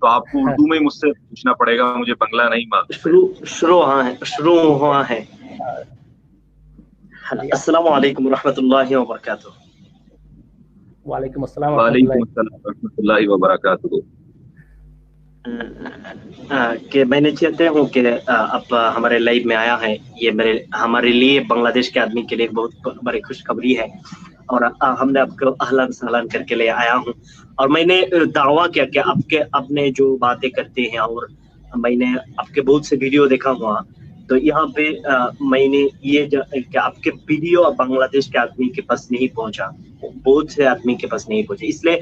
तो आपको उर्दू में ही मुझसे पूछना पड़ेगा, मुझे बंगला नहीं मालूम। शुरू हुआ है। अस्सलाम वालेकुम रहमतुल्लाहि व बरकातहू। वालेकुम अस्सलाम रहमतुल्लाहि व बरकातहू। कि मैंने चाहते हूँ कि अब हमारे लाइव में आया है, ये हमारे लिए बांग्लादेश के आदमी के लिए बहुत बड़ी खुशखबरी है, और हमने आपको अहलन सहलन करके ले आया हूँ। और मैंने दावा किया कि आपने जो बातें करते हैं, और मैंने आपके बहुत से वीडियो देखा हुआ, तो यहाँ पे मैंने ये कि आपके वीडियो बांग्लादेश के आदमी के पास नहीं पहुँचा, बहुत से आदमी के पास नहीं पहुँचे, इसलिए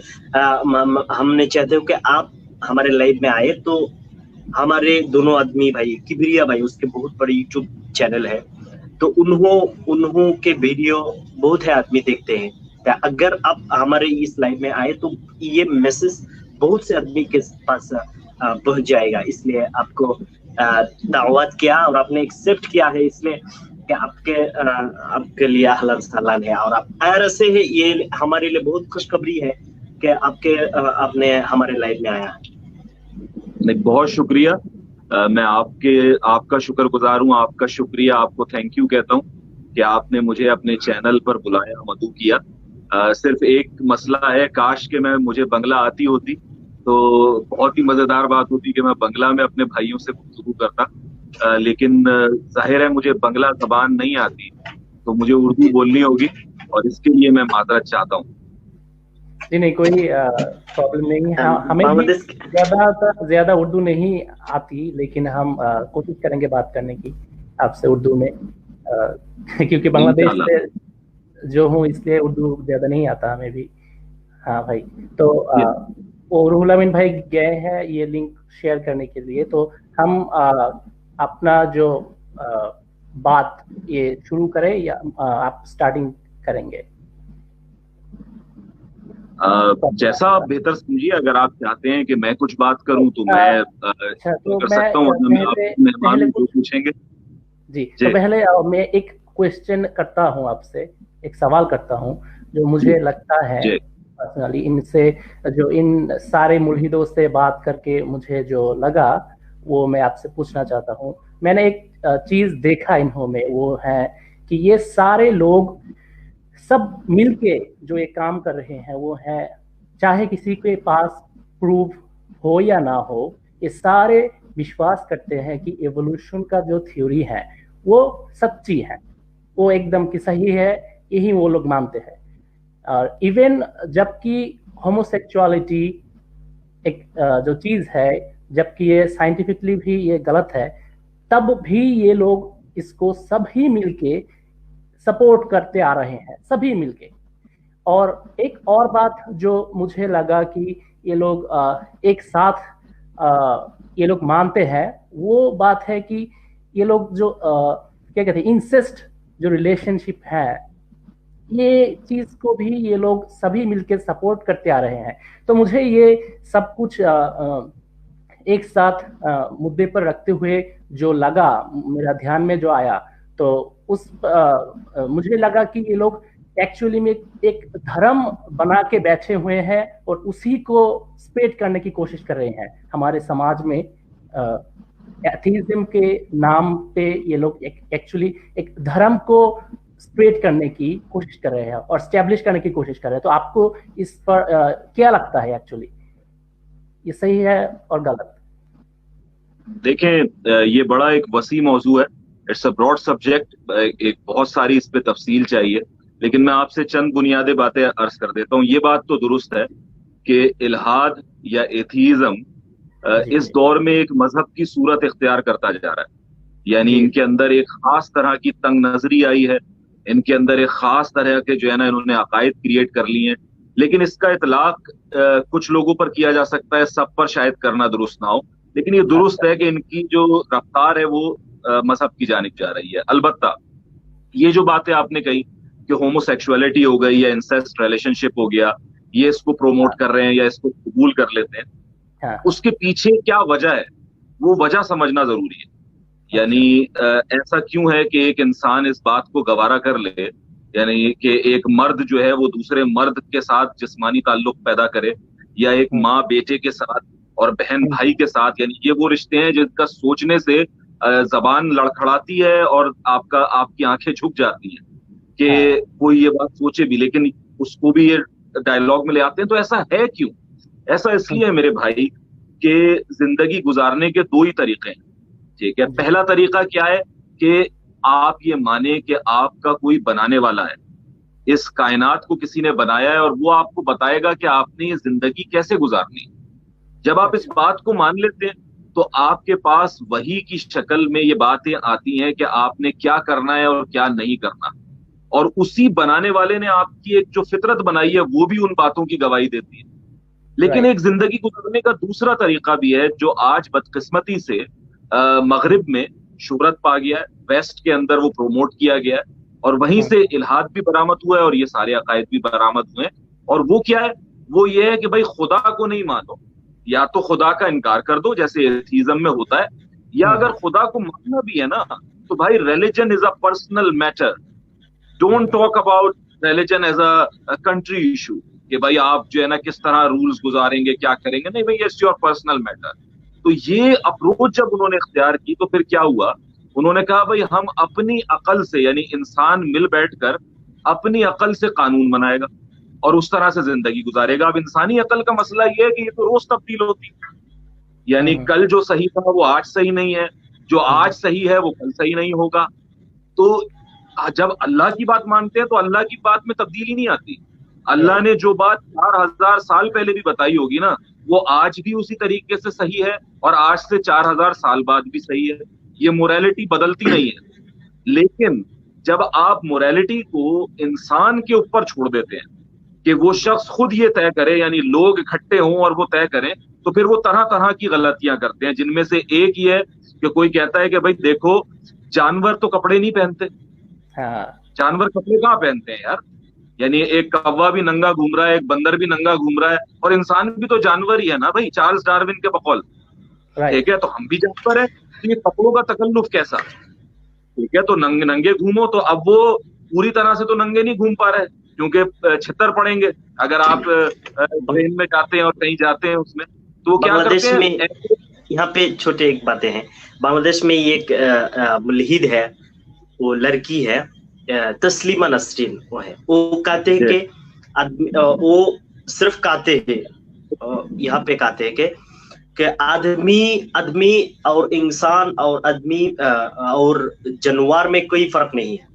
हमने चाहते हो कि आप हमारे लाइव में आए। तो हमारे दोनों आदमी भाई किबरिया भाई, उसके बहुत बड़ी यूट्यूब चैनल है, तो उन्हों के वीडियो बहुत है आदमी देखते हैं। तो अगर आप हमारे इस लाइव में आए तो ये मैसेज बहुत से आदमी के पास पहुंच जाएगा, इसलिए आपको दावत किया और आपने एक्सेप्ट किया है, इसलिए कि आपके लिए अहलन सहलन है। और आप ऐसे है, ये हमारे लिए बहुत खुशखबरी है कि आपने हमारे लाइव में आया है। नहीं, बहुत शुक्रिया। मैं आपका शुक्रगुजार हूँ, आपका शुक्रिया, आपको थैंक यू कहता हूँ कि आपने मुझे अपने चैनल पर बुलाया, मदऊ किया। सिर्फ एक मसला है, काश के मुझे बंगला आती होती तो बहुत ही मजेदार बात होती कि मैं बंगला में अपने भाइयों से गुफ्तगू करता, लेकिन जाहिर है मुझे बंगला जबान नहीं आती, तो मुझे उर्दू बोलनी होगी, और इसके लिए मैं माजरत चाहता हूँ। नहीं, कोई प्रॉब्लम नहीं है। हमें भी ज्यादा उर्दू नहीं आती, लेकिन हम कोशिश करेंगे बात करने की आपसे उर्दू में, क्योंकि बांग्लादेश से जो हूँ इसलिए उर्दू ज्यादा नहीं आता हमें भी। हाँ भाई, तो रुहुल अमीन भाई गए हैं ये लिंक शेयर करने के लिए, तो हम अपना जो बात ये शुरू करें या आप स्टार्टिंग करेंगे? जैसा आप बेहतर समझिए। अगर आप चाहते हैं कि मैं कुछ बात करूं तो मैं कर सकता हूं, मेहमान जो पूछेंगे जी। तो पहले मैं एक क्वेश्चन करता हूं आपसे, एक सवाल करता हूं जो मुझे लगता है पर्सनली, इनसे जो इन सारे मुल्हिदों से बात करके मुझे जो लगा वो मैं आपसे पूछना चाहता हूं। मैंने एक चीज देखा इन्हों में, वो है कि ये सारे लोग सब मिलके जो ये काम कर रहे हैं वो है, चाहे किसी के पास प्रूफ हो या ना हो, ये सारे विश्वास करते हैं कि एवोल्यूशन का जो थ्योरी है वो सच्ची है, वो एकदम की सही है, यही वो लोग मानते हैं। और इवन जबकि होमोसेक्सुअलिटी एक जो चीज है, जबकि ये साइंटिफिकली भी ये गलत है, तब भी ये लोग इसको सभी मिलके सपोर्ट करते आ रहे हैं, सभी मिलके। और एक और बात जो मुझे लगा कि ये लोग एक साथ ये लोग मानते हैं, वो बात है कि ये लोग जो क्या कहते हैं, इंसेस्ट जो रिलेशनशिप है, ये चीज को भी ये लोग सभी मिलके सपोर्ट करते आ रहे हैं। तो मुझे ये सब कुछ एक साथ मुद्दे पर रखते हुए जो लगा, मेरा ध्यान में जो आया, तो उस मुझे लगा कि ये लोग एक्चुअली में एक धर्म बना के बैठे हुए हैं और उसी को स्प्रेड करने की कोशिश कर रहे हैं हमारे समाज में। एथीज्म के नाम पे ये लोग एक्चुअली एक धर्म को स्प्रेड करने की कोशिश कर रहे हैं और स्टैब्लिश करने की कोशिश कर रहे हैं। तो आपको इस पर क्या लगता है, एक्चुअली ये सही है और गलत? देखें, ये बड़ा एक वसी मौजू है, इट्स अ ब्रॉड सब्जेक्ट, एक बहुत सारी इस पे तफसील चाहिए, लेकिन मैं आपसे चंद बुनियादी बातें अर्ज कर देता हूँ। ये बात तो दुरुस्त है कि इल्हाद या एथीज्म इस दौर में एक मजहब की सूरत इख्तियार करता जा रहा है, यानी इनके अंदर एक खास तरह की तंग नजरी आई है, इनके अंदर एक खास तरह के जो है ना इन्होंने अकायद क्रिएट कर लिए हैं। लेकिन इसका इतलाक कुछ लोगों पर किया जा सकता है, सब पर शायद करना दुरुस्त ना हो, लेकिन ये दुरुस्त है कि इनकी जो रफ्तार है वो मजहब की जानिब जा रही है। अलबत्ता ये जो बातें आपने कही कि होमोसेक्सुअलिटी हो गई या इंसेस्ट रिलेशनशिप हो गया, ये इसको प्रोमोट कर रहे हैं या इसको कबूल कर लेते हैं, उसके पीछे क्या वजह है वो वजह समझना जरूरी है। यानी ऐसा क्यों है कि एक इंसान इस बात को गवारा कर ले, यानी कि एक मर्द जो है वो दूसरे मर्द के साथ जिस्मानी ताल्लुक पैदा करे, या एक माँ बेटे के साथ और बहन भाई के साथ, यानी ये वो रिश्ते हैं जिनका सोचने से जबान लड़खड़ाती है और आपकी आंखें झुक जाती हैं कि कोई ये बात सोचे भी, लेकिन उसको भी ये डायलॉग में ले आते हैं। तो ऐसा है क्यों? ऐसा इसलिए है मेरे भाई कि जिंदगी गुजारने के दो ही तरीके हैं, ठीक है। पहला तरीका क्या है कि आप ये माने कि आपका कोई बनाने वाला है, इस कायनात को किसी ने बनाया है और वो आपको बताएगा कि आपने ये जिंदगी कैसे गुजारनी है। जब आप इस बात को मान लेते हैं तो आपके पास वही की शक्ल में ये बातें आती हैं कि आपने क्या करना है और क्या नहीं करना, और उसी बनाने वाले ने आपकी एक जो फितरत बनाई है वो भी उन बातों की गवाही देती है। लेकिन एक जिंदगी गुजारने का दूसरा तरीका भी है जो आज बदकिस्मती से मगरिब में शोहरत पा गया है, वेस्ट के अंदर वो प्रोमोट किया गया है, और वहीं से इल्हाद भी बरामद हुआ है और ये सारे अकायद भी बरामद हुए हैं। और वो क्या है? वो ये है कि भाई खुदा को नहीं मानो, या तो खुदा का इनकार कर दो जैसे एथीज्म में होता है, या अगर खुदा को मानना भी है ना तो भाई religion is a personal matter, don't talk about religion as a country issue कि भाई आप जो है ना किस तरह रूल्स गुजारेंगे, क्या करेंगे, नहीं भाई इट्स योर पर्सनल मैटर। तो ये अप्रोच जब उन्होंने इख्तियार की तो फिर क्या हुआ, उन्होंने कहा भाई हम अपनी अकल से, यानी इंसान मिल बैठकर अपनी अकल से कानून बनाएगा और उस तरह से जिंदगी गुजारेगा। अब इंसानी अकल का मसला ये है कि ये तो रोज तब्दील होती है, यानी कल जो सही था वो आज सही नहीं है, जो आज सही है वो कल सही नहीं होगा। तो जब अल्लाह की बात मानते हैं तो अल्लाह की बात में तब्दीली नहीं आती। अल्लाह ने जो बात 4000 साल पहले भी बताई होगी ना, वो आज भी उसी तरीके से सही है और आज से 4000 साल बाद भी सही है। ये मोरालिटी बदलती नहीं है। लेकिन जब आप मोरालिटी को इंसान के ऊपर छोड़ देते हैं कि वो शख्स खुद ये तय करे, यानी लोग इकट्ठे हों और वो तय करें, तो फिर वो तरह तरह की गलतियां करते हैं, जिनमें से एक ये है कि कोई कहता है कि भाई देखो जानवर तो कपड़े नहीं पहनते। जानवर कपड़े कहाँ पहनते हैं यार? यानी एक कौवा भी नंगा घूम रहा है, एक बंदर भी नंगा घूम रहा है, और इंसान भी तो जानवर ही है ना भाई, चार्ल्स डार्विन के बकौल, ठीक है। तो हम भी जानवर है, तो ये कपड़ों का तकल्लुफ कैसा? ठीक है, तो नंगे घूमो। तो अब वो पूरी तरह से तो नंगे नहीं घूम पा रहे क्योंकि छितर पड़ेंगे अगर आप ट्रेन में जाते हैं और कहीं जाते हैं उसमें, तो वो क्या करते हैं? यहाँ पे छोटे एक बातें हैं। बांग्लादेश में एक मुल्हिद है, वो लड़की है, तस्लीमा नसरीन, वो कहते हैं कि वो सिर्फ कहते हैं, यहाँ पे कहते हैं कि आदमी और इंसान और आदमी और जानवर में कोई फर्क नहीं है।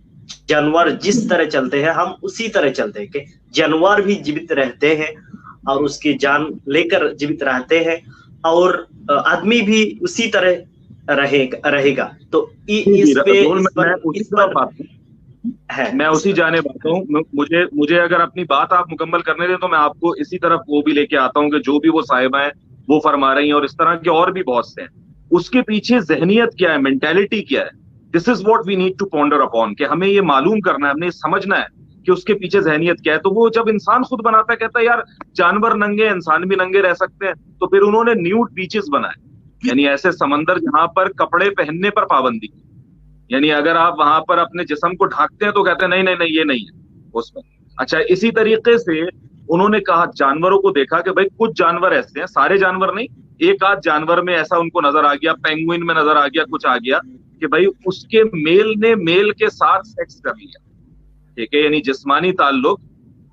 जानवर जिस तरह चलते हैं हम उसी तरह चलते हैं, कि जानवर भी जीवित रहते हैं और उसकी जान लेकर जीवित रहते हैं, और आदमी भी उसी तरह रहेगा। तो इस पे मैं उसी जाने बात हूँ। मुझे अगर अपनी बात आप मुकम्मल करने दें तो मैं आपको इसी तरफ वो भी लेके आता हूँ कि जो भी वो साहिबा है वो फरमा रही हैं, और इस तरह के और भी बहुत से हैं। उसके पीछे जहनियत क्या है, मेंटालिटी क्या है, this is what we need to ponder upon, कि हमें ये मालूम करना है, हमें ये समझना है कि उसके पीछे जहनियत क्या है। तो वो जब इंसान खुद बनाता है, कहता है यार जानवर नंगे, इंसान भी नंगे रह सकते हैं, तो फिर उन्होंने न्यूड बीचेस बनाए, यानी ऐसे समंदर जहां पर कपड़े पहनने पर पाबंदी, यानी अगर आप वहां पर अपने जिस्म को ढांकते हैं तो कहते हैं नहीं नहीं नहीं ये नहीं है उसमें। अच्छा, इसी तरीके से उन्होंने कहा, जानवरों को देखा कि भाई कुछ जानवर ऐसे हैं, सारे जानवर नहीं, एक आध जानवर में ऐसा उनको नजर आ गया, पेंगुइन में नजर आ गया, कुछ आ गया कि भाई उसके मेल ने मेल के साथ सेक्स कर लिया, ठीक है, यानी जिस्मानी ताल्लुक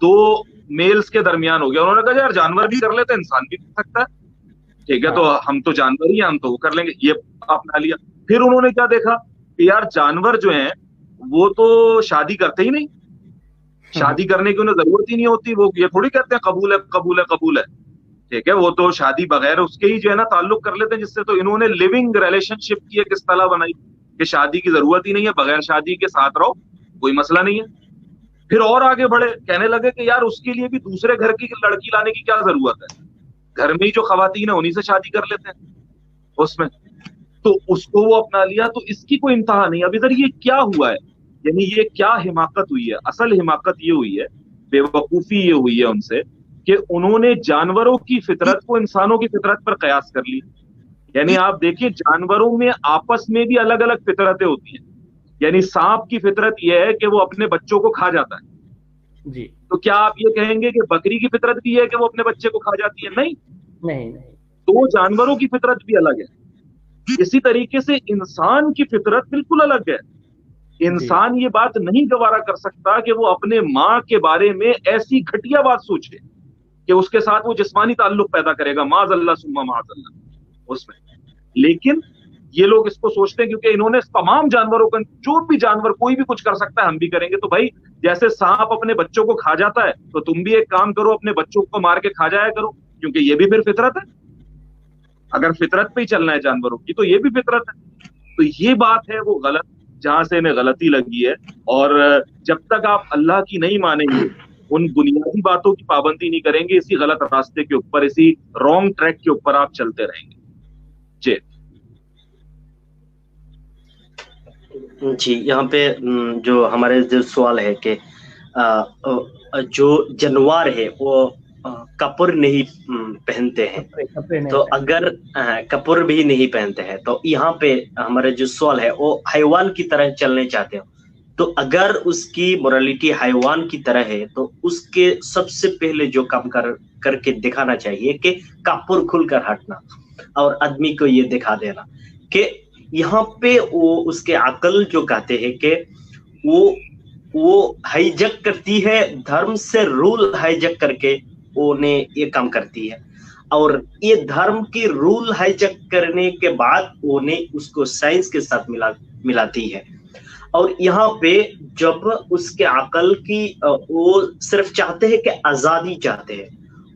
दो मेल्स के दरमियान हो गया। उन्होंने कहा यार जानवर भी कर लेते, इंसान भी कर सकता है, ठीक है, तो हम तो जानवर ही हैं, हम तो वो कर लेंगे, ये अपना लिया। फिर उन्होंने क्या देखा कि यार जानवर जो हैं वो तो शादी करते ही नहीं, शादी करने की उन्हें जरूरत ही नहीं होती, वो ये थोड़ी कहते हैं कबूल है कबूल है कबूल है, ठीक है, वो तो शादी बगैर उसके ही जो है ना ताल्लुक कर लेते हैं जिससे। तो इन्होंने लिविंग रिलेशनशिप की एक इस्तिलाह बनाई कि शादी की जरूरत ही नहीं है, बगैर शादी के साथ रहो, कोई मसला नहीं है। फिर और आगे बढ़े, कहने लगे कि यार उसके लिए भी दूसरे घर की लड़की लाने की क्या जरूरत है, घर में ही जो खवातीन है उन्हीं से शादी कर लेते हैं उसमें, तो उसको वो अपना लिया। तो इसकी कोई इंतहा नहीं। अब इधर ये क्या हुआ है, यानी ये क्या हिमाकत हुई है? असल हिमाकत ये हुई है, बेवकूफी ये हुई है उनसे कि उन्होंने जानवरों की फितरत को इंसानों की फितरत पर कयास कर ली। यानी आप देखिए, जानवरों में आपस में भी अलग अलग फितरतें होती हैं, यानी सांप की फितरत यह है कि वो अपने बच्चों को खा जाता है जी। तो क्या आप ये कहेंगे कि बकरी की फितरत भी है कि वो अपने बच्चे को खा जाती है? नहीं, नहीं नहीं। तो जानवरों की फितरत भी अलग है, इसी तरीके से इंसान की फितरत बिल्कुल अलग है। इंसान ये बात नहीं गवारा कर सकता कि वो अपने माँ के बारे में ऐसी घटिया बात सोचे कि उसके साथ वो जिस्मानी ताल्लुक पैदा करेगा, माज़अल्लाह सुम्मा माज़अल्लाह उसमें। लेकिन ये लोग इसको सोचते हैं क्योंकि इन्होंने तमाम जानवरों का, जो भी जानवर कोई भी कुछ कर सकता है हम भी करेंगे। तो भाई जैसे सांप अपने बच्चों को खा जाता है, तो तुम भी एक काम करो, अपने बच्चों को मार के खा जाया करो, क्योंकि ये भी फिर फितरत है। अगर फितरत पे ही चलना है जानवरों की, तो ये भी फितरत है। तो ये बात है वो गलत, जहां से इन्हें गलती लगी है। और जब तक आप अल्लाह की नहीं मानेंगे, उन बुनियादी बातों की पाबंदी नहीं करेंगे, इसी गलत रास्ते के ऊपर, इसी रॉन्ग ट्रैक के ऊपर आप चलते रहेंगे। जी, यहाँ पे जो हमारे जो सवाल है कि जो जानवर है वो कपड़े नहीं पहनते हैं, तो अगर कपड़े भी नहीं पहनते हैं, तो यहाँ पे हमारे जो सवाल है वो हैवान की तरह चलने चाहते हो, तो अगर उसकी मोरालिटी हैवान की तरह है, तो उसके सबसे पहले जो काम करके दिखाना चाहिए कि कपड़े खुलकर हटना और आदमी को ये दिखा देना कि यहाँ पे वो उसके अकल जो कहते हैं कि वो हाईजैक करती है, धर्म से रूल हाईजैक करके वो ने ये काम करती है, और ये धर्म की रूल हाईजैक करने के बाद वो ने उसको साइंस के साथ मिलाती है। और यहाँ पे जब उसके अकल की वो सिर्फ चाहते हैं कि आजादी चाहते हैं,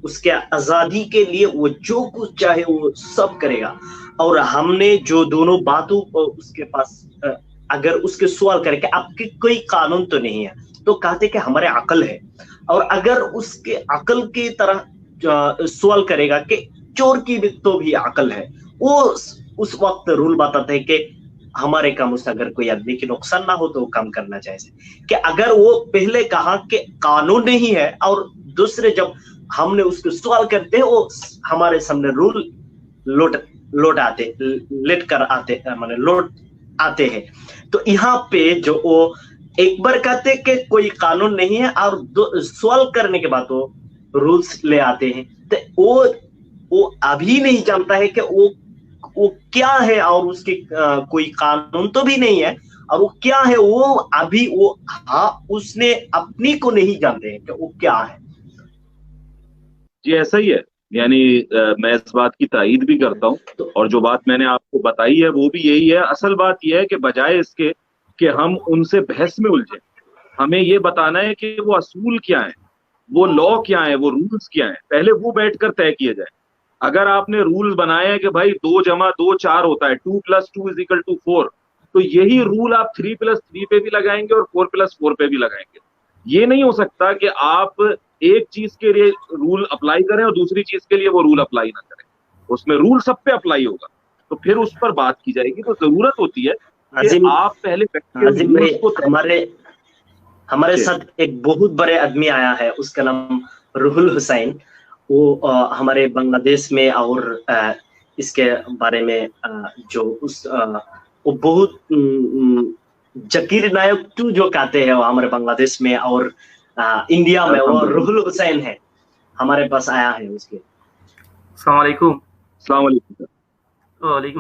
उसके आजादी के लिए वो जो कुछ चाहे वो सब करेगा। और हमने जो दोनों बातों उसके पास अगर उसके सवाल करे कि आपके कोई कानून तो नहीं है, तो कहते कि हमारे अकल है। और अगर उसके अकल की तरह सवाल करेगा कि चोर की भी तो भी अकल है, वो उस वक्त रूल बताते हैं कि हमारे काम से अगर कोई आदमी की नुकसान ना हो तो वो काम करना चाहिए। कि अगर वो पहले कहा कि कानून नहीं है, और दूसरे जब हमने उसको सवाल करते हैं वो हमारे सामने रूल लौट आते हैं। तो यहाँ पे जो वो एक बार कहते कि कोई कानून नहीं है, और सवाल करने के बाद वो रूल्स ले आते हैं, तो वो अभी नहीं जानता है कि वो क्या है, और उसके कोई कानून तो भी नहीं है, और वो क्या है वो अभी उसने अपनी को नहीं जानते हैं कि वो क्या है। जी ऐसा ही है, यानी मैं इस बात की तायीद भी करता हूँ, और जो बात मैंने आपको बताई है वो भी यही है। असल बात यह है कि बजाय इसके कि हम उनसे बहस में उलझे, हमें ये बताना है कि वो असूल क्या है, वो लॉ क्या है, वो रूल्स क्या है, पहले वो बैठकर तय किए जाए। अगर आपने रूल्स बनाए हैं कि भाई 2 + 2 4 होता है, 2 + 2 = 4, तो यही रूल आप 3 + 3 पे भी लगाएंगे और 4 + 4 पे भी लगाएंगे। ये नहीं हो सकता कि आप एक चीज के लिए रूल अप्लाई करें और दूसरी चीज के लिए वो रूल अप्लाई ना करें, उसमें रूल सब पे अप्लाई होगा, तो फिर उस पर बात की जाएगी। तो जरूरत होती है कि आप पहले हमारे साथ एक बहुत बड़े आदमी आया है, उसका नाम रुहुल हुसैन। वो हमारे बांग्लादेश में, और इसके बारे में वो बहुत जकीर नायक टू जो कहते हैं वो हमारे बांग्लादेश में और इंडिया में, वो रुहुल हुसैन है, हमारे पास आया है। उसके अस्सलाम वालेकुम।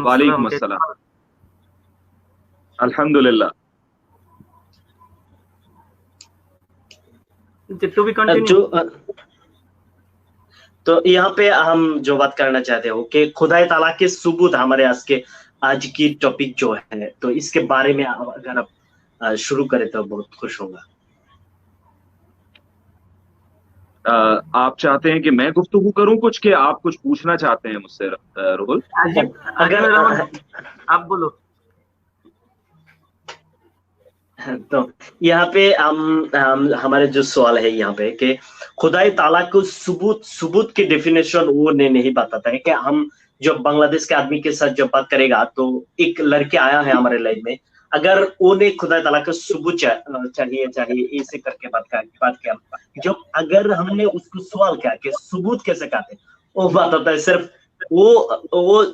वालेकुम अस्सलाम। अल्हम्दुलिल्लाह। तो यहाँ पे हम जो बात करना चाहते हो कि खुदाई ताला के सबूत हमारे आज की टॉपिक जो है, तो इसके बारे में अगर आप शुरू करें तो बहुत खुश होगा। आप चाहते हैं कि मैं गुफ्तगू करूं कुछ, कि आप कुछ पूछना चाहते हैं मुझसे रुहुल? अगर आप बोलो। तो यहाँ पे हम हमारे जो सवाल है यहाँ पे कि खुदाई ताला को सबूत की डेफिनेशन वो नहीं बताता है कि हम जब बांग्लादेश के आदमी के साथ जब बात करेगा, तो एक लड़के आया है हमारे लाइफ में, अगर उन्हें खुदाई ताला का सबूत चाहिए ऐसे करके बात किया, जब अगर हमने उसको सवाल किया कि सबूत कैसे कहते, वो बताता है सिर्फ वो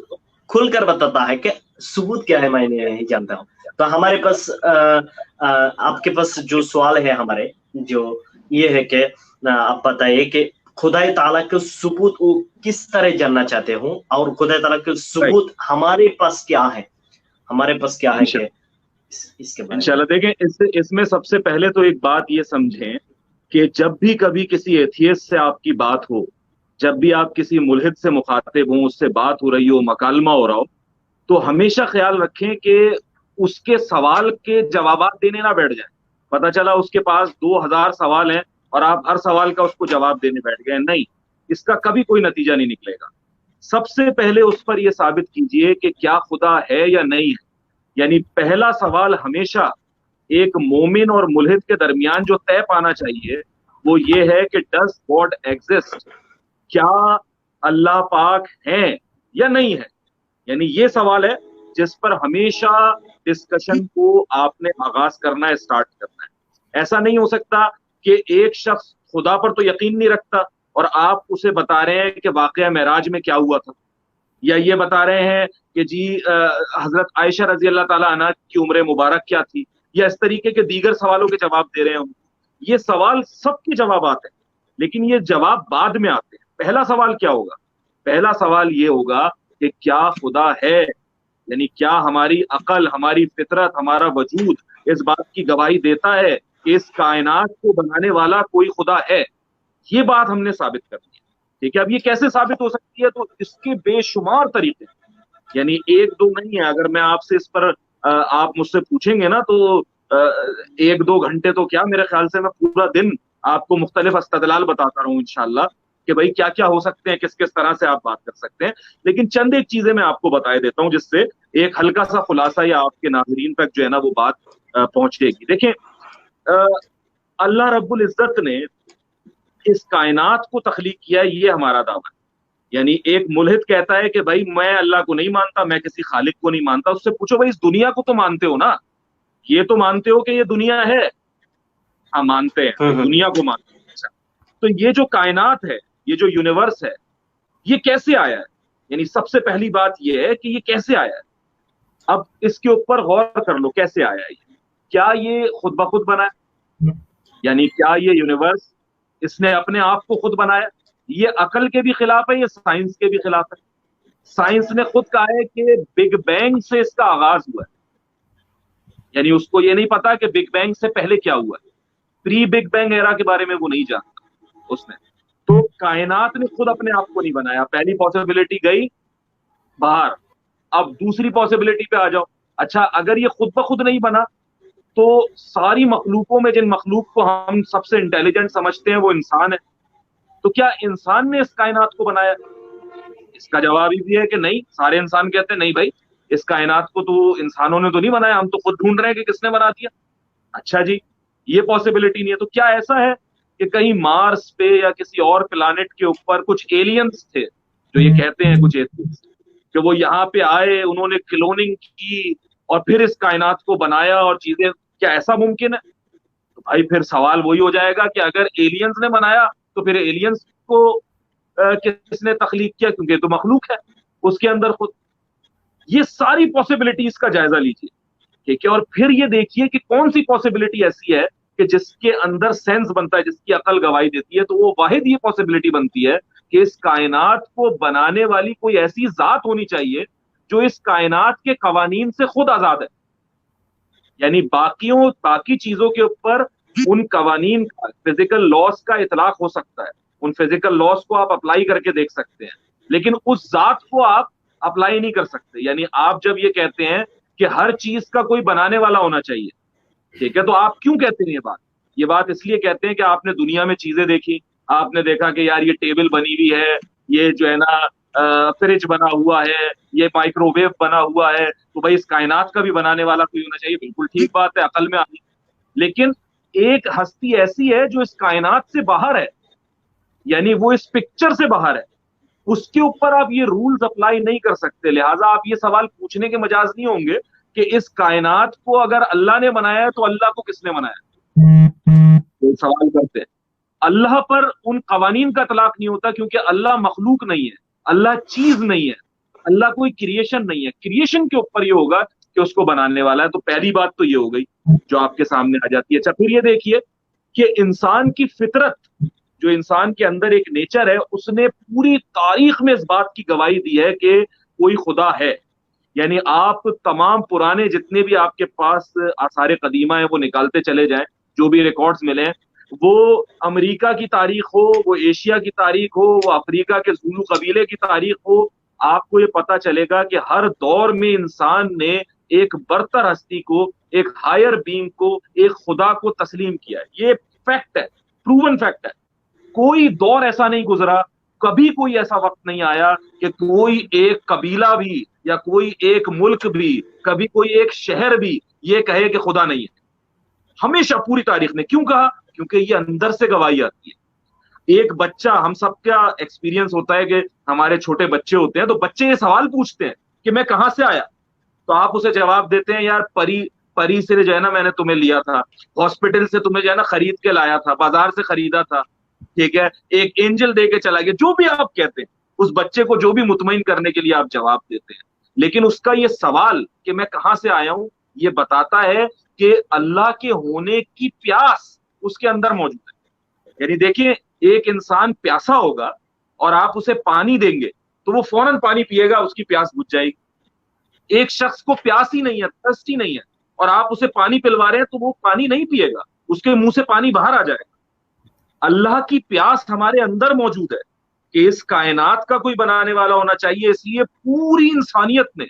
खुलकर बताता है कि सबूत क्या है मैं नहीं जानता हूँ। तो हमारे पास आपके पास जो सवाल है हमारे जो ये है कि आप बताइए कि खुदाई ताला के सबूत वो किस तरह जानना चाहते हूँ, और खुदाई ताला के सबूत हमारे पास क्या है, हमारे पास क्या है कि इसके बारे में। इंशाल्लाह देखें, इसमें सबसे पहले तो एक बात ये समझें कि जब भी कभी किसी एथियस्ट से आपकी बात हो, जब भी आप किसी मुल्हिद से मुखातिब हों, उससे बात हो रही हो, मकालमा हो रहा हो, तो हमेशा ख्याल रखें कि उसके सवाल के जवाब देने ना बैठ जाए। पता चला उसके पास 2000 सवाल हैं और आप हर सवाल का उसको जवाब देने बैठ गए, नहीं, इसका कभी कोई नतीजा नहीं निकलेगा। सबसे पहले उस पर यह साबित कीजिए कि क्या खुदा है या नहीं है। यानी पहला सवाल हमेशा एक मोमिन और मुल्हिद के दरमियान जो तय पाना चाहिए वो ये है कि डज गॉड एग्जिस्ट, क्या अल्लाह पाक है या नहीं है। यानी ये सवाल है जिस पर हमेशा डिस्कशन को आपने आगाज करना है, स्टार्ट करना है। ऐसा नहीं हो सकता कि एक शख्स खुदा पर तो यकीन नहीं रखता और आप उसे बता रहे हैं कि वाकया मेराज में क्या हुआ था, या ये बता रहे हैं कि जी हजरत आयशा रजी अल्लाह ताला अन्हा की उम्र मुबारक क्या थी, या इस तरीके के दीगर सवालों के जवाब दे रहे हैं। ये सवाल सबके जवाब आते हैं, लेकिन ये जवाब बाद में आते हैं। पहला सवाल क्या होगा? पहला सवाल ये होगा कि क्या खुदा है, यानी क्या हमारी अकल, हमारी फितरत, हमारा वजूद इस बात की गवाही देता है कि इस कायनात को बनाने वाला कोई खुदा है। ये बात हमने साबित करनी है, ठीक है। अब ये कैसे साबित हो सकती है? तो इसके बेशुमार तरीके, यानी एक दो नहीं है। अगर मैं आपसे इस पर आप मुझसे पूछेंगे ना तो एक दो घंटे तो क्या, मेरे ख्याल से मैं पूरा दिन आपको मुख्तलिफ अस्तदलाल बताता रहूं इंशाल्लाह कि भाई क्या क्या हो सकते हैं, किस किस तरह से आप बात कर सकते हैं। लेकिन चंद एक चीजें मैं आपको बताए देता हूं जिससे एक हल्का सा खुलासा या आपके नाज़रीन तक जो है ना वो बात पहुंचेगी। देखें, अल्लाह रब्बुल इज्जत ने इस कायनात को तख्लीक किया, ये हमारा दावा है। यानी एक मुल्हिद कहता है कि भाई मैं अल्लाह को नहीं मानता, मैं किसी खालिक को नहीं मानता। उससे पूछो भाई इस दुनिया को तो मानते हो ना, ये तो मानते हो कि ये दुनिया है? हाँ मानते हैं, दुनिया को मानते हैं। अच्छा, तो ये जो कायनात है, ये जो यूनिवर्स है, ये कैसे आया है? यानी सबसे पहली बात ये है कि ये कैसे आया है। अब इसके ऊपर गौर कर लो, कैसे आया है? क्या ये खुद ब खुद बना है? यानी क्या ये यूनिवर्स इसने अपने आप को खुद बनाया? ये अकल के भी खिलाफ है, ये साइंस के भी खिलाफ है। साइंस ने खुद कहा है कि बिग बैंग से इसका आगाज हुआ है। यानी उसको ये नहीं पता कि बिग बैंग से पहले क्या हुआ है, प्री बिग बैंग एरा के बारे में वो नहीं जानता उसने। तो कायनात ने खुद अपने आप को नहीं बनाया। पहली पॉसिबिलिटी गई बाहर। अब दूसरी पॉसिबिलिटी पे आ जाओ। अच्छा, अगर ये खुद ब खुद नहीं बना तो सारी मखलूकों में जिन मखलूक को हम सबसे इंटेलिजेंट समझते हैं वो इंसान है, तो क्या इंसान ने इस कायनात को बनाया? इसका जवाब ये है कि नहीं। सारे इंसान कहते हैं नहीं भाई, इस कायनात को तो इंसानों ने तो नहीं बनाया, हम तो खुद ढूंढ रहे हैं कि किसने बना दिया। अच्छा जी, ये पॉसिबिलिटी नहीं है। तो क्या ऐसा है कि कहीं मार्स पे या किसी और प्लैनेट के ऊपर कुछ एलियंस थे, जो ये कहते हैं कुछ एलियंस, कि वो यहाँ पे आए, उन्होंने क्लोनिंग की और फिर इस कायनात को बनाया और चीजें, क्या ऐसा मुमकिन है? तो भाई फिर सवाल वही हो जाएगा कि अगर एलियंस ने बनाया तो फिर एलियंस को किसने तख्लीक किया? क्योंकि तो मखलूक है उसके अंदर खुद। ये सारी पॉसिबिलिटीज का जायजा लीजिए, ठीक है, और फिर ये देखिए कि कौन सी पॉसिबिलिटी ऐसी है कि जिसके अंदर सेंस बनता है, जिसकी अकल गवाही देती है। तो वो वाहिद ये पॉसिबिलिटी बनती है कि इस कायनात को बनाने वाली कोई ऐसी जात होनी चाहिए जो इस कायनात के कवानीन से खुद आजाद है। यानी बाकी चीजों के ऊपर उन कवानीन का, फिजिकल लॉस का इतलाक हो सकता है, उन फिजिकल लॉस को आप अप्लाई करके देख सकते हैं, लेकिन उस जात को आप अप्लाई नहीं कर सकते। यानी आप जब ये कहते हैं कि हर चीज का कोई बनाने वाला होना चाहिए, ठीक है, तो आप क्यों कहते हैं ये बात? ये बात इसलिए कहते हैं कि आपने दुनिया में चीजें देखी, आपने देखा कि यार ये टेबल बनी हुई है, ये जो है ना फ्रिज बना हुआ है, ये माइक्रोवेव बना हुआ है, तो भाई इस कायनात का भी बनाने वाला कोई होना चाहिए। बिल्कुल ठीक बात है, अकल में आती। लेकिन एक हस्ती ऐसी है जो इस कायनात से बाहर है, यानी वो इस पिक्चर से बाहर है, उसके ऊपर आप ये रूल्स अप्लाई नहीं कर सकते। लिहाजा आप ये सवाल पूछने के मजाज नहीं होंगे कि इस कायनात को अगर अल्लाह ने बनाया है तो अल्लाह को किसने बनाया? तो सवाल करते हैं। अल्लाह पर उन कवानीन का तलाक नहीं होता, क्योंकि अल्लाह मखलूक नहीं है, अल्लाह चीज नहीं है, अल्लाह कोई क्रिएशन नहीं है। क्रिएशन के ऊपर ये होगा कि उसको बनाने वाला है। तो पहली बात तो ये हो गई जो आपके सामने आ जाती है। अच्छा, फिर ये देखिए कि इंसान की फितरत जो इंसान के अंदर एक नेचर है, उसने पूरी तारीख में इस बात की गवाही दी है कि कोई खुदा है। यानी आप तमाम पुराने जितने भी आपके पास आसार कदीमा है वो निकालते चले जाएं, जो भी रिकॉर्ड्स मिले हैं, वो अमेरिका की तारीख हो, वो एशिया की तारीख हो, वो अफ्रीका के ज़ुलू कबीले की तारीख हो, आपको ये पता चलेगा कि हर दौर में इंसान ने एक बरतर हस्ती को, एक हायर बीइंग को, एक खुदा को तस्लीम किया है। ये फैक्ट है, प्रूवन फैक्ट है। कोई दौर ऐसा नहीं गुजरा, कभी कोई ऐसा वक्त नहीं आया कि कोई एक कबीला भी या कोई एक मुल्क भी, कभी कोई एक शहर भी ये कहे कि खुदा नहीं है। हमेशा पूरी तारीख ने क्यों कहा? क्योंकि ये अंदर से गवाही आती है। एक बच्चा, हम सबका एक्सपीरियंस होता है कि हमारे छोटे बच्चे होते हैं तो बच्चे ये सवाल पूछते हैं कि मैं कहां से आया, तो आप उसे जवाब देते हैं यार परी से जो है ना मैंने तुम्हें लिया था, हॉस्पिटल से तुम्हें जो है ना खरीद के लाया था, बाजार से खरीदा था, ठीक है, एक एंजल दे के चला गया, जो भी आप कहते हैं, उस बच्चे को जो भी मुतमईन करने के लिए आप जवाब देते हैं। लेकिन उसका ये सवाल कि मैं कहां से आया हूं, ये बताता है कि अल्लाह के होने की प्यास उसके अंदर मौजूद है। यानी देखिए, एक इंसान प्यासा होगा और आप उसे पानी देंगे तो वो फौरन पानी पिएगा, उसकी प्यास बुझ जाएगी। एक शख्स को प्यास ही नहीं है, थर्स्ट ही नहीं है, और आप उसे पानी पिलवा रहे हैं तो वो पानी नहीं पिएगा, उसके मुंह से पानी बाहर आ जाएगा। अल्लाह की प्यास हमारे अंदर मौजूद है कि इस कायनात का कोई बनाने वाला होना चाहिए, इसलिए पूरी इंसानियत ने,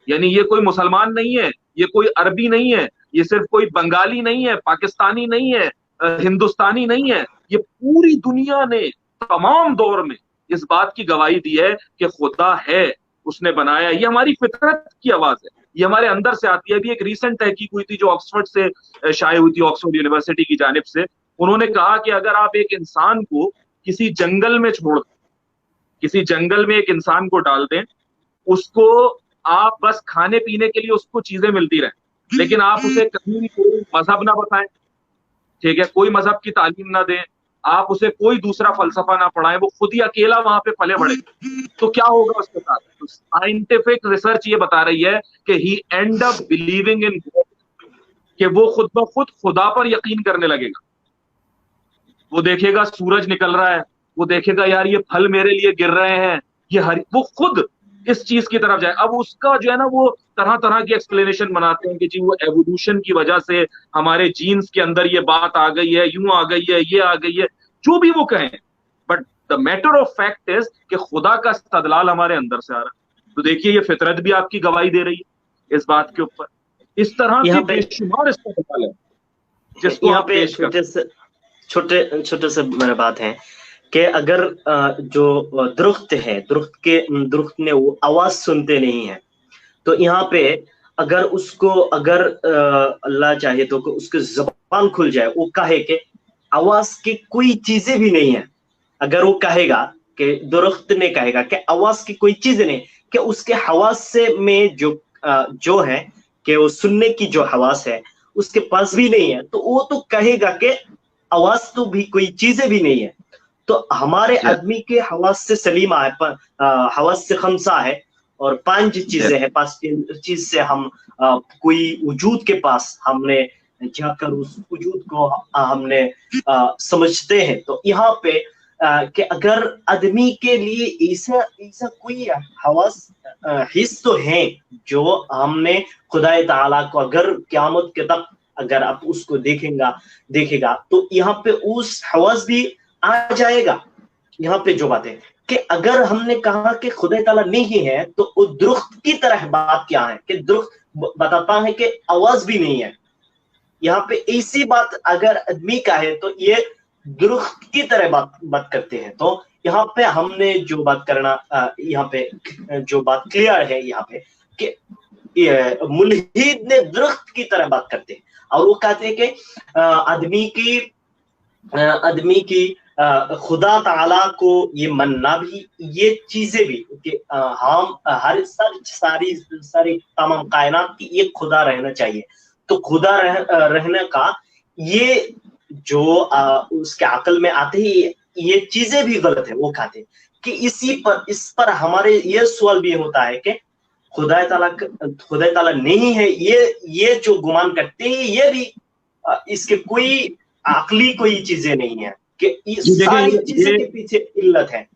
यानी ये कोई मुसलमान नहीं है, ये कोई अरबी नहीं है, ये सिर्फ कोई बंगाली नहीं है, पाकिस्तानी नहीं है, हिंदुस्तानी नहीं है, ये पूरी दुनिया ने तमाम दौर में इस बात की गवाही दी है कि खुदा है, उसने बनाया। ये हमारी फितरत की आवाज है, ये हमारे अंदर से आती है। अभी एक रीसेंट तहकीक हुई थी जो ऑक्सफोर्ड से शाये हुई थी, ऑक्सफोर्ड यूनिवर्सिटी की जानिब से। उन्होंने कहा कि अगर आप एक इंसान को किसी जंगल में छोड़ दें, किसी जंगल में एक इंसान को डाल दें, उसको आप बस खाने पीने के लिए उसको चीजें मिलती रहें, लेकिन आप उसे कहीं भी कोई मजहब ना बताएं, ठीक है, कोई मजहब की तालीम ना दें, आप उसे कोई दूसरा फलसफा ना पढ़ाएं, वो खुद ही अकेला वहां पे पले बढ़े, तो क्या होगा उसके साथ? तो साइंटिफिक रिसर्च ये बता रही है कि he end up believing in God, कि वो खुद ब खुद खुदा पर यकीन करने लगेगा। वो देखेगा सूरज निकल रहा है, वो देखेगा यार ये फल मेरे लिए गिर रहे हैं, ये वो खुद इस चीज की तरफ जाए। अब उसका जो है ना, वो तरह तरह की एक्सप्लेनेशन बनाते हैं कि जी वो एवोल्यूशन की वजह से हमारे जीन्स के अंदर ये बात आ गई है, यूं आ गई है, ये आ गई है, जो भी वो कहें, but the matter of fact is कि खुदा का इस्तदलाल हमारे अंदर से आ रहा है। तो देखिए, ये फितरत भी आपकी गवाही दे रही है इस बात के ऊपर। इस तरह के बेशुमार इस्तदलाल है जिसको आप पेश करते। छोटे से मेरा बात है कि अगर जो दरख्त ने वो आवाज सुनते नहीं है, तो यहाँ पे अगर अल्लाह चाहे तो उसकी जबान खुल जाए, वो कहे कि आवाज की कोई चीजें भी नहीं है, अगर वो कहेगा कि दरख्त ने कहेगा कि आवाज की कोई चीज नहीं, कि उसके हवास से में जो है कि वो सुनने की जो हवास है उसके पास भी नहीं है, तो वो तो कहेगा कि आवाज तो भी कोई चीजें भी नहीं है। तो हमारे आदमी के हवास से सलीमा है, हवास से खमसा है, और 5 चीजें हैं, 5 चीज से हम कोई वजूद के पास हमने जाकर उस वजूद को हमने समझते हैं। तो यहाँ पे कि अगर आदमी के लिए ऐसा कोई हवास हिस्स तो है जो हमने खुदा ताला को अगर क़यामत के तक अगर आप उसको देखेगा तो यहाँ पे उस हवास भी आ जाएगा। यहाँ पे जो बात है कि अगर हमने कहा कि खुदा ताला नहीं है, तो वो दरख्त की तरह बात क्या है कि दरख्त बताता है कि आवाज भी नहीं है। यहाँ पे ऐसी बात अगर आदमी का है तो ये दरख्त की तरह बात करते हैं। तो यहाँ पे हमने जो बात करना, यहाँ पे जो बात क्लियर है यहाँ पे कि मुल्हिद ने दरख्त की तरह बात करते हैं, और वो कहते हैं कि आदमी की खुदा ताला को ये मानना भी, ये चीजें भी कि हम हर सारी तमाम कायनात की एक खुदा रहना चाहिए। तो खुदा रहने का ये जो उसके अकल में आते ही ये चीजें भी गलत है। वो कहते हैं कि इस पर हमारे ये सवाल भी होता है कि खुदा ताला नहीं है, ये जो गुमान करते हैं ये भी इसके कोई अकली कोई चीजें नहीं है। कि इस सारी चीजों के पीछे इल्लत है।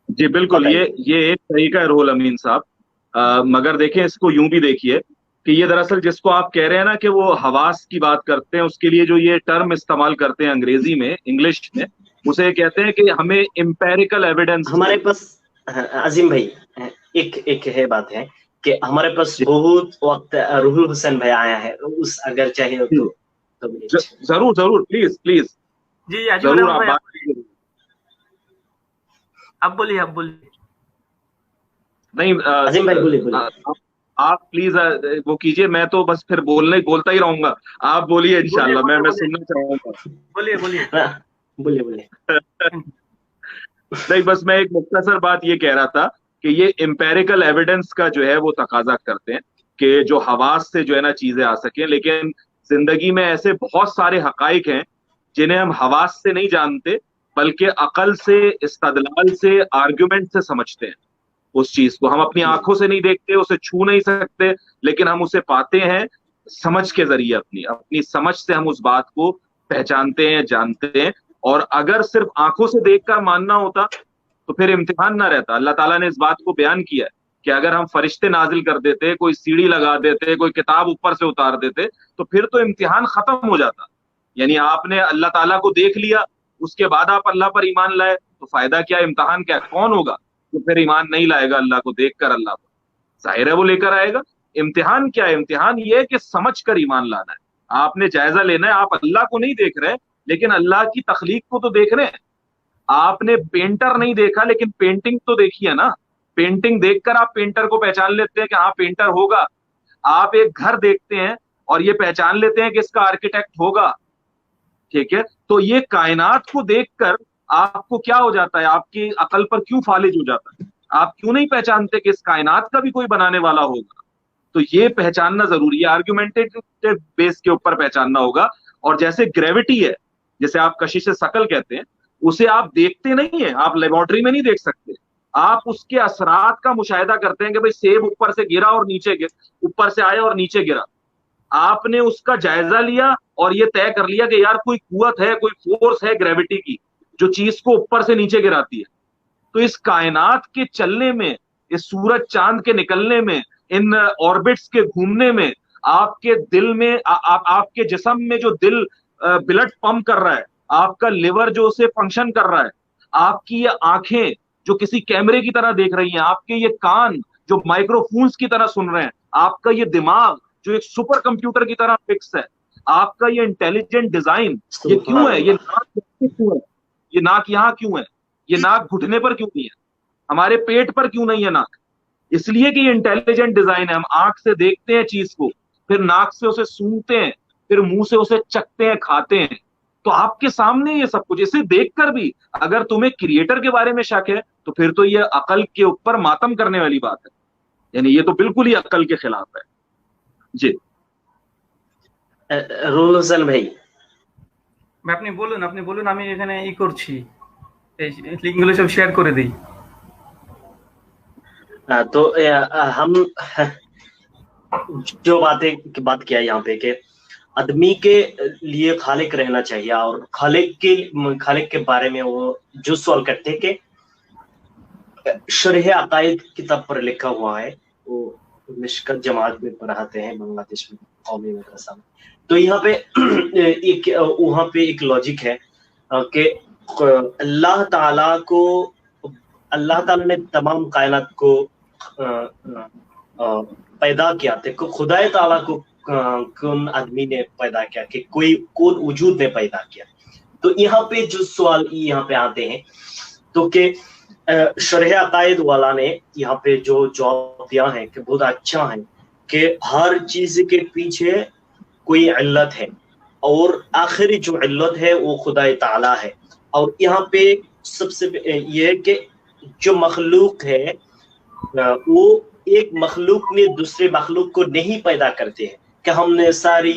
जी बिल्कुल, ये एक तरीका है रुहुल अमीन साहब, मगर देखें इसको यूं भी देखिए कि ये दरअसल जिसको आप कह रहे हैं ना कि वो हवास की बात करते हैं, उसके लिए जो ये टर्म इस्तेमाल करते हैं अंग्रेजी में, इंग्लिश में, उसे कहते हैं कि हमें एम्पेरिकल एविडेंस। हमारे पास अजीम भाई एक है बात है कि हमारे पास बहुत वक्त रुहुल हुसैन भाई आया है, उस अगर चाहिए तो जरूर प्लीज जी जरूर आप बात कीजिए। आप बोलिए नहीं अजीम भाई बोलिए आप प्लीज वो कीजिए, मैं तो बस फिर बोलता ही रहूंगा, आप बोलिए इंशाल्लाह, मैं सुनना चाहूंगा। बोलिए नहीं, बस मैं एक मुख्तसर बात ये कह रहा था कि ये एम्पेरिकल एविडेंस का जो है वो तकाजा करते हैं कि जो हवास से जो है ना चीजें आ सके, लेकिन जिंदगी में ऐसे बहुत सारे हकाइक हैं जिन्हें हम हवास से नहीं जानते बल्कि अकल से, इस्तदलाल से, आर्गुमेंट से समझते हैं। उस चीज को हम अपनी आंखों से नहीं देखते, उसे छू नहीं सकते, लेकिन हम उसे पाते हैं समझ के जरिए, अपनी समझ से हम उस बात को पहचानते हैं, जानते हैं। और अगर सिर्फ आंखों से देखकर मानना होता तो फिर इम्तिहान ना रहता। अल्लाह ताला ने इस बात को बयान किया है कि अगर हम फरिश्ते नाजिल कर देते, कोई सीढ़ी लगा देते, कोई किताब ऊपर से उतार देते, तो फिर तो इम्तिहान खत्म हो जाता। यानी आपने अल्लाह ताला को देख लिया, उसके बाद आप अल्लाह पर ईमान लाए, तो फायदा क्या, इम्तिहान क्या? कौन होगा तो फिर ईमान नहीं लाएगा अल्लाह को देखकर अल्लाह पर? जाहिर है वो लेकर आएगा। इम्तिहान क्या है? इम्तिहान ये है कि समझ कर ईमान लाना है, आपने जायजा लेना है। आप अल्लाह को नहीं देख रहे लेकिन अल्लाह की तख्लीक को तो देख रहे हैं। आपने पेंटर नहीं देखा लेकिन पेंटिंग तो देखी है ना। पेंटिंग देखकर आप पेंटर को पहचान लेते हैं कि हाँ पेंटर होगा। आप एक घर देखते हैं और ये पहचान लेते हैं कि इसका आर्किटेक्ट होगा, ठीक है? तो ये कायनात को देखकर आपको क्या हो जाता है, आपकी अकल पर क्यों फालिज हो जाता है? आप क्यों नहीं पहचानते कि इस कायनात का भी कोई बनाने वाला होगा? तो ये पहचानना जरूरी है, आर्गुमेंटेटिव बेस के ऊपर पहचानना होगा। और जैसे ग्रेविटी है, जैसे आप कशिश शकल कहते हैं, उसे आप देखते नहीं है, आप लेबोरेटरी में नहीं देख सकते, आप उसके असरात का मुशाहिदा करते हैं कि भाई सेब ऊपर से गिरा और ऊपर से आया और नीचे गिरा। आपने उसका जायजा लिया और ये तय कर लिया कि यार कोई कुव्वत है, कोई फोर्स है ग्रेविटी की जो चीज को ऊपर से नीचे गिराती है। तो इस कायनात के चलने में, इस सूरज चांद के निकलने में, इन ऑर्बिट्स के घूमने में, आपके दिल में, आपके जिस्म में जो दिल ब्लड पंप कर रहा है, आपका लिवर जो उसे फंक्शन कर रहा है, आपकी ये आंखें जो किसी कैमरे की तरह देख रही हैं, आपके ये कान जो माइक्रोफोन्स की तरह सुन रहे हैं, आपका ये दिमाग जो एक सुपर कंप्यूटर की तरह फिक्स है, आपका ये इंटेलिजेंट डिजाइन, ये क्यों है? ये नाक क्यों है? ये नाक यहाँ क्यों है? ये नाक घुटने पर क्यों नहीं है? हमारे पेट पर क्यों नहीं है नाक? इसलिए कि ये इंटेलिजेंट डिजाइन है। हम आंख से देखते हैं चीज को, फिर नाक से उसे सूंघते हैं, फिर मुंह से उसे चखते हैं, खाते हैं। तो आपके सामने ये सब कुछ, इसे देखकर भी अगर तुम्हें क्रिएटर के बारे में शक है तो फिर तो ये अकल के ऊपर मातम करने वाली बात है। यानी ये तो बिल्कुल ही अकल के खिलाफ है। जी রুহুল হোসেন ভাই, আপনি বলুন, আমি এখানে ই করছি, এই লিংকগুলো সব শেয়ার করে দেই। तो हम जो बात किया यहाँ पे कि आदमी के लिए खालिक रहना चाहिए, और खालिक के बारे में वो जो सवाल करते हैं कि शरह अकायद किताब पर लिखा हुआ है, वो मिशकत जमात में पढ़ाते हैं बांग्लादेश में, कौमी मदरसा में। तो यहाँ पे वहाँ पे एक लॉजिक है कि अल्लाह ताला ने तमाम कायनात को पैदा किया थे। खुदा ताला को कौन आदमी ने पैदा किया, कि कौन वजूद ने पैदा किया? तो यहाँ पे जो सवाल यहाँ पे आते हैं, तो कि शरह अकायद वाला ने यहाँ पे जो जवाब दिया है कि बहुत अच्छा है कि हर चीज के पीछे कोई इल्लत है, और आखिरी जो इल्लत है वो खुदा ताला है। और यहाँ पे सबसे ये है कि जो मखलूक है वो एक मखलूक ने दूसरे मखलूक को नहीं पैदा करते हैं। कि हमने सारी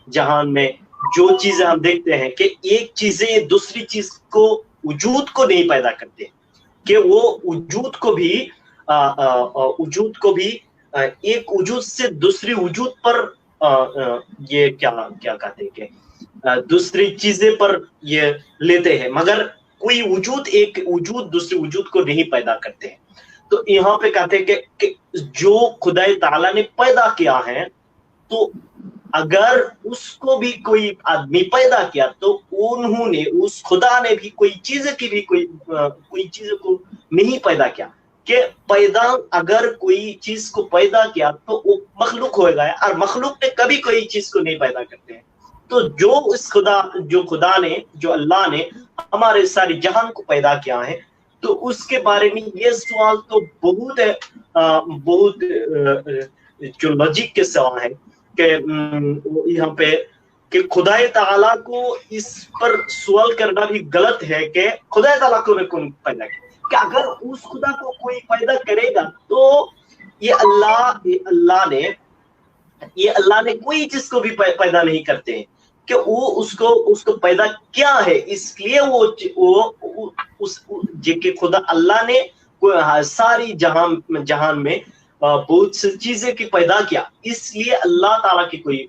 जहान में जो चीजें हम देखते हैं कि एक चीजें दूसरी चीज को वजूद को नहीं पैदा करते, कि वो वजूद को भी एक वजूद से दूसरी वजूद पर ये क्या क्या कहते हैं कि दूसरी चीजें पर ये लेते हैं, मगर कोई वजूद एक वजूद दूसरे वजूद को नहीं पैदा करते हैं। तो यहाँ पे कहते हैं कि जो खुदाई ताला ने पैदा किया है, तो अगर उसको भी कोई आदमी पैदा किया तो उन्होंने उस खुदा ने भी कोई चीज की भी कोई चीज को नहीं पैदा किया। कि पैदा अगर कोई चीज को पैदा किया तो वो मखलूक होएगा, और मखलूक ने कभी कोई चीज को नहीं पैदा करते हैं। तो जो खुदा ने, जो अल्लाह ने हमारे सारे जहान को पैदा किया है, तो उसके बारे में ये सवाल तो बहुत जो लॉजिक के सवाल है कि यहाँ पे कि खुदाए ताला को इस पर सवाल करना भी गलत है कि खुदाए ताला को कौन पैदा किया। कि अगर उस खुदा को कोई पैदा करेगा तो ये अल्लाह ने कोई चीज को भी पैदा नहीं करते हैं, कि वो उसको पैदा क्या है, इसलिए वो उस जे खुदा अल्लाह ने सारी जहान में बहुत सी चीजें की पैदा किया, इसलिए अल्लाह ताला की कोई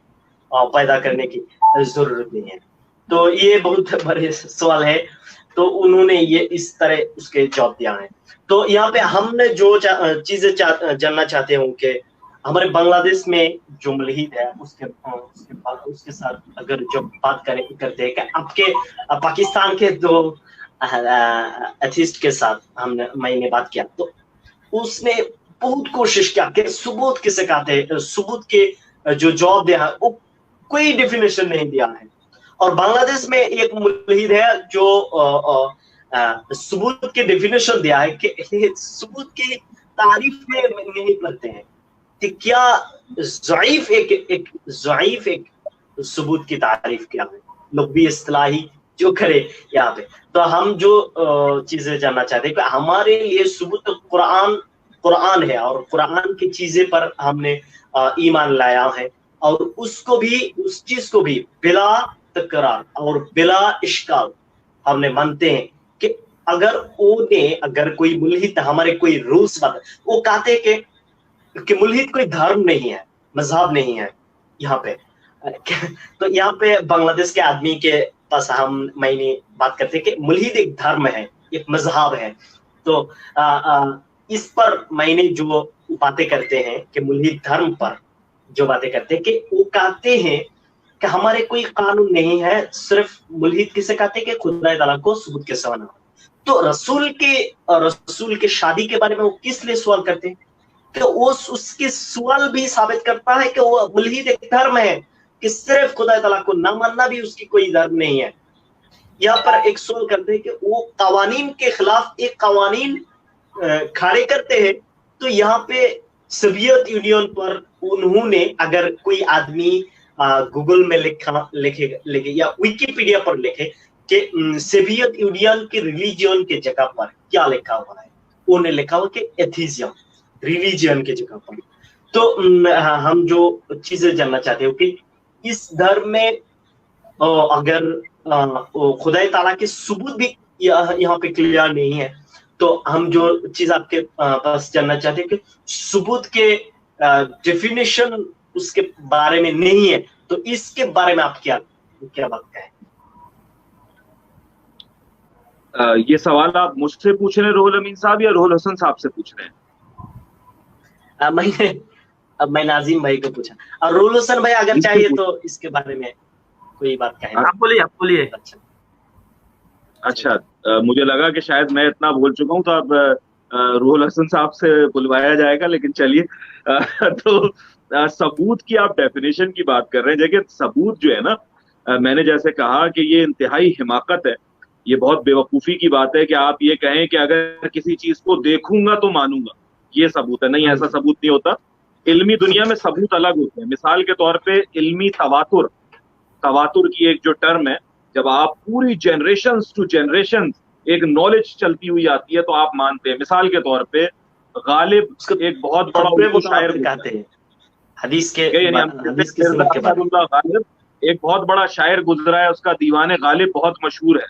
पैदा करने की जरूरत नहीं है। तो ये बहुत बड़े सवाल है, तो उन्होंने ये इस तरह उसके जवाब दिया है। तो यहाँ पे हमने जो चीजें जानना चाहते हूँ कि हमारे बांग्लादेश में जो मलहीद है उसके साथ अगर जो बात करते हैं कि आपके पाकिस्तान के दो एथिस्ट के साथ मैंने बात किया, तो उसने बहुत कोशिश किया कि सबूत किसे कहते हैं, सबूत के जो जवाब दिया है वो कोई डेफिनेशन नहीं दिया है। और बांग्लादेश में एक मुल्हिद है जो सबूत के डेफिनेशन दिया है कि सबूत की तारीफ में नहीं पढ़ते हैं कि क्या ज़ईफ एक सबूत की तारीफ क्या है, लोग भी इस्तिलाही जो करे यहाँ पे। तो हम जो चीजें जानना चाहते हैं कि हमारे लिए सबूत तो कुरान है, और कुरान की चीजें पर हमने ईमान लाया है, और उसको भी उस चीज को भी बिला तकरार और बिला इश्काल हमने मानते हैं कि अगर कोई मुल्हिद हमारे कोई रूल्स बता, वो कहते हैं कि मुल्हिद कोई धर्म नहीं है, मजहब नहीं है यहाँ पे। तो यहाँ पे बांग्लादेश के आदमी के पास मैंने बात करते हैं कि मुल्हिद एक धर्म है, एक मजहब है। तो इस पर मैंने जो बातें करते हैं कि मुल्हिद धर्म पर जो बातें करते हैं कि वो कहते हैं कि हमारे कोई कानून नहीं है, सिर्फ मुल्हिद किसे कहते हैं कि खुदा ताला को सबूत के सवाल। तो रसूल के शादी के बारे में वो किस लिए सवाल करते हैं कि उसके सवाल भी साबित करता है कि वो मुल्हिद एक धर्म है, कि सिर्फ खुदा ताला को ना मानना भी उसकी कोई धर्म नहीं है। यहाँ पर एक सवाल करते हैं कि वो कवानीन के खिलाफ एक कवानीन खड़े करते हैं। तो यहाँ पे सोवियत यूनियन पर उन्होंने, अगर कोई आदमी गूगल में लिखे या विकिपीडिया पर लिखे कि सोवियत यूनियन के रिलीजन के जगह पर क्या लिखा हुआ है, उन्हें लिखा हुआ कि एथिज्म, रिलीजन के जगह पर। तो हम जो चीजें जानना चाहते हो कि इस धर्म में अगर खुदाई ताला के सबूत भी यहाँ पे क्लियर नहीं है, तो हम जो चीज आपके पास जानना चाहते हैं कि सबूत के डेफिनेशन उसके बारे में नहीं है, तो इसके बारे में आप क्या बात कहें? ये सवाल आप मुझसे पूछ रहे हैं रुहुल अमीन साहब, या रुहुल हसन साहब से पूछ रहे हैं? मैं नाजिम भाई को पूछा, और रुहुल हसन भाई अगर चाहिए तो इसके बारे में कोई बात कहें। आप बोलिए। अच्छा, मुझे लगा कि शायद मैं इतना बोल चुका हूं तो अब रुहुल हसन साहब से बुलवाया जाएगा, लेकिन चलिए। तो सबूत की आप डेफिनेशन की बात कर रहे हैं। देखिए, सबूत जो है ना, मैंने जैसे कहा कि ये इंतहाई हिमाकत है, ये बहुत बेवकूफी की बात है कि आप ये कहें कि अगर किसी चीज को देखूंगा तो मानूंगा, ये सबूत है। नहीं, ऐसा सबूत नहीं होता। इल्मी दुनिया में सबूत अलग होते हैं। मिसाल के तौर पे इल्मी तवातुर की एक जो टर्म है, जब आप पूरी जनरेशन टू जनरेशन एक नॉलेज चलती हुई आती है तो आप मानते हैं। मिसाल के तौर पे गालिब एक बहुत बड़ा शायर कहते हैं, हदीस के गालिब एक बहुत बड़ा शायर गुजरा है, उसका दीवाने गालिब बहुत मशहूर है।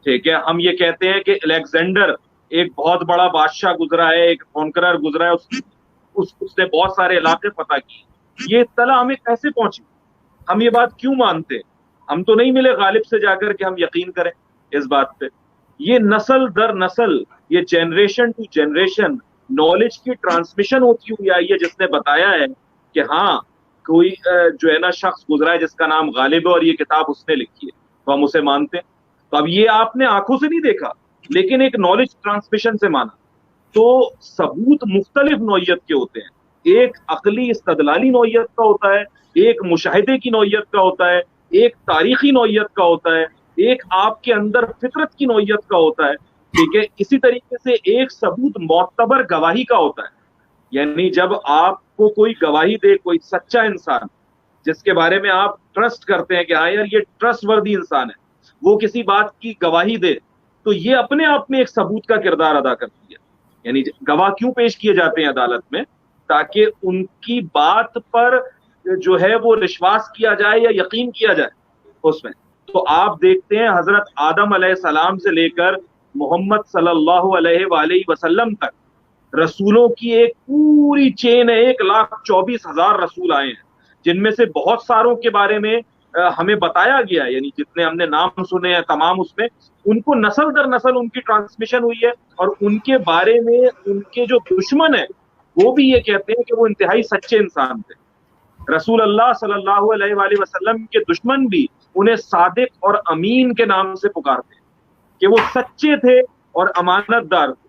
ठीक है, हम ये कहते हैं कि अलेक्जेंडर एक बहुत बड़ा बादशाह गुजरा है, एक कॉन्करर गुजरा है, उसने बहुत सारे इलाके फतह किए। ये इत्तला हमें कैसे पहुंची, हम ये बात क्यों मानते हैं? हम तो नहीं मिले गालिब से जाकर के हम यकीन करें इस बात पे। ये नस्ल दर नस्ल, ये जनरेशन टू जनरेशन नॉलेज की ट्रांसमिशन होती हुई आई है, जिसने बताया है कि हाँ कोई जो है ना शख्स गुजरा है जिसका नाम गालिब है और ये किताब उसने लिखी है, तो हम उसे मानते हैं। तो अब ये आपने आंखों से नहीं देखा, लेकिन एक नॉलेज ट्रांसमिशन से माना। तो सबूत मुख्तलिफ नौइयत के होते हैं, एक अकली इस्तदलाली नौइयत का होता है, एक मुशाहिदे की नौइयत का होता है, एक तारीखी नौइयत का होता है, एक आपके अंदर फितरत की नौइयत का होता है, ठीक है। इसी तरीके से एक सबूत मोतबर गवाही का होता है, यानी जब आपको कोई गवाही दे कोई सच्चा इंसान जिसके बारे में आप ट्रस्ट करते हैं कि हाँ यार ये ट्रस्टवर्दी इंसान है, वो किसी बात की गवाही दे, तो ये अपने आप में एक सबूत का किरदार अदा करती है। यानी गवाह क्यों पेश किए जाते हैं अदालत में? ताकि उनकी बात पर जो है वो विश्वास किया जाए या यकीन किया जाए उसमें। तो आप देखते हैं हजरत आदम अलैहिस्सलाम से लेकर मोहम्मद सल्लल्लाहु अलैहि वसल्लम तक रसूलों की एक पूरी चेन है, 1,24,000 रसूल आए हैं, जिनमें से बहुत सारों के बारे में हमें बताया गया, यानी जितने हमने नाम सुने हैं तमाम, उसमें उनको नस्ल दर नस्ल उनकी ट्रांसमिशन हुई है, और उनके बारे में उनके जो दुश्मन है वो भी ये कहते हैं कि वो इंतहाई सच्चे इंसान थे। रसूल अल्लाह सल्लल्लाहु अलैहि वसल्लम के दुश्मन भी उन्हें सादिक और अमीन के नाम से पुकारते हैं कि वो सच्चे थे और अमानतदार थे,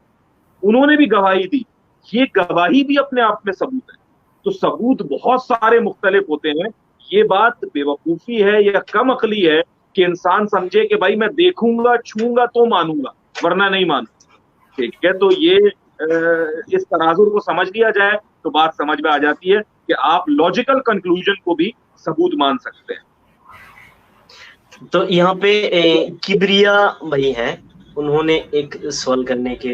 उन्होंने भी गवाही दी। ये गवाही भी अपने आप में सबूत है। तो सबूत बहुत सारे मुख्तलिफ होते हैं। ये बात बेवकूफ़ी है या कम अकली है कि इंसान समझे कि भाई मैं देखूंगा छूंगा तो मानूंगा वरना नहीं मानूंगा, ठीक है। तो ये इस तनाजुर को समझ लिया जाए तो बात समझ में आ जाती है कि आप लॉजिकल कंक्लूजन को भी सबूत मान सकते हैं। तो यहाँ पे किबरिया भाई हैं, उन्होंने एक सवाल करने के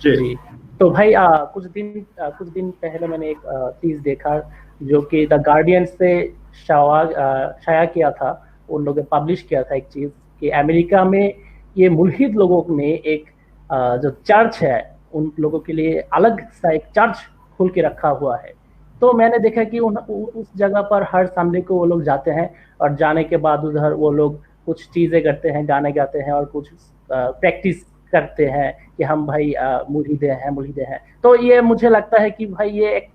जी। तो भाई कुछ दिन पहले मैंने एक चीज देखा जो कि द गार्डियन से शाया किया था, उन लोगों ने पब्लिश किया था एक चीज कि अमेरिका में ये मुल्हिद लोगों ने एक जो चर्च है उन लोगों के लिए अलग सा एक चर्च खोल के रखा हुआ है। तो मैंने देखा कि उस जगह पर हर संडे को वो लोग जाते हैं और जाने के बाद उधर वो लोग कुछ चीज़ें करते हैं, गाने गाते हैं और कुछ प्रैक्टिस करते हैं कि हम भाई मुल्हिदे हैं। तो ये मुझे लगता है कि भाई ये एक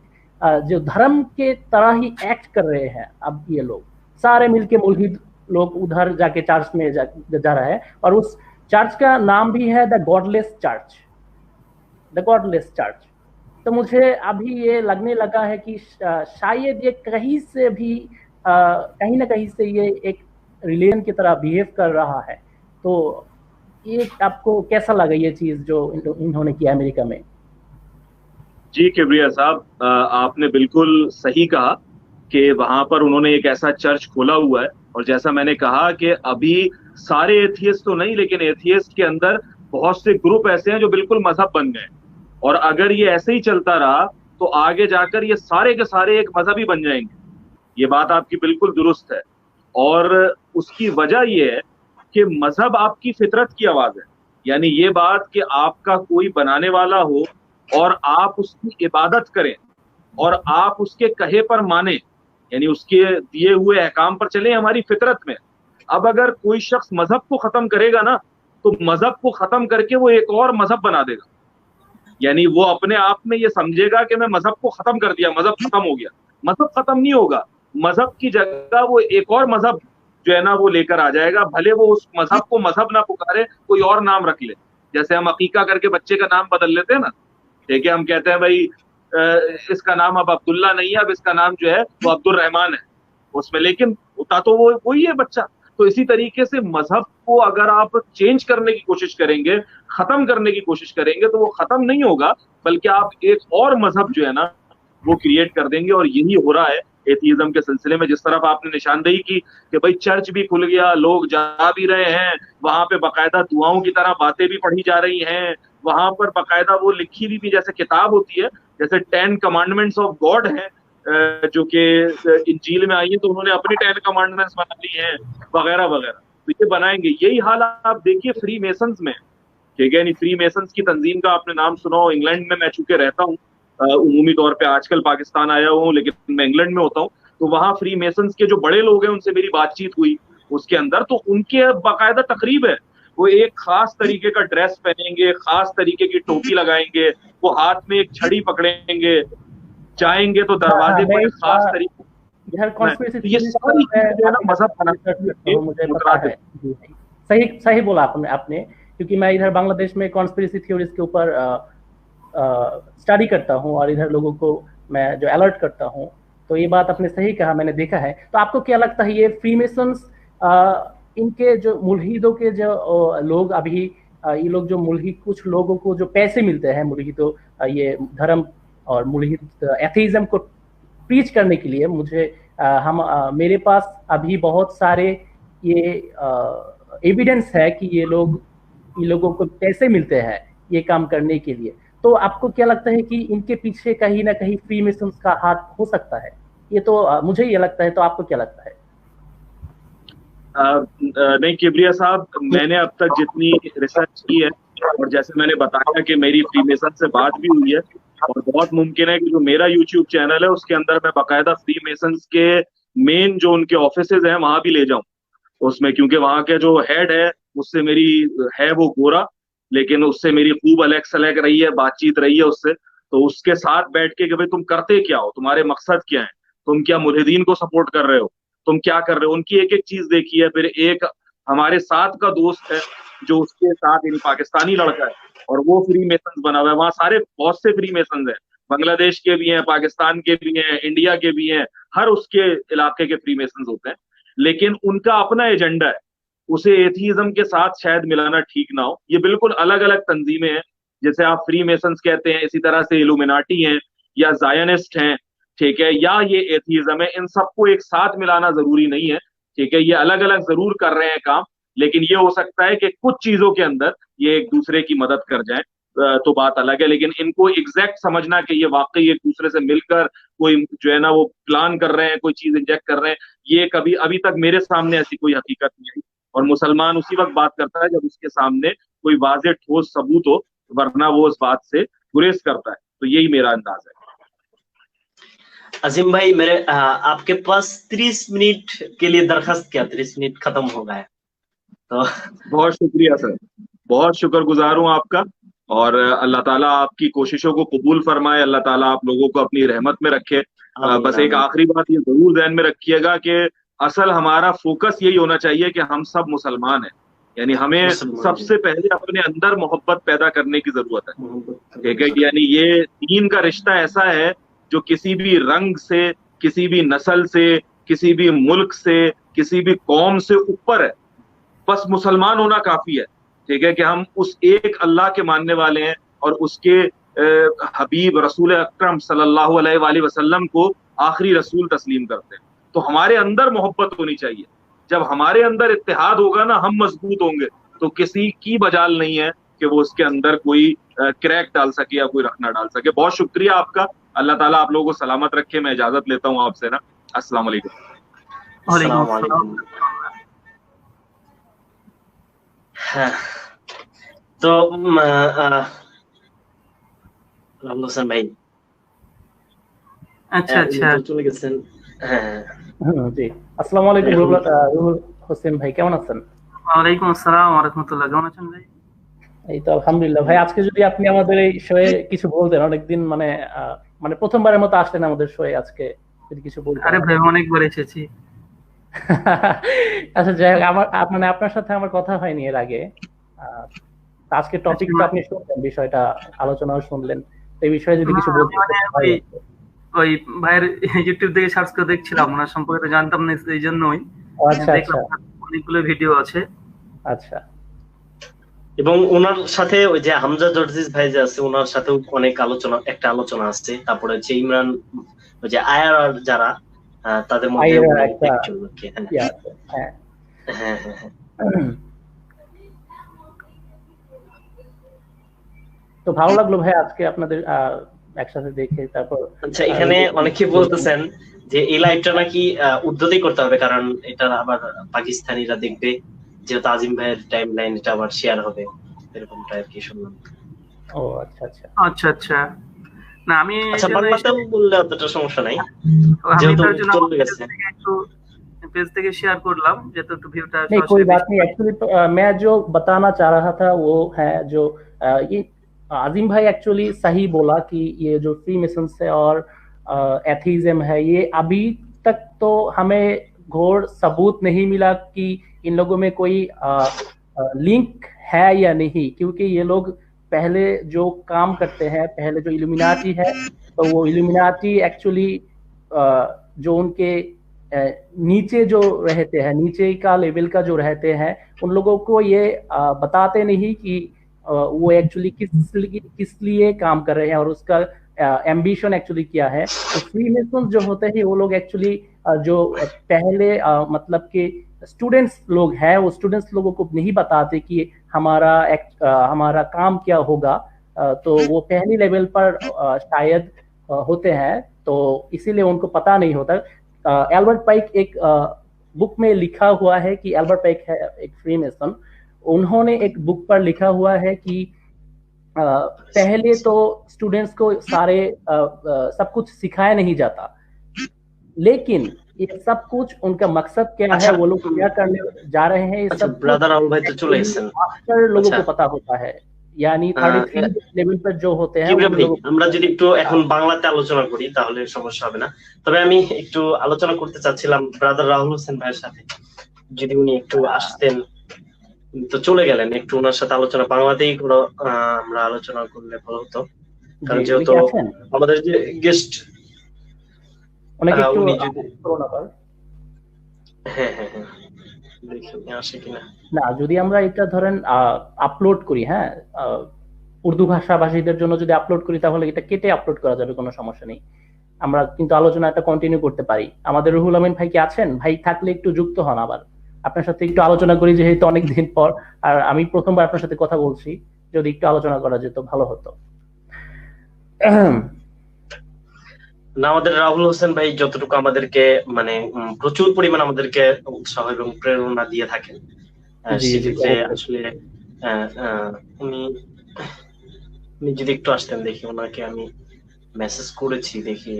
जो धर्म के तरह ही एक्ट कर रहे हैं। अब ये लोग सारे मिलके मुल्हिद लोग उधर जाके चर्च में जा रहे हैं, और उस चर्च का नाम भी है द गॉडलेस चर्च। तो मुझे अभी ये लगने लगा है कि शायद ये कहीं ना कहीं से ये एक रिलीजन की तरह बिहेव कर रहा है। तो ये आपको कैसा लगा ये चीज जो इन्होंने किया अमेरिका में? जी किबरिया साहब, आपने बिल्कुल सही कहा कि वहां पर उन्होंने एक ऐसा चर्च खोला हुआ है, और जैसा मैंने कहा कि अभी सारे एथियस्ट तो नहीं, लेकिन एथियस्ट के अंदर बहुत से ग्रुप ऐसे हैं जो बिल्कुल मजहब बन गए, और अगर ये ऐसे ही चलता रहा तो आगे जाकर ये सारे के सारे एक मजहब ही बन जाएंगे। ये बात आपकी बिल्कुल दुरुस्त है, और उसकी वजह ये है कि मजहब आपकी फितरत की आवाज है। यानी ये बात कि आपका कोई बनाने वाला हो और आप उसकी इबादत करें और आप उसके कहे पर माने, यानी उसके दिए हुए अहकाम पर चले, हमारी फितरत में। अब अगर कोई शख्स मजहब को खत्म करेगा ना, तो मजहब को खत्म करके वो एक और मजहब बना देगा। यानी वो अपने आप में ये समझेगा कि मैं मजहब को खत्म कर दिया, मजहब खत्म हो गया। मजहब खत्म नहीं होगा, मजहब की जगह वो एक और मजहब जो है ना वो लेकर आ जाएगा। भले वो उस मजहब को मजहब ना पुकारे, कोई और नाम रख ले। जैसे हम अकीका करके बच्चे का नाम बदल लेते हैं ना, ठीक है, हम कहते हैं भाई इसका नाम अब अब्दुल्ला नहीं है, अब इसका नाम जो है वो अब्दुल रहमान है उसमें, लेकिन होता तो वो वही है बच्चा। तो इसी तरीके से मजहब को अगर आप चेंज करने की कोशिश करेंगे, खत्म करने की कोशिश करेंगे, तो वो खत्म नहीं होगा, बल्कि आप एक और मजहब जो है ना वो क्रिएट कर देंगे। और यही हो रहा है एथीज्म के सिलसिले में। जिस तरफ आपने निशानदेही की कि भाई चर्च भी खुल गया, लोग जा भी रहे हैं, वहां पे बाकायदा दुआओं की तरह बातें भी पढ़ी जा रही हैं, वहां पर बाकायदा वो लिखी भी जैसे किताब होती है, जैसे 10 कमांडमेंट्स ऑफ गॉड है जो कि इंजील में आई है, तो उन्होंने अपनी 10 कमांडमेंट्स बना ली हैं वगैरह वगैरह। तो ये बनाएंगे। यही हाल आप देखिए फ्री मेसन्स में, ठीक है। फ्री मेसन्स की तंजीम का आपने नाम सुना हो, इंग्लैंड में मैं चूंकि रहता हूँ उमूमी तौर पे आजकल पाकिस्तान आया हुआ हूँ, लेकिन मैं इंग्लैंड में होता हूँ, तो वहाँ फ्री मेसन्स के जो बड़े लोग हैं उनसे मेरी बातचीत हुई उसके अंदर, तो उनके बाकायदा तकरीब है, वो एक खास तरीके का ड्रेस पहनेंगे, खास तरीके की टोपी लगाएंगे, वो हाथ में एक छड़ी पकड़ेंगे, जाएंगे तो दरवाजे पर खास तरीके, ये सारी चीजें जो है ना मजहब बना, मुझे पता है। सही सही बोला आपने, क्योंकि मैं इधर बांग्लादेश में कॉन्स्पिरेसी थ्योरीज के ऊपर स्टडी करता हूँ और इधर लोगों को मैं जो अलर्ट करता हूँ, तो ये बात आपने सही कहा, मैंने देखा है। तो आपको क्या लगता है ये फ्रीमेसन्स, इनके जो मुल्हिदों के जो लोग अभी ये लोग जो मुल्हिद, कुछ लोगों को जो पैसे मिलते हैं मुल्हिदों, ये धर्म और मुल्हिद एथीज्म को प्रीच करने के लिए, मेरे पास अभी बहुत सारे ये एविडेंस है कि ये लोगों को पैसे मिलते हैं ये काम करने के लिए। तो आपको क्या लगता है कि इनके पीछे कहीं ना कहीं फ्रीमेसन्स का हाथ हो सकता है? ये तो मुझे ये लगता है, तो आपको क्या लगता है? नहीं किबरिया साहब, मैंने अब तक जितनी रिसर्च की है, और जैसे मैंने बताया कि मेरी फ्रीमेसन से बात भी हुई है, और बहुत मुमकिन है कि जो मेरा यूट्यूब चैनल है उसके अंदर मैं बाकायदा फ्रीमेसन्स के मेन जो उनके ऑफिसेज हैं वहां भी ले जाऊं उसमें, क्योंकि वहां के जो हेड है उससे मेरी है वो गोरा, लेकिन उससे मेरी खूब अलग सलग रही है, बातचीत रही है उससे, तो उसके साथ बैठ के कि भाई तुम करते क्या हो, तुम्हारे मकसद क्या है, तुम क्या मुल्हिदीन को सपोर्ट कर रहे हो, तुम क्या कर रहे हो, उनकी एक एक चीज देखी है। फिर एक हमारे साथ का दोस्त है जो उसके साथ इन पाकिस्तानी लड़का है और वो फ्री मेसन्स बना हुआ है, वहां सारे बहुत से फ्री मेसन्स हैं, बांग्लादेश के भी हैं, पाकिस्तान के भी हैं, इंडिया के भी हैं, हर उसके इलाके के फ्री मेसन्स होते हैं, लेकिन उनका अपना एजेंडा है, उसे एथीज्म के साथ शायद मिलाना ठीक ना हो। ये बिल्कुल अलग अलग तंजीमें हैं, जैसे आप फ्री मेसन्स कहते हैं, इसी तरह से इल्यूमिनाटी हैं या जायनिस्ट हैं, ठीक है, या ये एथीज्म है, इन सबको एक साथ मिलाना जरूरी नहीं है, ठीक है, ये अलग अलग जरूर कर रहे हैं काम, लेकिन ये हो सकता है कि कुछ चीजों के अंदर ये एक दूसरे की मदद कर जाए, तो बात अलग है, लेकिन इनको एग्जैक्ट समझना कि ये वाकई एक दूसरे से मिलकर कोई जो है ना वो प्लान कर रहे हैं, कोई चीज इंजेक्ट कर रहे हैं, ये कभी अभी तक मेरे सामने ऐसी कोई हकीकत नहीं आई। और मुसलमान उसी वक्त बात करता है जब उसके सामने कोई वाज़ेह ठोस सबूत हो, वरना वो उस बात से गुरेज करता है। तो यही मेरा अंदाज है। अजीम भाई, मेरे आपके पास 30 मिनट के लिए दरखास्त किया, 30 मिनट खत्म हो गया, तो बहुत शुक्रिया सर, बहुत शुक्रगुजार हूँ आपका, और अल्लाह ताला आपकी कोशिशों को कबूल फरमाए, अल्लाह ताला आप लोगों को अपनी रहमत में रखे। बस एक आखिरी बात ये जरूर ध्यान में रखिएगा कि असल हमारा फोकस यही होना चाहिए कि हम सब मुसलमान हैं, यानी हमें सबसे पहले अपने अंदर मोहब्बत पैदा करने की जरूरत है, ठीक है, यानी ये दीन का रिश्ता ऐसा है जो किसी भी रंग से, किसी भी नस्ल से, किसी भी मुल्क से, किसी भी कौम से ऊपर है। बस मुसलमान होना काफी है, ठीक है, कि हम उस एक अल्लाह के मानने वाले हैं और उसके हबीब रसूल अकरम सल्लल्लाहु अलैहि वसल्लम को आखिरी रसूल तस्लीम करते हैं। तो हमारे अंदर मोहब्बत होनी चाहिए, जब हमारे अंदर इत्तेहाद होगा ना, हम मजबूत होंगे, तो किसी की मजाल नहीं है कि वो उसके अंदर कोई क्रैक डाल सके या कोई रखना डाल सके। बहुत शुक्रिया आपका, अल्लाह ताला आप लोगों को सलामत रखे। मैं इजाजत लेता हूँ आपसे ना, अस्सलाम वालेकुम। तो হোসেন ভাই, আচ্ছা আচ্ছা, চলে গেছেন। জি, আসসালামু আলাইকুম রুহুল হোসেন ভাই, কেমন আছেন? ওয়ালাইকুম আসসালাম ওয়া রাহমাতুল্লাহ, কেমন আছেন ভাই? এই তো আলহামদুলিল্লাহ ভাই। আজকে যদি আপনি আমাদের এই শোয়ে কিছু বলতেন, অনেকদিন মানে প্রথমবারের মতো আসলেন আমাদের শোয়ে, আজকে যদি কিছু বলতেন। আরে ভাই অনেকবার এসেছি। আচ্ছা যাই হোক, আপনার সাথে আমার কথা হয়নি এর আগে, আজকে টপিকটা আপনি শুনলেন, বিষয়টা আলোচনাও শুনলেন, এই বিষয়ে যদি কিছু বলতেন। ওই ভাইয়ের ইউটিউব থেকে সার্চ করে দেখছিলাম, ওনার সম্পর্কে জানতাম না, এই জন্যই। আচ্ছা আচ্ছা, অনেকগুলো ভিডিও আছে। আচ্ছা, এবং ওনার সাথে ওই যে হামজা জর্জিস ভাই যে আছে, ওনার সাথেও অনেক একটা আলোচনা আছে। তারপরে হচ্ছে ইমরান, ওই যে আইআরআর যারা, তাদের মধ্যে তো ভালো লাগলো ভাই আজকে আপনাদের একসাথে দেখে। তারপর আচ্ছা, এখানে অনেকে বলতেছেন যে এই লাইভটা নাকি উদ্যোগই করতে হবে, কারণ এটা আবার পাকিস্তানিরা দেখবে, যেহেতু আজিম ভাইয়ের টাইম লাইন এটা আবার শেয়ার হবে, এরকমটা আর কি শুনলাম। ও আচ্ছা আচ্ছা আচ্ছা আচ্ছা, না আমি আচ্ছা বাংলাতেও বললে অতটা সমস্যা নাই, আমি যেহেতু তার জন্য চলে গেছে। একটু पेज থেকে শেয়ার করলাম যেহেতু একটু ভিউটা नहीं कोई बात नहीं। एक्चुअली तो मैं जो बताना चाह रहा था वो है जो ये आजिम भाई एक्चुअली सही बोला कि ये जो फ्री मिशन है और एथीज्म है, ये अभी तक तो हमें घोर सबूत नहीं मिला कि इन लोगों में कोई लिंक है या नहीं, क्योंकि ये लोग पहले जो काम करते हैं, पहले जो इल्यूमिनाटी है, तो वो इल्यूमिनाटी एक्चुअली जो उनके नीचे जो रहते हैं, नीचे का लेवल का जो रहते हैं, उन लोगों को ये बताते नहीं कि वो एक्चुअली किस लिए काम कर रहे हैं और उसका एम्बिशन एक्चुअली क्या है। तो फ्री मिशन जो होते हैं वो लोग एक्चुअली जो पहले मतलब कि स्टूडेंट्स लोग हैं, वो स्टूडेंट्स लोगों को नहीं बताते कि हमारा काम क्या होगा। तो वो पहली लेवल पर शायद होते हैं, तो इसीलिए उनको पता नहीं होता। एल्बर्ट पाइक एक बुक में लिखा हुआ है कि एल्बर्ट पाइक है एक फ्री मेसन, उन्होंने एक बुक पर लिखा हुआ है कि पहले तो स्टूडेंट्स को सारे सब कुछ सिखाया नहीं जाता, लेकिन ये सब कुछ उनका मकसद क्या है, वो लोग क्या करने जा रहे हैं, ये सब ब्रदर राहुल भाई तो चले गए मास्टर लोगों को पता होता है। यानी 33 লেভেল पर जो होते हैं আমরা যদি একটু এখন বাংলাতে আলোচনা করি তাহলে সমস্যা হবে না। তবে আমি একটু আলোচনা করতে চাচ্ছিলাম ব্রাদার রাহুল হোসেন ভাইয়ের সাথে, যদি উনি একটু আসতেন। তো চলে গেলেন, একটু ওনার সাথে আলোচনা বাংলাতেই কোনো আমরা আলোচনা করলে ভালো হতো, কারণ যেহেতু আমাদের যে গেস্ট অনেক একটু হ্যাঁ হ্যাঁ হ্যাঁ দেখি আসে কিনা। না যদি আমরা এটা ধরেন আপলোড করি, হ্যাঁ উর্দু ভাষাভাষীদের জন্য যদি আপলোড করি তাহলে এটা কেটে আপলোড করা যাবে, কোনো সমস্যা নেই। আমরা কিন্তু আলোচনাটা কন্টিনিউ করতে পারি। আমাদের রুহুল আমিন ভাই কি আছেন? ভাই থাকলে একটু যুক্ত হন, আবার আপনার সাথে একটু আলোচনা করি, যেহেতু অনেকদিন পর আর আমি প্রথমবার আপনার সাথে কথা বলছি, যদি একটু আলোচনা করা যেত ভালো হতো। না আমাদের রাহুল হোসেন ভাই যতটুকু আমাদেরকে মানে প্রচুর পরিমাণ আমাদেরকে উৎসাহ এবং প্রেরণা দিয়ে থাকেন, সেক্ষেত্রে আসলে উনি যদি একটু আসতেন, দেখি ওনাকে আমি মেসেজ করেছি, দেখি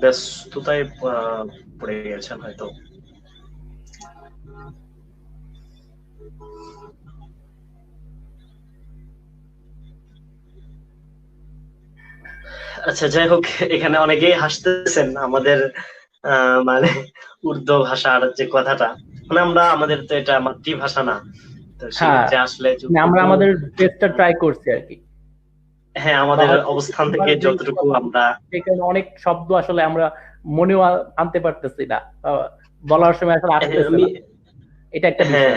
ব্যস্ততায় পড়ে গেছেন হয়তো। আচ্ছা যাই হোক, এখানে অনেকেই হাসতেছেন আমাদের মানে উর্দু ভাষার যে কথাটা, মানে আমরা আমাদের তো এটা মাতৃভাষা না, তো সেক্ষেত্রে আসলে আমরা আমাদের বেস্টটা ট্রাই করছি আর কি। হ্যাঁ আমাদের অবস্থান থেকে যতটুকু আমরা, এখানে অনেক শব্দ আসলে আমরা মনেও আনতে পারতেছি না, বলার সময় আসলে আসতেছে না, এটা একটা বিষয়।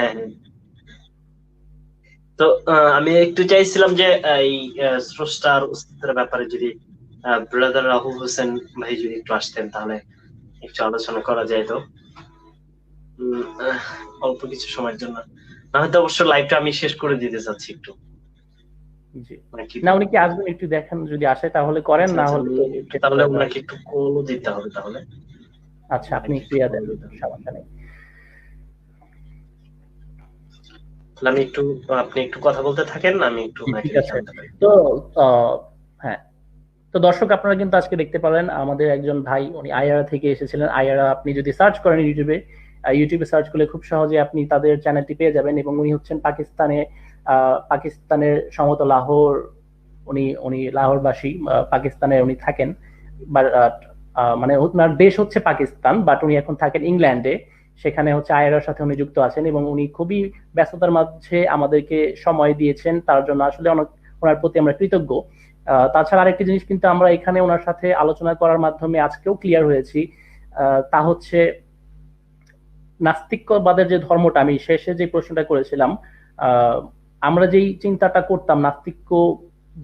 তো আমি একটু চাইছিলাম যে এই স্রষ্টার অস্তিত্বের ব্যাপারে যদি ব্রাদার রাহুল হোসেন ভাই যদি একটু আসতেন তাহলে একটু আলোচনা করা যায়। তো অল্প কিছু সময়ের জন্য, না হয়তো অবশ্য লাইভটা আমি শেষ করে দিতে চাচ্ছি একটু। না উনি কি আসবেন একটু দেখেন, যদি আসে তাহলে করেন, না হলে তাহলে ওনাকে একটু কলও দিতে হবে তাহলে। আচ্ছা আপনি একটু ইয়া দেন, সমস্যা নেই। আমি একটু, আপনি একটু কথা বলতে থাকেন, আমি একটু তো হ্যাঁ। তো দর্শক আপনারা কিন্তু আজকে দেখতে পারেন আমাদের একজন ভাই, উনি আইআরা থেকে এসেছিলেন। আইআরা আপনি যদি সার্চ করেন ইউটিউবে সার্চ করলে খুব সহজে আপনি তাদের চ্যানেলটি পেয়ে যাবেন। এবং উনি হচ্ছেন পাকিস্তানের সম্ভবত লাহোর, উনি লাহোরবাসী, পাকিস্তানে উনি থাকেন, মানে ওনার দেশ হচ্ছে পাকিস্তান, বাট উনি এখন থাকেন ইংল্যান্ডে। সেখানে হচ্ছে আইআরার সাথে উনি যুক্ত আছেন এবং উনি খুবই ব্যস্ততার মাঝে আমাদেরকে সময় দিয়েছেন, তার জন্য আসলে ওনার প্রতি আমরা কৃতজ্ঞ। তাছাড়া আরেকটি জিনিস কিন্তু আমরা এখানে ওনার সাথে আলোচনা করার মাধ্যমে আজকেও ক্লিয়ার হয়েছি, তা হচ্ছে নাস্তিকবাদের যে ধর্মটা, আমি শেষে যে প্রশ্নটা করেছিলাম, আমরা যেই চিন্তাটা করতাম নাস্তিক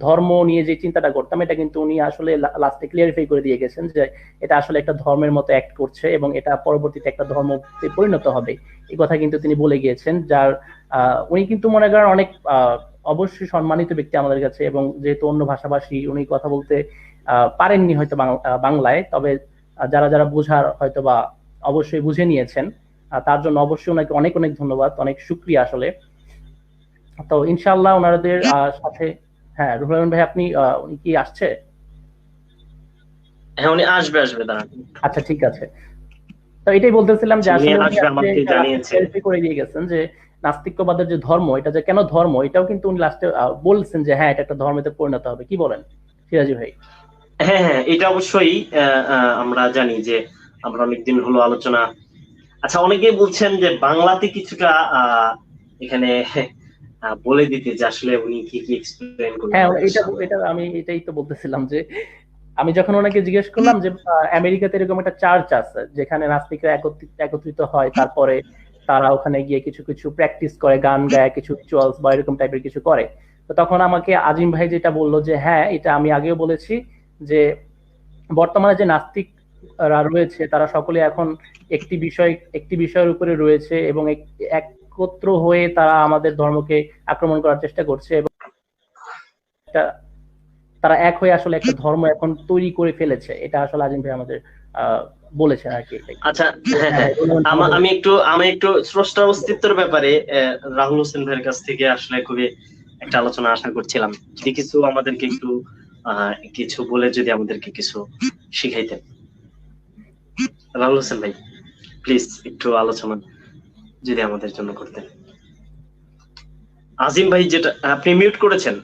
ধর্ম নিয়ে যে চিন্তাটা করতাম, এটা কিন্তু উনি আসলে লাস্টে ক্লিয়ারিফাই করে দিয়ে গেছেন যে এটা আসলে একটা ধর্মের মতো অ্যাক্ট করছে এবং এটা পরবর্তীতে একটা ধর্মতে পরিণত হবে, এই কথা কিন্তু তিনি বলে গিয়েছেন। যার উনি কিন্তু মনে করেন অনেক অবশ্যই সম্মানিত ব্যক্তি আমাদের কাছে, এবং যেহেতু অন্য ভাষাভাষী উনি কথা বলতে পারেননি হয়তো বাংলায়, তবে যারা যারা বোঝার হয়তো বা অবশ্যই বুঝে নিয়েছেন, তার জন্য অবশ্যই ওনাকে অনেক অনেক ধন্যবাদ, অনেক শুকরিয়া আসলে। তো ইনশাআল্লাহ ওনাদের সাথে হ্যাঁ রুহুল আমিন ভাই, আপনি উনি কি আসছে? হ্যাঁ উনি আসবে দাঁড়ান। আচ্ছা ঠিক আছে। তো এটাই বলতেছিলাম যে আসলে উনি আমাকে জানিয়েছে করে দিয়ে গেছেন যে নাস্তিক্যবাদের যে ধর্ম, এটা যে কেন ধর্ম, এটাও কিন্তু উনি লাস্টে বলছেন যে হ্যাঁ এটা একটা ধর্মেতে পরিণত হবে। কি বলেন সিরাজি ভাই? হ্যাঁ এটা অবশ্যই আমরা জানি যে আমরা অনেকদিন হলো আলোচনা। আচ্ছা অনেকেই বলছেন যে বাংলাতে কিছুটা এখানে বলে দিতে, যে আসলে উনি কি কি এক্সপ্লেইন করলেন। হ্যাঁ এটা আমি এটাই তো বলতেছিলাম যে আমি যখন ওনাকে জিজ্ঞেস করলাম যে আমেরিকাতে এরকম একটা চার্চ আছে যেখানে নাস্তিকরা একত্রিত হয়, তারপরে তারা ওখানে গিয়ে কিছু কিছু প্র্যাকটিস করে, গান গায়, কিছু রিচুয়ালস বা এরকম টাইপের কিছু করে। তো তখন আমাকে আজিম ভাই যেটা বললো যে হ্যাঁ এটা আমি আগেও বলেছি যে বর্তমানে যে নাস্তিকরা রয়েছে তারা সকলে এখন একটি বিষয়ের উপরে রয়েছে এবং একত্র হয়ে তারা আমাদের ধর্মকে আক্রমণ করার চেষ্টা করছে, এবং তারা এক হয়ে আসলে একটা ধর্ম এখন তৈরি করে ফেলেছে। এটা আসলে আজিম ভাই আমাদের বলেছেন আর কি। আচ্ছা হ্যাঁ আমি একটু স্রষ্টার অস্তিত্বের ব্যাপারে রাহুল হোসেন ভাইয়ের কাছ থেকে আসলে খুবই একটা আলোচনা আশা করছিলাম, যদি কিছু আমাদেরকে একটু কিছু বলে যদি আমাদেরকে কিছু শিখাইতেন। রাহুল হোসেন ভাই প্লিজ একটু আলোচনা যদি আমাদের জন্য করতেন। আজিম ভাই যেটা আপনি মিউট করেছেন।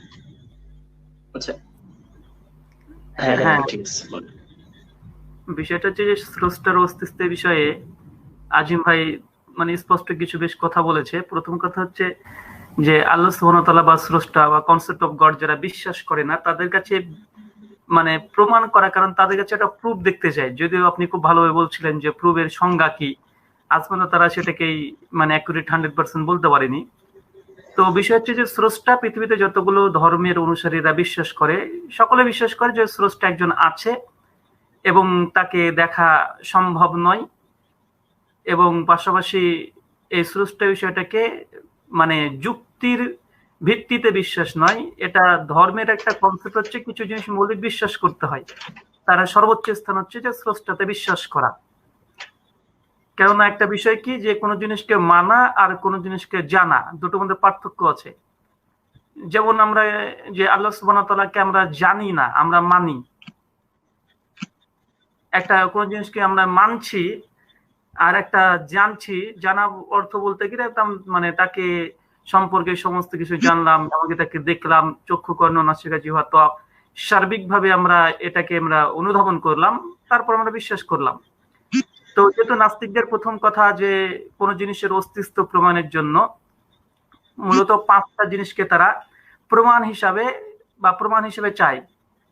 আচ্ছা হ্যাঁ ঠিক আছে। বিষয়টা হচ্ছে যে স্রষ্টার অস্তিত্বের বিষয়ে আজিম ভাই মানে স্পষ্ট কিছু বেশ কথা বলেছে। প্রথম কথা হচ্ছে যে আল্লাহ সুবহানাহু ওয়া তাআলা বা স্রষ্টা বা কনসেপ্ট অফ গড যারা বিশ্বাস করে না তাদের কাছে মানে প্রমাণ করা, কারণ তাদের কাছে একটা প্রুফ দেখতে চায়। যদিও আপনি খুব ভালোভাবে বলছিলেন যে প্রুফের সংজ্ঞা কি, আজ পর্যন্ত তারা সেটাকেই মানে অ্যাকুরেট 100% বলতে পারেনি। তো বিষয় হচ্ছে যে স্রষ্টা পৃথিবীতে যতগুলো ধর্মের অনুসারীরা বিশ্বাস করে, সকলে বিশ্বাস করে যে স্রষ্টা একজন আছে এবং তাকে দেখা সম্ভব নয়, এবং পাশাপাশি এই স্রষ্টা বিষয়টাকে মানে যুক্তির ভিত্তিতে বিশ্বাস নয়, এটা ধর্মের একটা কনসেপ্ট হচ্ছে কিছু জিনিস মৌলিক বিশ্বাস করতে হয়। তারা সর্বোচ্চ স্থান হচ্ছে যে স্রষ্টাতে বিশ্বাস করা। কেননা একটা বিষয় কি যে কোনো জিনিসকে মানা আর কোনো জিনিসকে জানা, দুটোর মধ্যে পার্থক্য আছে। যেমন আমরা যে আল্লাহ সুবহানাহু ওয়া তাআলাকে আমরা জানি না, আমরা মানি। একটা কোন জিনিসকে আমরা মানছি আর একটা জানছি। জানা অর্থ বলতে গেলে মানে তাকে সম্পর্কে সমস্ত কিছু জানলাম, আমাকে তাকে দেখলাম, চক্ষু কর্ণ নাসিকা জিহ্বা ত্বক, সার্বিকভাবে আমরা এটাকে আমরা অনুধাবন করলাম, তারপর আমরা বিশ্বাস করলাম। তো যেহেতু নাস্তিকদের প্রথম কথা যে কোন জিনিসের অস্তিত্ব প্রমাণের জন্য মূলত 5টা জিনিসকে তারা প্রমাণ হিসাবে চায়।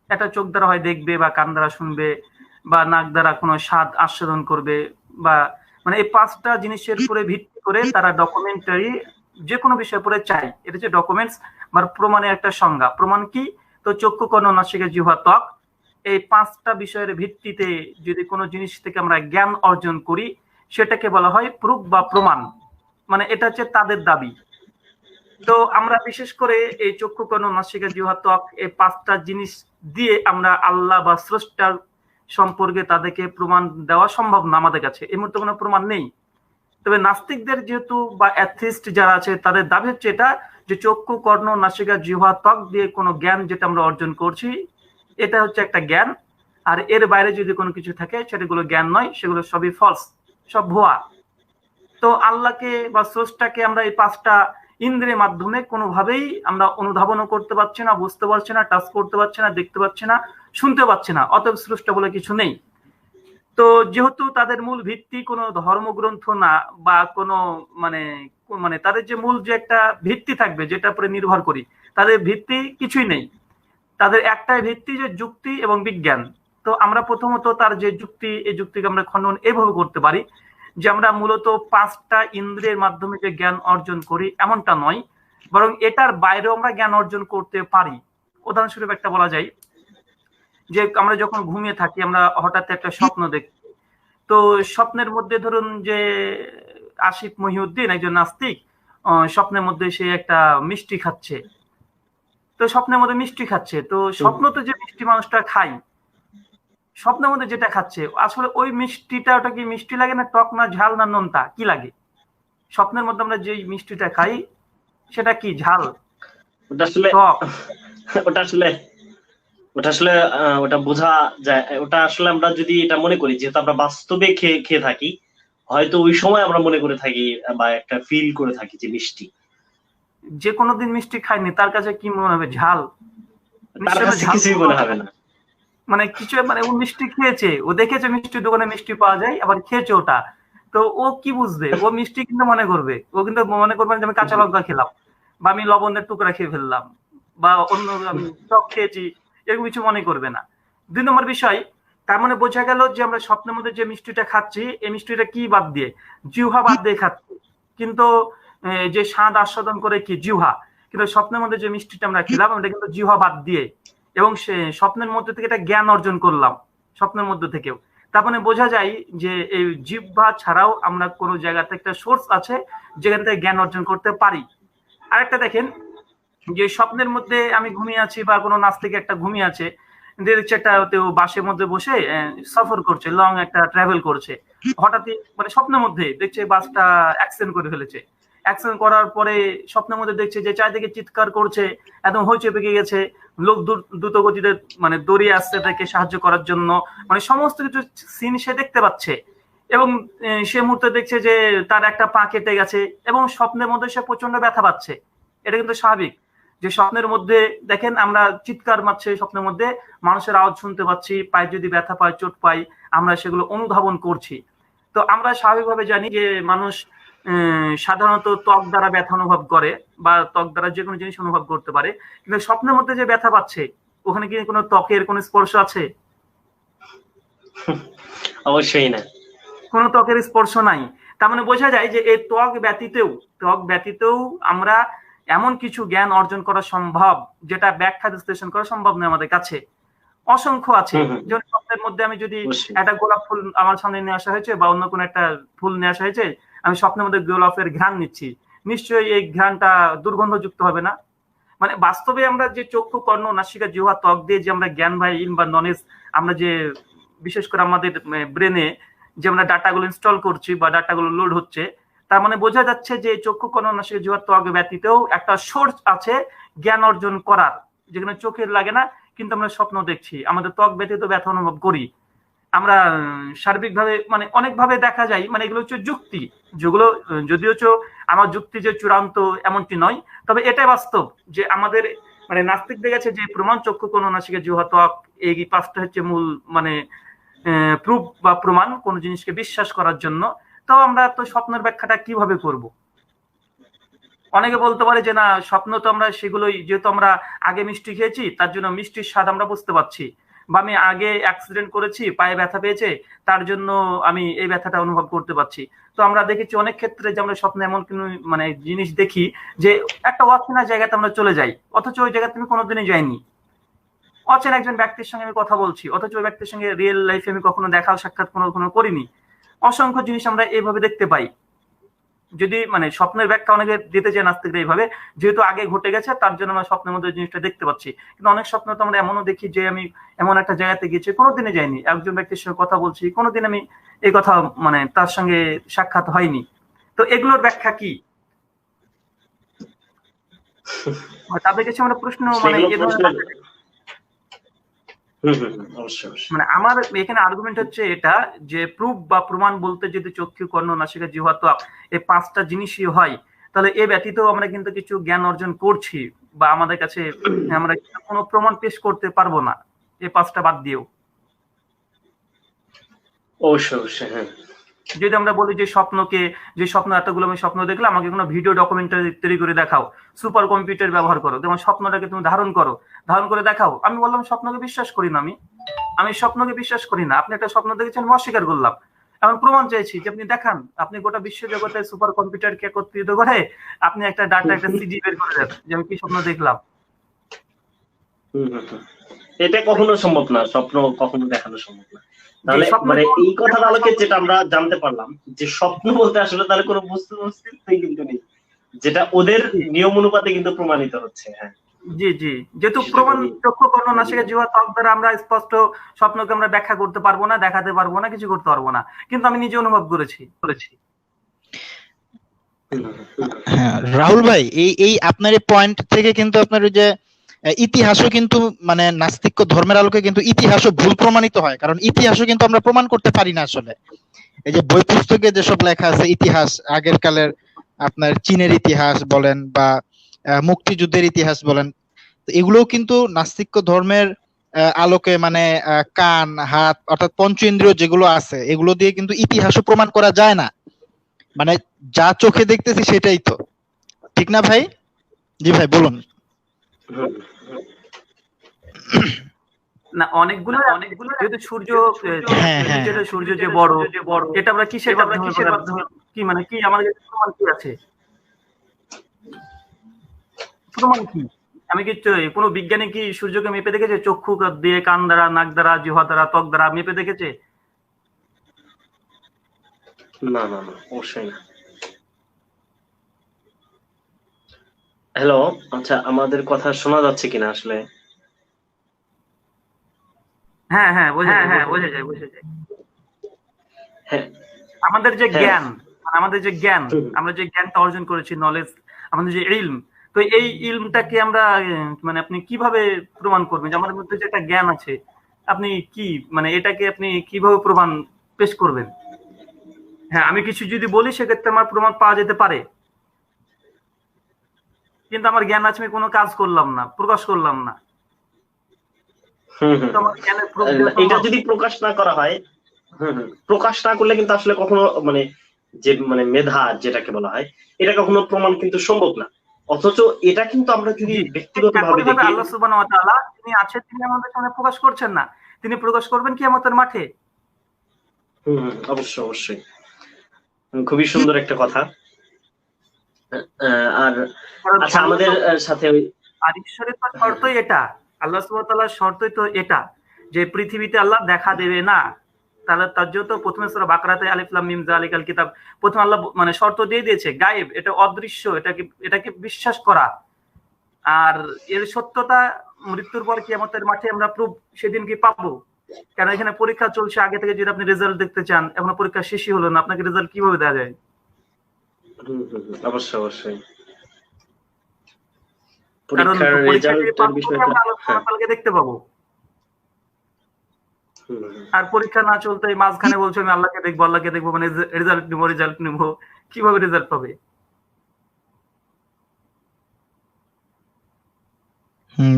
একটা চোখ দ্বারা হয় দেখবে, বা কান দ্বারা শুনবে, বা নাক দ্বারা কোনো স্বাদ আস্বাদন করবে, বা মানে এই 5টা জিনিসের উপরে ভিত্তি করে তারা ডকুমেন্টারি যে কোনো বিষয়ের উপরে চায়। এটা হচ্ছে ডকুমেন্টস বা প্রমাণের একটা সংজ্ঞা। প্রমাণ কি? তো চক্ষু কর্ণ নাসিকা জিহ্বা ত্বক, এই 5টা বিষয়ের ভিত্তিতে যদি কোনো জিনিস থেকে আমরা জ্ঞান অর্জন করি সেটাকে বলা হয় প্রুফ বা প্রমাণ। মানে এটা হচ্ছে তাদের দাবি। তো আমরা বিশেষ করে এই চক্ষু কর্ণ নাসিকা জিহ্বা ত্বক এই 5টা জিনিস দিয়ে আমরা আল্লাহ বা স্রষ্টার সম্পর্কে তাদেরকে প্রমাণ দেওয়া সম্ভব না আমাদের কাছে, এই মুহূর্তে কোনো প্রমাণ নেই। তবে নাস্তিকদের যেহেতু বা অ্যাথিস্ট যারা আছে তাদের দাবি হচ্ছে এটা যে চক্ষু কর্ণ নাসিকা জিহ্বা ত্বক দিয়ে কোনো জ্ঞান যেটা আমরা অর্জন করছি এটা হচ্ছে একটা জ্ঞান, আর এর বাইরে যদি কোনো কিছু থাকে সেটাগুলো জ্ঞান নয়, সেগুলো সবই ফলস, সব ভুয়া। তো আল্লাহকে বা স্রষ্টাকে আমরা এই 5টা ইন্দ্রিয়ের মাধ্যমে কোনোভাবেই আমরা অনুধাবনও করতে পারছি না, বুঝতে পারছি না, টাচ করতে পারছি না, দেখতে পাচ্ছি না, শুনতে পাচ্ছি না, অতএব স্রষ্টা বলে কিছু নেই। তো যেহেতু তাদের মূল ভিত্তি কোনো ধর্মগ্রন্থ না বা কোনো মানে তাদের যে মূল যে একটা ভিত্তি থাকবে যেটা উপরে নির্ভর করি, তাদের ভিত্তি কিছুই নেই। তাদের একটাই ভিত্তি যে যুক্তি এবং বিজ্ঞান। তো আমরা প্রথমত তার যে যুক্তি, এই যুক্তিকে আমরা খণ্ডন এইভাবে করতে পারি যে আমরা মূলত 5টা ইন্দ্রিয়ের মাধ্যমে যে জ্ঞান অর্জন করি এমনটা নয়, বরং এটার বাইরেও আমরা জ্ঞান অর্জন করতে পারি। উদাহরণস্বরূপ একটা বলা যায় যে আমরা যখন ঘুমিয়ে থাকি আমরা হঠাৎ একটা স্বপ্ন দেখি। তো স্বপ্নের মধ্যে ধরুন যে আসিফ মহিউদ্দিন একজন নাস্তিক স্বপ্নের মধ্যে সে একটা মিষ্টি খাচ্ছে। তো স্বপ্নের মধ্যে মিষ্টি খাচ্ছে, তো স্বপ্ন তো যে মিষ্টি মানুষটা খায়, স্বপ্নের মধ্যে যেটা খাচ্ছে আসলে ওই মিষ্টিটা ওটা কি মিষ্টি লাগে না টক না ঝাল না নোনতা কি লাগে? স্বপ্নের মধ্যে আমরা যে মিষ্টিটা খাই সেটা কি ঝাল, আসলে টক? ওটা আসলে ওটা বোঝা যায়। ওটা আসলে আমরা যদি এটা মনে করি, যেহেতু আমরা বাস্তবে খেয়ে থাকি, হয়তো ওই সময় আমরা মনে করে থাকি বা একটা ফিল করে থাকি যে মিষ্টি। যে কোনোদিন মিষ্টি খায়নি তার কাছে কি মনে হবে? ঝাল। তার কাছে কিছুই মনে হবে না। মানে কিছু, মানে ও মিষ্টি খেয়েছে, ও দেখেছে মিষ্টির দোকানে মিষ্টি পাওয়া যায়, আবার খেয়েছে ওটা, তো ও কি বুঝবে? ও মিষ্টি কিন্তু মনে করবে, ও কিন্তু মনে করবে যে আমি কাঁচা লঙ্কা খেলাম, বা আমি লবণের টুকরা খেয়ে ফেললাম, বা অন্য আমি টক খেয়েছি, এরকম কিছু মনে করবে না। 2 নম্বর বিষয়, তার মানে বোঝা গেল যে আমরা স্বপ্নের মধ্যে যে মিষ্টিটা খাচ্ছি, এই মিষ্টিটা কি বাদ দিয়ে? জিহ্বা বাদ দিয়ে খাচ্ছি। কিন্তু যে স্বাদ আস্বাদন করে কি জিহ্বা, কিন্তু স্বপ্নের মধ্যে যে মিষ্টিটা আমরা খেলাম ওটা কিন্তু জিহ্বা বাদ দিয়ে, এবং সে স্বপ্নের মধ্যে থেকে এটা জ্ঞান অর্জন করলাম স্বপ্নের মধ্যে থেকেও। তার মানে বোঝা যায় যে এই জিহ্বা ছাড়াও আমরা কোনো জায়গাতে একটা সোর্স আছে যেখান থেকে জ্ঞান অর্জন করতে পারি। আরেকটা দেখেন, যে স্বপ্নের মধ্যে আমি ঘুমিয়ে আছি বা কোনো নাস্তিক একটা ঘুমিয়ে আছে, দেখছে একটা বাসের মধ্যে বসে সফর করছে, লং একটা ট্রাভেল করছে, হঠাৎই মানে স্বপ্নের মধ্যে দেখছে বাসটা অ্যাক্সিডেন্ট করে ফেলেছে। অ্যাক্সিডেন্ট করার পরে স্বপ্নের মধ্যে দেখছে যে চারিদিকে চিৎকার করছে, একদম হইচই পেকে গেছে, লোক দ্রুত গতিতে মানে দৌড়িয়ে আসছে তাকে সাহায্য করার জন্য, মানে সমস্ত কিছু সিন সে দেখতে পাচ্ছে। এবং সে মুহূর্তে দেখছে যে তার একটা পা কেটে গেছে, এবং স্বপ্নের মধ্যে সে প্রচন্ড ব্যথা পাচ্ছে। এটা কিন্তু স্বাভাবিক যে স্বপ্নের মধ্যে দেখেন আমরা চিৎকার মারছে, স্বপ্নের মধ্যে মানুষের আওয়াজ শুনতে পাচ্ছি, পায়ে যদি ব্যথা পায়, চোট পাই, আমরা সেগুলো অনুধাবন করছি। তো আমরা স্বাভাবিকভাবে জানি যে মানুষ সাধারণত ত্বক দ্বারা ব্যথা অনুভব করে, বা ত্বক দ্বারা যে কোনো জিনিস অনুভব করতে পারে, কিন্তু স্বপ্নের মধ্যে যে ব্যথা পাচ্ছে ওখানে কি কোনো ত্বকের কোনো স্পর্শ আছে? অবশ্যই না, কোনো ত্বকের স্পর্শ নাই। তার মানে বোঝা যায় যে এই ত্বক ব্যতীতেও আমরা এমন কিছু জ্ঞান অর্জন করা সম্ভব যেটা ব্যাখ্যা বিশ্লেষণ করা সম্ভব নয় আমাদের কাছে। অসংখ্য আছে। যেমন স্বপ্নের মধ্যে আমি যদি একটা গোলাপ ফুল আমার সামনে নিয়ে আসা হয়েছে, বা অন্য কোনো একটা ফুল নিয়ে আসা হয়েছে, আমি স্বপ্নের মধ্যে গোলাপের ঘ্রাণ নিচ্ছি, নিশ্চয়ই এই ঘ্রাণটা দুর্গন্ধযুক্ত হবে না? মানে বাস্তবে আমরা যে চক্ষু, কর্ণ, নাসিকা, জিহ্বা, ত্বক দিয়ে যে আমরা জ্ঞান বা ইন বা নলেজ, আমরা যে বিশেষ করে আমাদের ব্রেনে যে আমরা ডাটাগুলো ইনস্টল করছি বা ডাটাগুলো লোড হচ্ছে, তার মানে বোঝা যাচ্ছে যে চক্ষু, কর্ণ, নাসিকা, জিহ্বা, ত্বক ব্যতীতও একটা সোর্স আছে জ্ঞান অর্জন করার, যেখানে চোখের লাগে না, কিন্তু আমরা স্বপ্ন দেখছি, আমাদের ত্বক ব্যতীত ব্যথা অনুভব করি। আমরা সার্বিকভাবে মানে অনেকভাবে দেখা যায়, মানে এগুলো হচ্ছে যুক্তি, যেগুলো যদিও আমার যুক্তি যে চূড়ান্ত এমনটি নয়, তবে এটাই বাস্তব যে আমাদের মানে নাস্তিকদের কাছে যে প্রমাণ, চক্ষু, কর্ণ, নাসিকা, জিহ্বা, ত্বক, এই 5টা হচ্ছে মূল মানে প্রুফ বা প্রমাণ কোন জিনিসকে বিশ্বাস করার জন্য। তো আমরা তো স্বপ্নের ব্যাখ্যাটা কিভাবে করব? অনেকে বলতে পারে যে না, স্বপ্ন তো আমরা সেগুলোই, যেহেতু আমরা আগে মিষ্টি খেয়েছি তার জন্য মিষ্টির স্বাদ আমরা বুঝতে পারছি, বা আমি আগে অ্যাক্সিডেন্ট করেছি, পায়ে ব্যথা পেয়েছে, তার জন্য আমি এই ব্যথাটা অনুভব করতে পারছি। তো আমরা দেখেছি অনেক ক্ষেত্রে যে আমরা স্বপ্নে এমন কোনো মানে জিনিস দেখি যে একটা অচেনা জায়গাতে আমরা চলে যাই, অথচ ওই জায়গাতে আমি কোনোদিনই যাইনি। অচেনা একজন ব্যক্তির সঙ্গে আমি কথা বলছি, অথচ ওই ব্যক্তির সঙ্গে রিয়েল লাইফে আমি কখনো দেখা সাক্ষাৎ কোনো করিনি। অসংখ্য জিনিস আমরা এইভাবে দেখতে পাই। যদি মানে স্বপ্নের ব্যাখ্যা অনেকে দিতে চায় নাস্তিকরা এইভাবে, যেহেতু আগে ঘটে গেছে তার জন্য আমরা স্বপ্নের মধ্যে জিনিসটা দেখতে পাচ্ছি। কিন্তু অনেক স্বপ্ন তো আমরা এমনও দেখি যে আমি এমন একটা জায়গাতে গেছি, কোনোদিনে যাইনি, একজন ব্যক্তির সঙ্গে কথা বলছি, কোনোদিন আমি এই কথা মানে তার সঙ্গে সাক্ষাৎ হয়নি। তো এগুলোর ব্যাখ্যা কি? তাদের কাছে আমরা প্রশ্ন মানে মানে আমার এখানে আর্গুমেন্ট হচ্ছে এটা যে প্রুফ বা প্রমাণ বলতে যদি চক্ষু, কর্ণ, নাসিকা, জিহ্বা, ত্বক এই 5টা জিনিসই হয়, তাহলে এ ব্যতীত আমরা কিন্তু কিছু জ্ঞান অর্জন করছি, বা আমাদের কাছে আমরা কোনো প্রমাণ পেশ করতে পারবো না এই 5টা বাদ দিয়েও। অবশ্যই হ্যাঁ। যদি আমরা বলি যে স্বপ্ন এতগুলো আমি স্বপ্ন দেখলাম, আমাকে কোনো ভিডিও ডকুমেন্টারি তৈরি করে দেখাও, সুপার কম্পিউটার ব্যবহার করো, যেমন স্বপ্নটাকে তুমি ধারণ করে দেখাও। আমি বললাম স্বপ্নকে বিশ্বাস করি না, আমি স্বপ্নকে বিশ্বাস করি না। আপনি একটা স্বপ্ন দেখেছেন, আমি অস্বীকার করলাম, এখন প্রমাণ চাইছি যে আপনি দেখান, আপনি গোটা বিশ্ব জগতে সুপার কম্পিউটারকে একত্রিত করে আপনি একটা ডাটা, একটা সিডি বের করে দেন যে আমি কি স্বপ্ন দেখলাম। এটা কখনো সম্ভব না, স্বপ্ন কখনো দেখানো সম্ভব না। তাহলে মানে এই কথার আলোকে যেটা আমরা জানতে পারলাম যে স্বপ্ন বলতে আসলে তার কোনো বস্তু অস্তিত্বই কিন্তু নেই, যেটা ওদের নিয়ম অনুপাতে কিন্তু প্রমাণিত হচ্ছে। হ্যাঁ জি, যেহেতু প্রমাণ চক্ষু, কর্ণ, নাসিকা, জিহ্বা, ত্বক দ্বারা আমরা স্পষ্ট স্বপ্নকে আমরা ব্যাখ্যা করতে পারবো না, দেখাতে পারবো না, কিছু করতে পারবো না, কিন্তু আমি নিজে অনুভব করেছি। হ্যাঁ রাহুল ভাই, এই আপনার এই পয়েন্ট থেকে কিন্তু আপনার ওই যে ইতিহাসও কিন্তু মানে নাস্তিক্য ধর্মের আলোকে কিন্তু ইতিহাসও ভুল প্রমাণিত হয়, কারণ ইতিহাসও কিন্তু আমরা প্রমাণ করতে পারি না আসলে। এই যে বই পুস্তকে যেসব লেখা আছে ইতিহাস, আগের কালের আপনার চীনের ইতিহাস বলেন বা মুক্তিযুদ্ধের ইতিহাস বলেন, এগুলোও কিন্তু নাস্তিক্য ধর্মের আলোকে মানে কান হাত অর্থাৎ পঞ্চ ইন্দ্রিয় যেগুলো আছে এগুলো দিয়ে কিন্তু ইতিহাসও প্রমাণ করা যায় না, মানে যা চোখে দেখতেছি সেটাই তো, ঠিক না ভাই? জি ভাই বলুন। না অনেকগুলো যেহেতু সূর্য যেটা সূর্য যে বড় এটা আমরা কিসের মাধ্যমে কি মানে কি আমাদের প্রমাণ কি আছে, প্রমাণ কি? আমি কি কোনো বিজ্ঞানী কি সূর্যকে মেপে দেখেছে চক্ষু দিয়ে, কান দ্বারা, নাক দ্বারা, জিহ্বা দ্বারা, ত্বক দ্বারা মেপে দেখেছে? না না না, অবশ্যই না। হ্যালো, আচ্ছা আমাদের কথা শোনা যাচ্ছে কিনা আসলে? হ্যাঁ হ্যাঁ বোঝা যায়। হ্যাঁ, আমাদের যে জ্ঞান, আমাদের যে জ্ঞান, আমরা যে জ্ঞানটা অর্জন করেছি, নলেজ, আমাদের যে ইলম, তো এই ইলমটাকে আমরা মানে আপনি কিভাবে প্রমাণ করবেন যে আমাদের মধ্যে যে একটা জ্ঞান আছে, আপনি কি মানে এটাকে আপনি কিভাবে প্রমাণ পেশ করবেন? হ্যাঁ, আমি কিছু যদি বলি সেক্ষেত্রে আমার প্রমাণ পাওয়া যেতে পারে, কিন্তু আমার জ্ঞান আছে, আমি কোনো কাজ করলাম না, প্রকাশ করলাম না। এটা যদি প্রকাশ না করা হয়, প্রকাশ না করলে কিন্তু আসলে কখনো মানে যে মানে মেধা যেটাকে বলা হয় এটা কখনো প্রমাণ কিন্তু সম্ভব না। অথচ এটা কিন্তু আমরা যদি ব্যক্তিগতভাবে দেখি, আল্লাহ সুবহানাহু ওয়া তাআলা তিনি আছেন, তিনি আমাদের সামনে প্রকাশ করছেন না, তিনি প্রকাশ করবেন কিয়ামতের মাঠে। অবশ্যই অবশ্যই, খুবই সুন্দর একটা কথা। আর আচ্ছা আমাদের সাথে আর ঈশ্বরের তো শর্তই এটা, আল্লাহ সুবহানাহু ওয়া তাআলার শর্তই তো এটা যে পৃথিবীতে আল্লাহ দেখা দেবে না। তাহলে তার জন্য প্রথমে সূরা বাকারাতে আলিফ লাম মিম যালিকাল কিতাব, প্রথমে আল্লাহ মানে শর্ত দিয়ে দিয়েছে গায়েব, এটা অদৃশ্য, এটাকে বিশ্বাস করা। আর এর সত্যতা মৃত্যুর পর কিয়ামতের মাঠে আমরা প্রুফ সেদিন কি পাবো। কারণ এখানে পরীক্ষা চলছে আগে থেকে, যদি আপনি রেজাল্ট দেখতে চান, এখনো পরীক্ষা শেষই হলো না, আপনাকে রেজাল্ট কিভাবে দেওয়া যায়? অবশ্যই অবশ্যই, কারণ পরীক্ষা দেখতে পাবো। আর পরীক্ষা না চলতে মাঝখানে বলছো আমি আল্লাহকে দেখবো মানে রেজাল্ট নিবো, কিভাবে রেজাল্ট পাবে?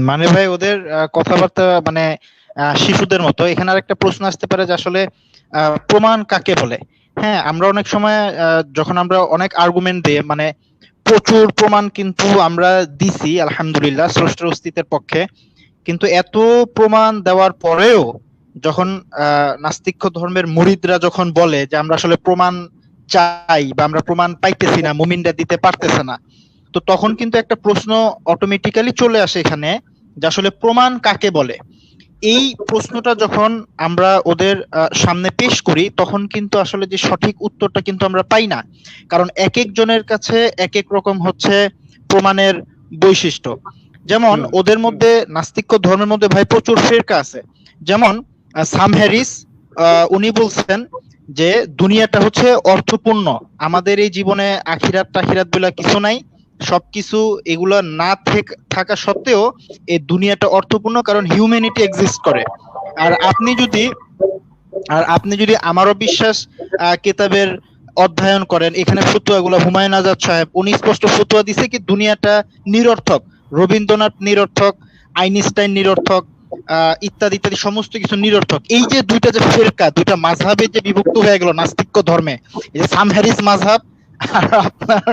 মানে ভাই ওদের কথাবার্তা মানে শিশুদের মতো। এখানে আরেকটা প্রশ্ন আসতে পারে যে আসলে প্রমাণ কাকে বলে? হ্যাঁ, আমরা অনেক সময় যখন আমরা অনেক আর্গুমেন্ট দিয়ে মানে প্রচুর প্রমাণ কিন্তু আমরা দিছি আলহামদুলিল্লাহ স্রষ্টার অস্তিত্বের পক্ষে, কিন্তু এত প্রমাণ দেওয়ার পরেও যখন নাস্তিক্য ধর্মের মুরিদরা যখন বলে যে আমরা আসলে প্রমাণ চাই বা আমরা প্রমাণ পাইতেছি না, মুমিনরা দিতে পারতেছে না, তো তখন কিন্তু একটা প্রশ্ন অটোমেটিক্যালি চলে আসে এখানে যে আসলে প্রমাণ কাকে বলে। এই প্রশ্নটা যখন আমরা ওদের সামনে পেশ করি তখন কিন্তু আসলে যে সঠিক উত্তরটা কিন্তু আমরা পাই না, কারণ এক একজনের কাছে এক এক রকম হচ্ছে প্রমাণের বৈশিষ্ট্য। যেমন ওদের মধ্যে নাস্তিক্য ধর্মের মধ্যে ভাই প্রচুর ফিরকা আছে। যেমন সাম হ্যারিস উনি বলছেন যে দুনিয়াটা হচ্ছে অর্থপূর্ণ, আমাদের এই জীবনে আখিরাত টাখিরাত বলে কিছু নাই, সবকিছু এগুলো না থাকা সত্ত্বেও এই দুনিয়াটা অর্থপূর্ণ, কারণ হিউম্যানিটি এক্সিস্ট করে। আর আপনি যদি আমারও বিশ্বাস কিতাবের অধ্যয়ন করেন, এখানে ফতুয়াগুলো হুমায়ুন আজাদ সাহেব উনি স্পষ্ট ফতুয়া দিছে কি দুনিয়াটা নিরর্থক, রবীন্দ্রনাথ নিরর্থক, আইনস্টাইন নিরর্থক, ইত্যাদি ইত্যাদি সমস্ত কিছু নিরর্থক। এই যে দুইটা যে ফিরকা, দুইটা মাযহাবে যে বিভক্ত হয়ে গেল নাস্তিক্য ধর্মে, এই যে সাম হ্যারিস মাযহাব আর আপনার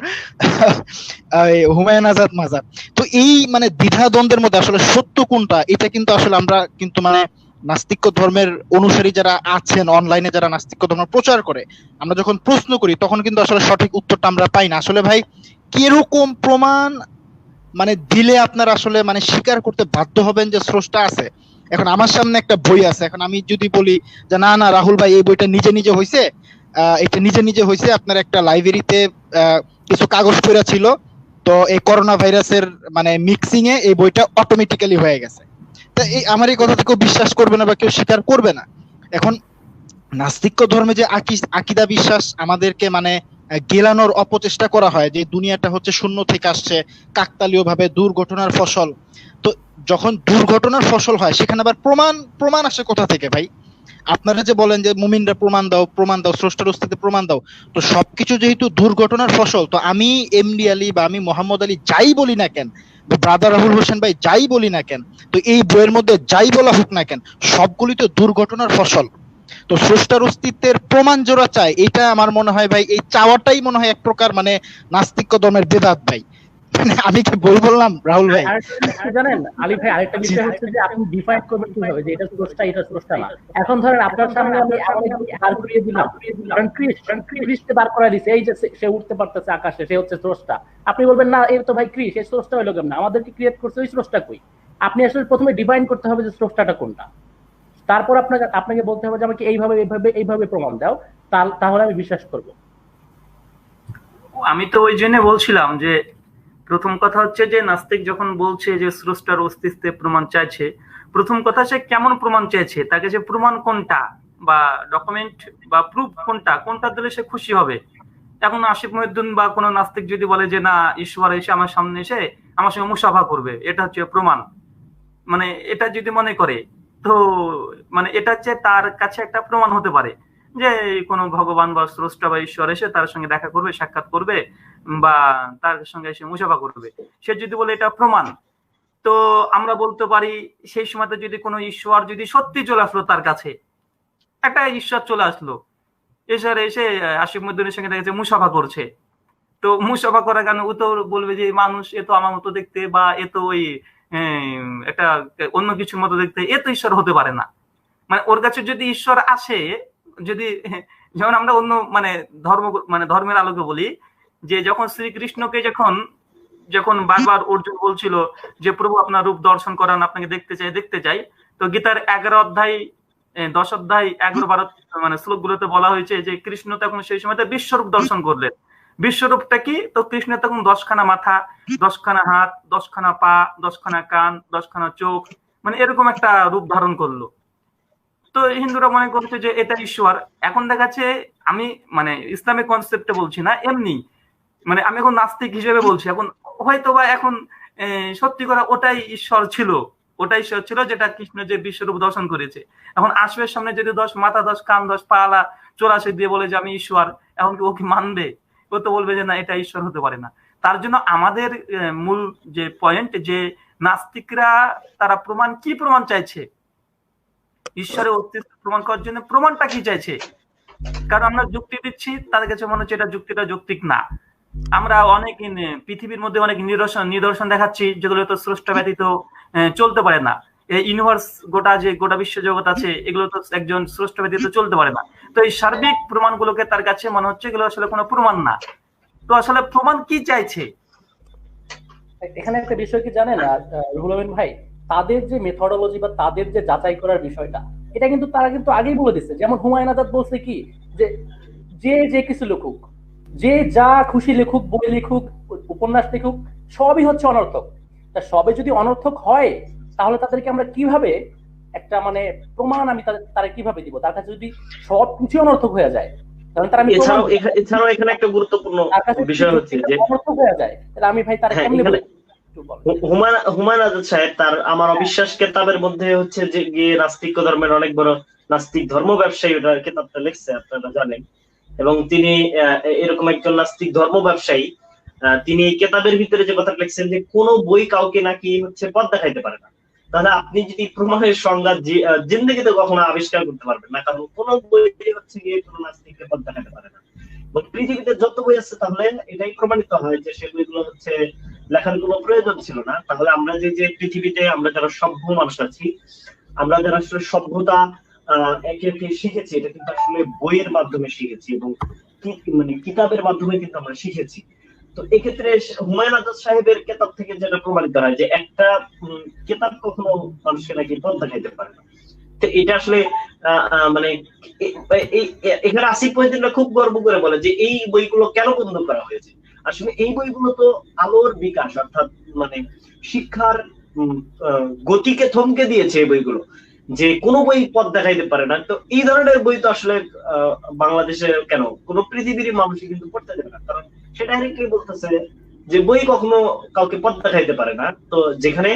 হুমায়ুন আজাদ মাযহাব, তো এই মানে দ্বিধা দ্বন্দ্বের মধ্যে আসলে সত্য কোনটা, এটা কিন্তু আসলে আমরা কিন্তু মানে নাস্তিক্য ধর্মের অনুসারী যারা আছেন অনলাইনে, যারা নাস্তিক্য ধর্ম প্রচার করে, আমরা যখন প্রশ্ন করি তখন কিন্তু আসলে সঠিক উত্তরটা আমরা পাই না। আসলে ভাই কিরকম প্রমাণ মানে দিলে আপনারা আসলে মানে স্বীকার করতে বাধ্য হবেন যে স্রষ্টা আছে? এখন আমার সামনে একটা বই আছে, এখন আমি যদি বলি যে না না রাহুল ভাই এই বইটা নিজে নিজে হয়েছে, এটা নিজে নিজে হয়েছে, আপনার একটা লাইব্রেরিতে কিছু কাগজ পড়া ছিল, তো এই করোনা ভাইরাসের মানে মিক্সিং এ এই বইটা অটোমেটিক্যালি হয়ে গেছে, তা এই আমার এই কথা কেউ বিশ্বাস করবে না বা কেউ স্বীকার করবে না। এখন নাস্তিক্য ধর্মে যে আকীদা বিশ্বাস আমাদেরকে মানে গেলানোর অপচেষ্টা করা হয় যে দুনিয়াটা হচ্ছে শূন্য থেকে আসছে, কাকতালীয় ভাবে দুর্ঘটনার ফসল। তো যখন দুর্ঘটনার ফসল হয় সেখানে আবার প্রমাণ আসে কোথা থেকে ভাই? আপনারা যে বলেন যে মুমিনরা প্রমাণ দাও, স্রষ্টার অস্তিত্বে প্রমাণ দাও, তো সবকিছু যেহেতু দুর্ঘটনার ফসল, তো আমি এমডি আলী বা আমি মোহাম্মদ আলী যাই বলি না কেন, ব্রাদার রাহুল হোসেন ভাই যাই বলি না কেন, তো এই বইয়ের মধ্যে যাই বলা হোক না কেন, সবগুলি তো দুর্ঘটনার ফসল। তো স্রষ্টার অস্তিত্বের প্রমাণ জোড়া চায়, এটা আমার মনে হয় ভাই, এই চাওয়াটাই মনে হয় এক প্রকার মানে নাস্তিক্য ধর্মের বেদাত ভাই। আমি কি বই বললাম রাহুল ভাই? জানেন আলী ভাই, আরেকটা বিষয় হচ্ছে যে আপনি ডিফাইন করবেন কিভাবে যে এটা স্রষ্টা এটা স্রষ্টা না। এখন ধরেন আপনার সামনে আমি দাঁড় করিয়ে দিলাম, কারণ ক্রিসকে দাঁড় করাই দিছে, এই যে সে উঠতে পারতেছে আকাশে, সে হচ্ছে স্রষ্টা। আপনি বলবেন না এই তো ভাই ক্রিস, এই স্রষ্টা হইলো কেমন, আমাদেরকে ক্রিয়েট করছে ওই স্রষ্টা কই? আপনি আসলে প্রথমে ডিফাইন করতে হবে যে স্রষ্টাটা কোনটা, তারপর আপনাকে বলতে হবে যে আমাকে এইভাবে প্রমাণ দাও, তাহলে আমি বিশ্বাস করব। আমি তো ওই জন্য বলছিলাম যে প্রথম কথা হচ্ছে যে নাস্তিক যখন বলছে যে স্রষ্টার অস্তিত্বে প্রমাণ চাইছে, প্রথম কথা সে কেমন প্রমাণ চাইছে, তাকে যে প্রমাণ কোনটা বা ডকুমেন্ট বা প্রুফ কোনটা দিলে সে খুশি হবে। এখন আসিফ মহিউদ্দিন বা কোনো নাস্তিক যদি বলে যে না ঈশ্বর এসে আমার সামনে এসে আমার সঙ্গে মুসাফা করবে, এটা হচ্ছে প্রমাণ, মানে এটা যদি মনে করে, তো মানে এটা হচ্ছে তার কাছে একটা প্রমাণ হতে পারে যে কোনো ভগবান বা স্রষ্টা বা ঈশ্বর এসে তার সঙ্গে দেখা করবে, সাক্ষাৎ করবে বা তার সঙ্গে এসে মুসাফা করবে। সে যদি বলে এটা প্রমাণ, তো আমরা বলতে পারি সেই সময়তে যদি কোনো ঈশ্বর যদি সত্যি চলে আসলো, তার কাছে একটা ঈশ্বর চলে আসলো, এসে আসিফ মহিউদ্দিনের সঙ্গে দেখা যাচ্ছে মুসাফা করছে, তো মুসাফা করার কারণে ও তো বলবে যে মানুষ এ তো আমার মতো দেখতে বা এ তো ওই একটা অন্য কিছুর মতো দেখতে, এ তো ঈশ্বর হতে পারে না। মানে ওর কাছে যদি ঈশ্বর আসে, যদি যেমন আমরা অন্য ধর্মের আলোকে বলি যে যখন শ্রীকৃষ্ণকে যখন বারবার অর্জুন বলছিল যে প্রভু আপনার রূপ দর্শন করান, আপনাকে দেখতে চাই, তো গীতার 11 অধ্যায় 10 অধ্যায় 11-12 মানে শ্লোকগুলোতে বলা হয়েছে যে কৃষ্ণ তখন সেই সময়তে বিশ্বরূপ দর্শন করলেন। বিশ্বরূপটা কি? তো কৃষ্ণ তখন 10খানা মাথা, 10খানা হাত, 10খানা পা, 10খানা কান, 10খানা চোখ, মানে এরকম একটা রূপ ধারণ করলো। তো হিন্দুরা মনে করছে যে এটা ঈশ্বর। এখন দেখাচ্ছে আমি মানে ইসলামিক কনসেপ্টে বলছি না, এমনি মানে আমি এখন নাস্তিক হিসেবে বলছি, এখন হয়তোবা এখন সত্যি করে ওটাই ঈশ্বর ছিল যেটা কৃষ্ণ যে বিশ্বরূপ দর্শন করেছে। এখন আসবের সামনে যদি 10 মাথা, 10 কান, 10 পালা, 84 দিয়ে বলে যে আমি ঈশ্বর, এখন কি ও কি মানবে? ও তো বলবে যে না, এটা ঈশ্বর হতে পারে না। তার জন্য আমাদের মূল যে পয়েন্ট, যে নাস্তিকরা তারা কি প্রমাণ চাইছে, ঈশ্বরের অস্তিত্ব প্রমাণ করার জন্য প্রমাণটা কি চাইছে? কারণ আমরা যুক্তি দিচ্ছি, তাদের কাছে মনে হচ্ছে এটা যুক্তিটা যৌক্তিক না। আমরা অনেক পৃথিবীর মধ্যে অনেক নিদর্শন দেখাচ্ছি যেগুলো তো স্রষ্টা ব্যতীত চলতে পারে না। এই ইউনিভার্স গোটা বিশ্ব জগৎ আছে, এগুলো তো একজন স্রষ্টা ব্যতীত চলতে পারে না। তো এই সার্বিক প্রমাণগুলোকে তার কাছে মনে হচ্ছে এগুলো আসলে কোনো প্রমাণ না। তো আসলে প্রমাণ কি চাইছে? এখানে একটা বিষয় কি জানেন রুহুল আমিন ভাই, তাদের যে মেথডোলজি বা তাদের যে যাচাই করার বিষয়টা, এটা কিন্তু তারা কিন্তু আগেই বলে দিচ্ছে। যেমন হুমায়ুন আজাদ বলছে কি যে কিছু লিখুক, যে যা খুশি লিখুক, বই লিখুক, উপন্যাস লিখুক, সবই হচ্ছে অনর্থক। তা সবে যদি অনর্থক হয়, তাহলে তাদেরকে আমরা কিভাবে একটা মানে প্রমাণ আমি তারা কিভাবে দিব? তার কাছে যদি সব কিছু অনর্থক হয়ে যায়, তাহলে তারা এছাড়াও এখানে একটা গুরুত্বপূর্ণ বিষয় হচ্ছে যে অনর্থক হয়ে যায়, তাহলে আমি ভাই তারা কেমনে বলবো? হুমায়ুন আজাদ সাহেব তার আমার অবিশ্বাস কেতাবের মধ্যে হচ্ছে যে গিয়ে নাস্তিক ধর্মের অনেক বড় নাস্তিক ধর্ম ব্যবসায়ী ওটা কেতাবটা লিখছে, আপনারা জানেন। এবং তিনি এরকম একজন নাস্তিক ধর্ম ব্যবসায়ী, তিনি কেতাবের ভিতরে যে কথা লিখছেন যে কোন বই কাউকে নাকি হচ্ছে পথ দেখাইতে পারে না। তাহলে আপনি যদি প্রমাণের সংজ্ঞা জিন্দেগিতে কখনো আবিষ্কার করতে পারবেন না, কারণ কোন বই হচ্ছে গিয়ে কোন নাস্তিককে পথ দেখাতে পারে না। পৃথিবীতে যত বই আছে তাহলে এটাই প্রমাণিত হয় যে সে বইগুলো হচ্ছে লেখার কোনো প্রয়োজন ছিল না। তাহলে আমরা যে পৃথিবীতে আমরা যারা সভ্য মানুষ আছি, আমরা যারা আসলে সভ্যতা একে একে শিখেছি, এটা কিন্তু আসলে বইয়ের মাধ্যমে শিখেছি এবং মানে কিতাবের মাধ্যমে কিন্তু আমরা শিখেছি। তো এক্ষেত্রে হুমায়ুন আজাদ সাহেবের কেতাব থেকে যেটা প্রমাণিত হয় যে একটা কেতাব কখনো মানুষকে নাকি পথ দেখাইতে পারে না। তো এটা আসলে মানে এখানে আসিফ মহিউদ্দিনরা খুব গর্ব করে বলে যে এই বইগুলো কেন বন্ধ করা হয়েছে। আসলে এই বইগুলো তো আলোর বিকাশ, অর্থাৎ মানে শিক্ষার গতিকে থমকে দিয়েছে এই বইগুলো। যে কোনো বই পথ দেখাইতে পারে না। তো এই ধরনের বই তো আসলে বাংলাদেশে কেন কোনো পৃথিবীর মানুষই কিন্তু পড়তে যাবে না, কারণ সে ডাইরেক্টলি বলতেছে যে বই কখনো কাউকে পথ দেখাইতে পারে না। তো যেখানে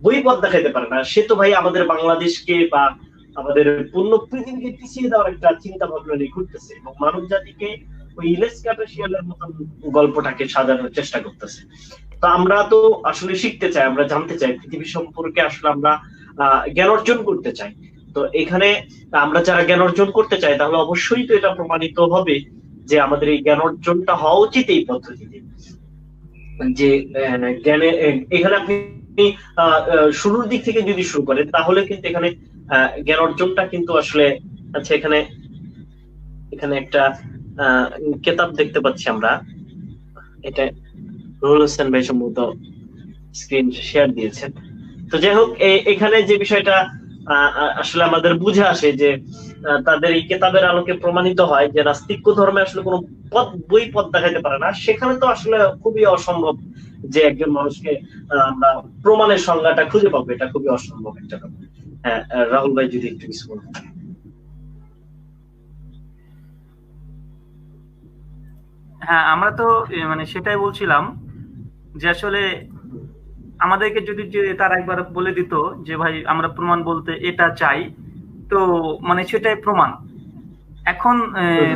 বই পথ দেখাইতে পারে না, সে তো ভাই আমাদের বাংলাদেশকে বা আমাদের পূর্ণ পৃথিবীকে পিছিয়ে দেওয়ার একটা চিন্তা ভাবনা নিয়ে ঘুরতেছে এবং মানব জাতিকে ওই ইলেস ক্যাটাশিয়ালের মতন গল্পটাকে সাজানোর চেষ্টা করতেছে। তো আমরা তো আসলে শিখতে চাই, আমরা জানতে চাই পৃথিবী সম্পর্কে, আসলে আমরা জ্ঞান অর্জন করতে চাই। তো এখানে আমরা যারা জ্ঞান অর্জন করতে চাই তাহলে অবশ্যই তো এটা প্রমাণিত হবে যে আমাদের এই জ্ঞান অর্জনটা হওয়া উচিত এই পদ্ধতিতে। যে জ্ঞানে এখানে আপনি শুরুর দিক থেকে যদি শুরু করেন তাহলে কিন্তু এখানে জ্ঞান অর্জনটা কিন্তু আসলে আচ্ছা এখানে একটা কিতাব দেখতে পাচ্ছি আমরা, এটা রুহুল হোসেন ভাই সম্ভবত স্ক্রিন শেয়ার দিয়েছেন। তো যাই হোক এখানে যে বিষয়টা আসলে আমাদের বুঝে আসে যে তাদের এই কিতাবের আলোকে প্রমাণিত হয় যে নাস্তিক্য ধর্মে আসলে কোনো বই পথ দেখাইতে পারে না। সেখানে তো আসলে খুবই অসম্ভব যে একজন মানুষকে আমরা প্রমাণের সংজ্ঞাটা খুঁজে পাবো, এটা খুবই অসম্ভব একটা ব্যাপার। হ্যাঁ, রাহুল ভাই যদি একটু কিছু বলতেন। হ্যাঁ, আমরা তো মানে সেটাই বলছিলাম যে আসলে আমাদেরকে যদি যে তার একবার বলে দিত যে ভাই আমরা প্রমাণ বলতে এটা চাই, তো মানে সেটাই প্রমাণ। এখন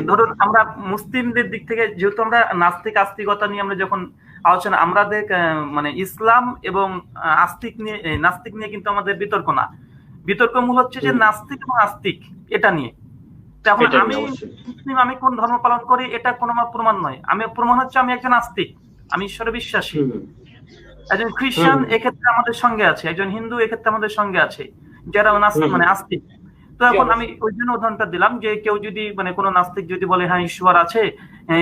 ধরুন আমরা মুসলিমদের দিক থেকে যেহেতু আমরা নাস্তিক আস্তিকতা নিয়ে আমরা যখন আলোচনা, আমাদের মানে ইসলাম এবং নাস্তিক নিয়ে কিন্তু আমাদের বিতর্ক না, বিতর্ক মূল হচ্ছে যে নাস্তিক এবং আস্তিক এটা নিয়ে। তখন আমি মুসলিম, আমি কোন ধর্ম পালন করি এটা কোনো প্রমাণ নয়, আমি প্রমাণ হচ্ছে আমি একজন আস্তিক, আমি ঈশ্বরে বিশ্বাসী। একজন খ্রিস্টান এক্ষেত্রে আমাদের সঙ্গে আছে, একজন হিন্দু এক্ষেত্রে আমাদের সঙ্গে আছে, যারা মানে আস্তিক। তো এখন আমি ওই জন্য উদাহরণটা দিলাম যে কেউ যদি মানে কোনো নাস্তিক যদি বলে হ্যাঁ ঈশ্বর আছে,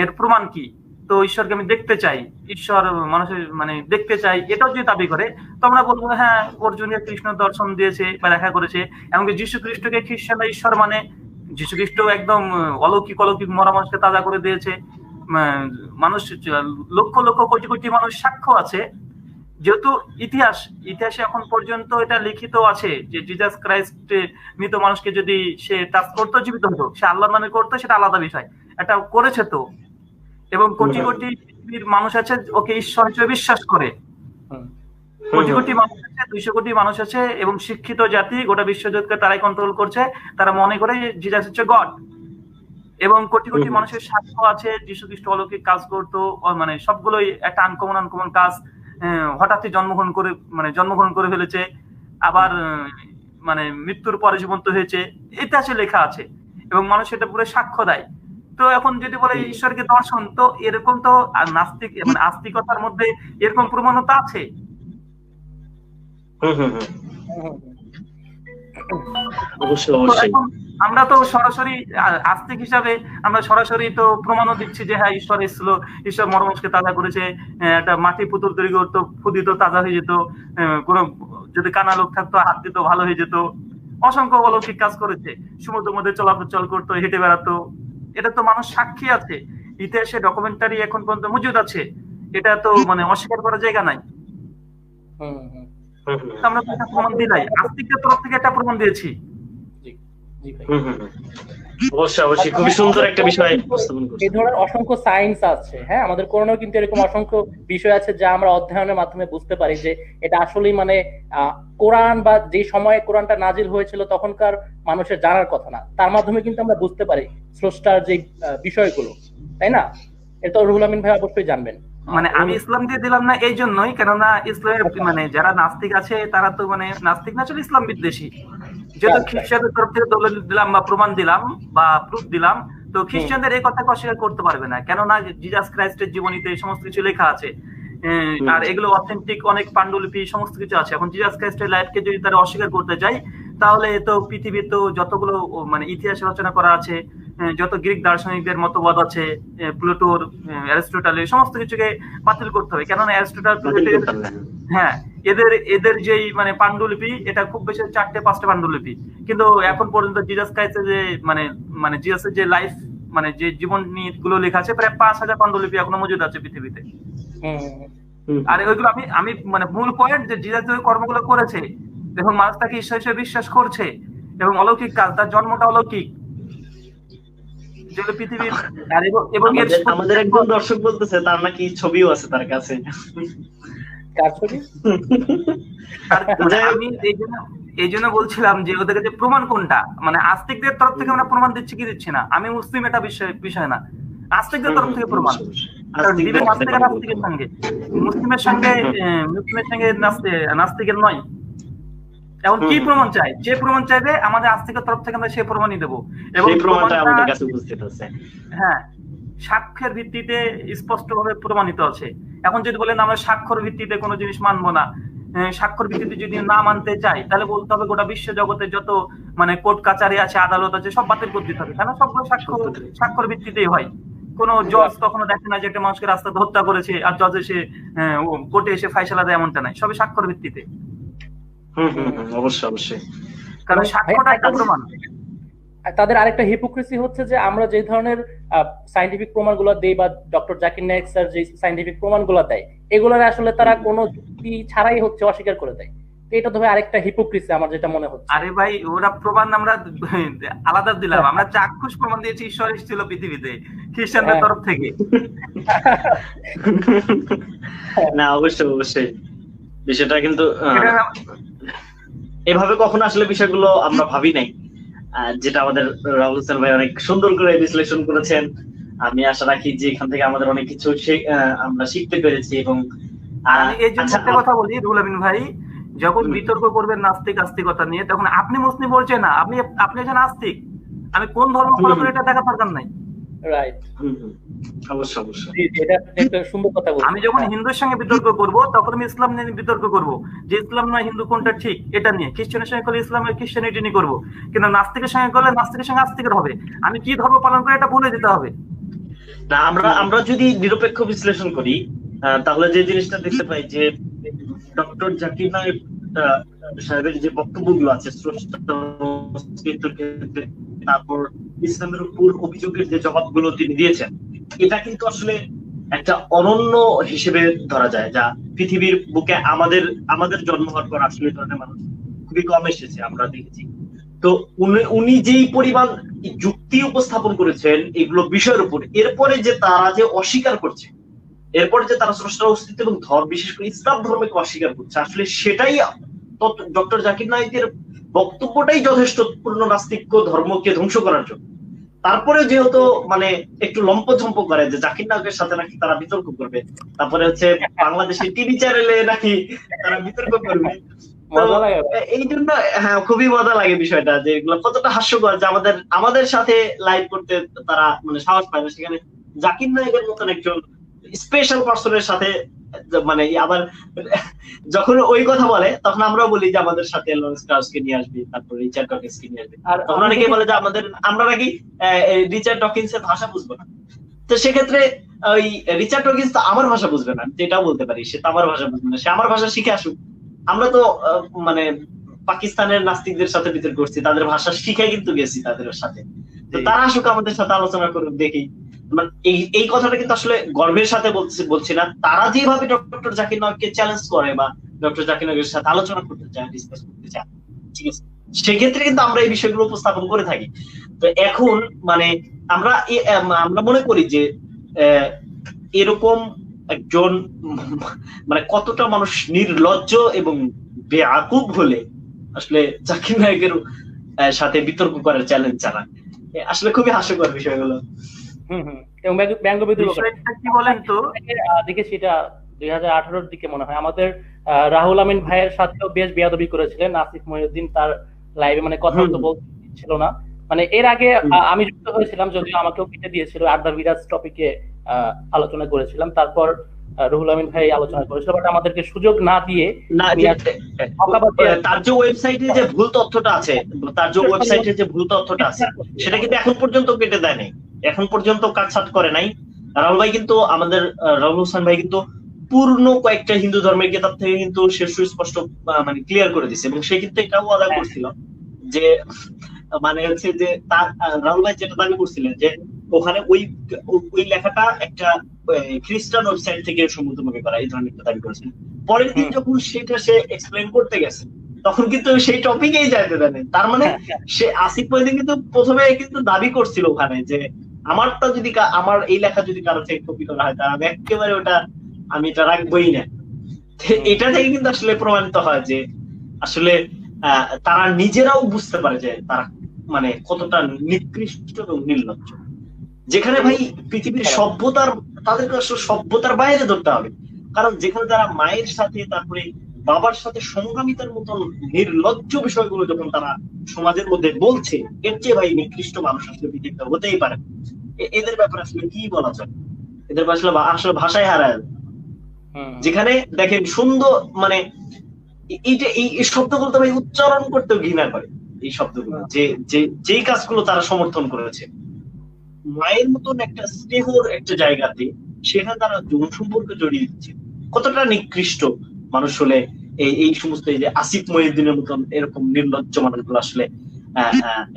এর প্রমাণ কি, তো ঈশ্বরকে আমি দেখতে চাই, ঈশ্বর মানুষের মানে দেখতে চাই, এটাও যদি দাবি করে তো আমরা বলবো হ্যাঁ অর্জুনের কৃষ্ণ দর্শন দিয়েছে বা দেখা করেছে। এমনকি যীশু খ্রিস্টকে খ্রিস্টানরা ঈশ্বর মানে, যীশু খ্রিস্ট একদম অলৌকিক মরা মানুষকে তাজা করে দিয়েছে। মানুষ লক্ষ লক্ষ কোটি কোটি মানুষ সাক্ষ্য আছে, যেহেতু ইতিহাসে এখন পর্যন্ত এটা লিখিত আছে যে জিজাস ক্রাইস্ট মৃত মানুষকে যদি সে টাচ করতো জীবিত হতো, সে আল্লাহর নামে করতো সেটা আলাদা বিষয়, এটা করেছে তো। এবং কোটি কোটি পৃথিবীর মানুষ আছে ওকে ঈশ্বর হিসেবে বিশ্বাস করে, কোটি কোটি মানুষ আছে, 200 কোটি মানুষ আছে, এবং শিক্ষিত জাতি গোটা বিশ্বজগৎকে তারাই কন্ট্রোল করছে, তারা মনে করে জিজাস হচ্ছে গড। এবং কোটি কোটি মানুষের সাক্ষ্য আছে যীশু খ্রিস্ট অলৌকিক কাজ করতো, মানে সবগুলোই একটা আনকমন কাজ, হঠাৎই জন্মগ্রহণ করে ফেলেছে, আবার মানে মৃত্যুর পরে জীবন্ত হয়েছে, ইতিহাসে লেখা আছে এবং মানুষ এটা পুরো সাক্ষ্য দেয়। তো এখন যদি বলে ঈশ্বরকে দর্শন, তো এরকম তো নাস্তিক মানে আস্তিকতার মধ্যে এরকম প্রমাণতা আছে। আমরা তো সরাসরি আস্তিক হিসাবে আমরা সরাসরি তো প্রমাণও দিচ্ছি যে হ্যাঁ ঈশ্বর এসেছিল, ঈশ্বর মরমানুষকে তাজা করেছে, একটা মাটি পুতুল তৈরি করতো, ফুদিত তাজা হয়ে যেত, কোন যদি কানা লোক থাকতো হাত দিত ভালো হয়ে যেত, অসংখ্য অলৌকিক কাজ করেছে, সমুদ্রের মধ্যে চলাচল করতো, হেঁটে বেড়াতো, এটা তো মানুষ সাক্ষী আছে, ইতিহাসে ডকুমেন্টারি এখন পর্যন্ত মজুদ আছে, এটা তো মানে অস্বীকার করার জায়গা নাই। আমরা তো একটা প্রমাণ দিলাই, আস্তিকের তরফ থেকে একটা প্রমাণ দিয়েছি। অবশ্যই খুবই সুন্দর একটা বিষয় উপস্থাপন করছেন। এই ধরনের অসংখ্য সায়েন্স আছে, হ্যাঁ আমাদের কোরআনেও কিন্তু এরকম অসংখ্য বিষয় আছে যা আমরা অধ্যয়নের মাধ্যমে বুঝতে পারি যে এটা আসলেই মানে কোরআন বা যে সময়ে কোরআনটা নাজিল হয়েছিল তখনকার মানুষের জানার কথা না, তার মাধ্যমে কিন্তু আমরা বুঝতে পারি স্রষ্টার যে বিষয়গুলো, তাই না? এটা রুহুল আমিন ভাই অবশ্যই জানবেন। মানে আমি ইসলাম দিয়ে দিলাম না এই জন্যই, কেননা ইসলামের মানে যারা নাস্তিক আছে তারা তো মানে নাস্তিক না, ছিল ইসলাম বিদ্বেষী। যেহেতু খ্রিস্টানদের তরফ থেকে দলিল দিলাম বা প্রমাণ দিলাম বা প্রুফ দিলাম, তো খ্রিস্টানদের এই কথাকে অস্বীকার করতে পারবে না, কেননা জিজাস ক্রাইস্টের জীবনীতে এই সমস্ত কিছু লেখা আছে, আর এগুলো অথেন্টিক অনেক পাণ্ডুলিপি সমস্ত কিছু আছে। এখন জিজাস ক্রাইস্টের লাইফকে যদি তারা অস্বীকার করতে চায় তাহলে তো পৃথিবীর তো যতগুলো মানে ইতিহাস রচনা করা আছে, যত গ্রিক দার্শনিকদের মতবাদ আছে, প্লুটোর, অ্যারিস্টটলের সমস্ত কিছুকে বাতিল করতে হবে, কেননা অ্যারিস্টটল, হ্যাঁ এদের যেই মানে পাণ্ডুলিপি এটা খুব বেশি 4-5টা পাণ্ডুলিপি, কিন্তু এখন পর্যন্ত জিজাস ক্রাইস্টের যে মানে জিজাসের যে লাইফ মানে যে জীবনী গুলো লেখা আছে প্রায় 5000 পাণ্ডুলিপি এখনো মজুদ আছে পৃথিবীতে। আর ওইগুলো আমি মানে মূল পয়েন্ট যে জিজাস যে কর্মগুলো করেছে এবং মানুষ তাকে ঈশ্বর হিসেবে বিশ্বাস করছে এবং অলৌকিক কাজ, তার জন্মটা অলৌকিক। পৃথিবীর এবং আমাদের একজন দর্শক বলতেছে তার নাকি ছবিও আছে তার কাছে। আমি এই জন্য বলছিলাম যে ওদের কাছে প্রমাণ কোনটা, মানে আস্তিকদের তরফ থেকে আমরা প্রমাণ দিচ্ছি কি দিচ্ছি না। আমি মুসলিম, এটা বিষয় না, আস্তিকদের তরফ থেকে প্রমাণ। নাস্তিকের সঙ্গে মুসলিমের সঙ্গে নাস্তিকের নয়। এখন কি প্রমাণ চাই? যে প্রমাণ চাইবে আমাদের আস্তিকের তরফ থেকে আমরা সেই প্রমাণই দেবো। এবং হ্যাঁ, সাক্ষ্যের ভিত্তিতে স্পষ্টভাবে প্রমাণিত আছে। এখন যদি বলেন আমরা সাক্ষ্যর ভিত্তিতে কোনো জিনিস মানবো না, সাক্ষ্যর ভিত্তিতে যদি না মানতে চাই, তাহলে বলতে হবে গোটা বিশ্ব জগতের যত মানে কোর্ট কাচারি আছে, আদালত আছে, সব বাতিল করে দিতে হবে। কেন? সবগুলো সাক্ষ্যর ভিত্তিতেই হয়। কোন জজ কখনো দেখে না যে একটা মানুষকে রাস্তাতে হত্যা করেছে আর জজ এসে কোর্টে এসে ফাইসালা দেয়, এমনটা নাই। সবই সাক্ষ্যর ভিত্তিতে। অবশ্যই, কারণ সাক্ষ্যটা একটা প্রমাণ। তাদের আরেকটা হিপোক্রেসি হচ্ছে যে আমরা যে ধরনের সায়েন্টিফিক প্রমাণগুলো দেই বা ডক্টর জাকির নায়েক স্যার যে সায়েন্টিফিক প্রমাণগুলো দেয়, এগুলোর আসলে তারা কোনো যুক্তি ছাড়াই হচ্ছে অস্বীকার করে দেয়। এটা তো ভাই আরেকটা হিপোক্রেসি আমার যেটা মনে হচ্ছে। আরে ভাই, ওরা প্রমাণ আমরা আলাদা দিলাম, আমরা চাক্ষুষ প্রমাণ দিয়েছি ঈশ্বর এসেছিল পৃথিবীতে খ্রিস্টানদের তরফ থেকে। না, অবশ্যই বিষয়টা কিন্তু এভাবে কখনো আসলে বিষয়গুলো আমরা ভাবি নাই, যেটা আমাদের রাহুল হোসেন ভাই অনেক সুন্দর করে বিশ্লেষণ করেছেন। আমি আশা রাখি যে এখান থেকে আমাদের অনেক কিছু আমরা শিখতে পেরেছি। এবং এই জন্য একটা কথা বলি রুহুল আমিন ভাই, যখন বিতর্ক করবেন নাস্তিক আস্তিকতা নিয়ে, তখন আপনি মুসলিম বলছেন না, আপনি একজন আস্তিক, আমি কোন ধর্ম ফলো করি এটা দেখা দরকার নাই। রাইট, অবশ্যই এটা একটা সুন্দর কথা বলছেন। আমি যখন হিন্দুর সঙ্গে বিতর্ক করব, তখন আমি ইসলাম নিয়ে বিতর্ক করব, যে ইসলাম নয় হিন্দু কোনটা ঠিক এটা নিয়ে। খ্রিস্টানের সঙ্গে করলে ইসলামের খ্রিস্টানিটি নিয়ে করবো, কিন্তু নাস্তিকের সঙ্গে করলে নাস্তিকের সঙ্গে আস্তিকের হবে। আমি কি ধর্ম পালন করি এটা বলে দিতে হবে না। আমরা যদি নিরপেক্ষ বিশ্লেষণ করি, তাহলে যে জিনিসটা দেখতে পাই যে ডক্টর জাকির নায়েক সাহেবের যে বক্তব্যগুলো আছে তারপর ইসলামের উপর অভিযোগের যে জবাবগুলো তিনি দিয়েছেন, এটা কিন্তু আসলে একটা অনন্য হিসেবে ধরা যায়, যা পৃথিবীর বুকে আমাদের জন্ম হওয়ার পর আসলে ধরনের মানুষ খুবই কম এসেছে, আমরা দেখেছি। তো উনি যেই পরিমাণ যুক্তি উপস্থাপন করেছেন এগুলো বিষয়ের উপর, এরপরে যে তারা যে অস্বীকার করছে, এরপরে যে তারা স্রষ্টার অস্তিত্ব এবং ধর্ম, বিশেষ করে ইসলাম ধর্মকে অস্বীকার করছে, আসলে সেটাই ডক্টর জাকির নায়েকের বক্তব্যটাই যথেষ্ট পূর্ণ নাস্তিক্য ধর্মকে ধ্বংস করার জন্য। তারপরে যেহেতু মানে একটু লম্পঝম্প করে যে জাকির নায়েকের সাথে নাকি তারা বিতর্ক করবে, তারপরে হচ্ছে বাংলাদেশের টিভি চ্যানেলে নাকি তারা বিতর্ক করবে, এই জন্য হ্যাঁ খুবই মজা লাগে বিষয়টা, যে এগুলো কতটা হাস্যকর যে আমাদের সাথে লাইভ করতে তারা মানে সাহস পায় না, সেখানে জাকির নায়েকের মতন একজন স্পেশাল পার্সনের সাথে মানে আবার যখন ওই কথা বলে তখন আমরাও বলি যে আমাদের সাথে লরেন্স ক্রাউসকে নিয়ে আসবে, তারপর রিচার্ড ডকিন্সকে নিয়ে আসবে। তখন অনেকেই বলে যে আমরা নাকি রিচার্ড ডকিন্সের ভাষা বুঝবো না। তো সেক্ষেত্রে ওই রিচার্ড ডকিন্স তো আমার ভাষা বুঝবে না, যেটাও বলতে পারি, সে তো আমার ভাষা বুঝবে না, সে আমার ভাষা শিখে আসুক। আমরা তো মানে পাকিস্তানের নাস্তিকদের সাথে বিতর্ক করছি, তাদের ভাষা শিখে কিন্তু গেছি তাদের সাথে, তো তারা আসুক আমাদের সাথে আলোচনা করুক, দেখি। এই কথাটা কিন্তু আসলে গর্বের সাথে বলছি না, তারা যেভাবে ডক্টর জাকির নায়েককে চ্যালেঞ্জ করে বা ডক্টর জাকির নায়েকের সাথে আলোচনা করতে চায়, ডিসকাস করতে চায়, ঠিক আছে, সেক্ষেত্রে কিন্তু আমরা এই বিষয়গুলো উপস্থাপন করে থাকি। তো এখন মানে আমরা মনে করি যে এরকম একজন মানে কতটা মানুষ নির্লজ্জ এবং বেআকুব হলে আসলে জাকির নায়েকের সাথে বিতর্ক করার চ্যালেঞ্জ চালায়, আসলে খুবই হাস্যকর বিষয়গুলো। দেখেছি এটা 2018-র দিকে মনে হয় আমাদের রাহুল আমিন ভাইয়ের সাথেও বেশ বেয়াদবি করেছিলেন আসিফ মহিউদ্দিন, তার লাইভে মানে কথা তো বলছিল না। মানে এর আগে আমি যুক্ত হয়েছিলাম, যদিও আমাকেও কেটে দিয়েছিল, আড্ডা বিরাজ টপিকে আলোচনা করেছিলাম, তারপর রুহুল আমিন ভাই আলোচনা করেছিল, বাট আমাদেরকে সুযোগ না দিয়ে তার যে ওয়েবসাইটে যে ভুল তথ্যটা আছে সেটা কিন্তু এখন পর্যন্ত কেটে দেয় নাই, এখন পর্যন্ত কাটছাট করে নাই। রাহুল ভাই কিন্তু আমাদের রাহুল হোসেন ভাই কিন্তু পূর্ণ কয়েকটা হিন্দু ধর্মের কিতাব থেকে কিন্তু সে সুস্পষ্ট মানে ক্লিয়ার করে দিচ্ছে, এবং সে কিন্তু এটাও আদায় করছিল যে মানে হচ্ছে যে তার রাহুল ভাই যেটা দাবি করছিলেন যে ওখানে ওই লেখাটা একটা খ্রিস্টান ওয়েবসাইট থেকে সম্মতভাবে করা, এই ধরনের একটা দাবি করেছেন। পরের দিন যখন সেটা সে এক্সপ্লেন করতে গেছে, তখন কিন্তু সেই টপিকেই যাইতে দেন। তার মানে সে আসিফ মহিউদ্দিন কিন্তু প্রথমে কিন্তু দাবি করছিল ওখানে যে আমারটা যদি আমার এই লেখা যদি কারো থেকে কপি করা হয়, তাহলে আমি একেবারে আমি এটা রাখবোই না। এটা থেকে কিন্তু আসলে প্রমাণিত হয় যে আসলে তারা নিজেরাও বুঝতে পারে যে তারা মানে কতটা নিকৃষ্ট এবং নির্লজ্জ। যেখানে ভাই পৃথিবীর সভ্যতার, তাদেরকে আসলে সভ্যতার বাইরে ধরতে হবে। কারণ যেখানে তারা মায়ের সাথে তারপরে বাবার সাথে সমকামিতার মতন নির্লজ্জ বিষয়গুলো যখন তারা সমাজের মধ্যে বলছে, এর চেয়ে ভাই নিকৃষ্ট মানুষ আসলে পৃথিবীতে হতেই পারে। এদের ব্যাপারে আসলে কি বলা যায়? এদের আসলে ভাষায় হারায়। যেখানে দেখেন সুন্দর মানে এই শব্দগুলো তো ভাই উচ্চারণ করতেও ঘৃণা করে। এই শব্দগুলো যে কাজগুলো তারা সমর্থন করেছে, মায়ের মতন একটা স্নেহর একটা জায়গাতে সেখানে তারা যৌন সম্পর্ক জড়িয়ে দিচ্ছে। কতটা নিকৃষ্ট মানুষ হলে এই সমস্ত এই যে আসিফ মহিউদ্দিনের মতন এরকম নির্লজ্জ মানুষগুলো আসলে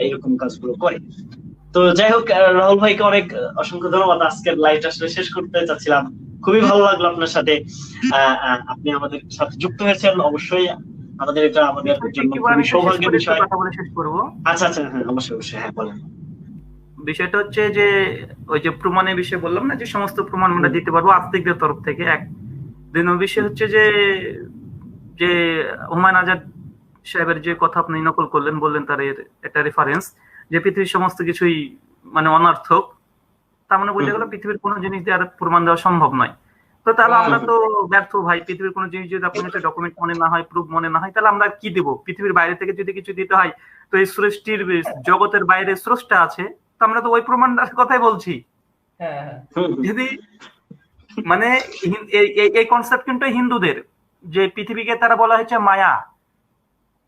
এইরকম কাজগুলো করে। তো যাই হোক, রাহুল ভাইকে অনেক অসংখ্য ধন্যবাদ। আজকের লাইভটা আসলে শেষ করতে চাচ্ছিলাম। খুবই ভালো লাগলো আপনার সাথে, আপনি আমাদের সাথে যুক্ত হয়েছেন। অবশ্যই আমাদের এটা আমাদের জন্য খুবই সৌভাগ্যের বিষয়। আচ্ছা আচ্ছা, হ্যাঁ অবশ্যই, হ্যাঁ বলেন। বিষয়টা হচ্ছে যে ওই যে প্রমাণের বিষয়ে বললাম না, যে সমস্ত প্রমাণ আমরা দিতে পারবো আস্তিকদের তরফ থেকে। এক দুই নম্বর বিষয় হচ্ছে যে হুমায়ুন আজাদ সাহেবের যে কথা আপনি নকল করলেন, বললেন তার একটা রেফারেন্স যে পৃথিবীর সমস্ত কিছুই মানে অনর্থক, তার মানে বলতে গেলে পৃথিবীর কোনো জিনিস দিয়ে আর প্রমাণ দেওয়া সম্ভব নয়। তো তাহলে আমরা তো ব্যর্থ ভাই। পৃথিবীর কোনো জিনিস যদি আপনার কাছে ডকুমেন্ট মনে না হয়, প্রুফ মনে না হয়, তাহলে আমরা কি দেবো? পৃথিবীর বাইরে থেকে যদি কিছু দিতে হয়, তো এই সৃষ্টির জগতের বাইরে স্রষ্টা আছে, তো আমরা তো ওই প্রমাণটার কথাই বলছি। যদি মানে এই কনসেপ্ট কিন্তু হিন্দুদের, যে পৃথিবীকে তারা বলা হয়েছে মায়া,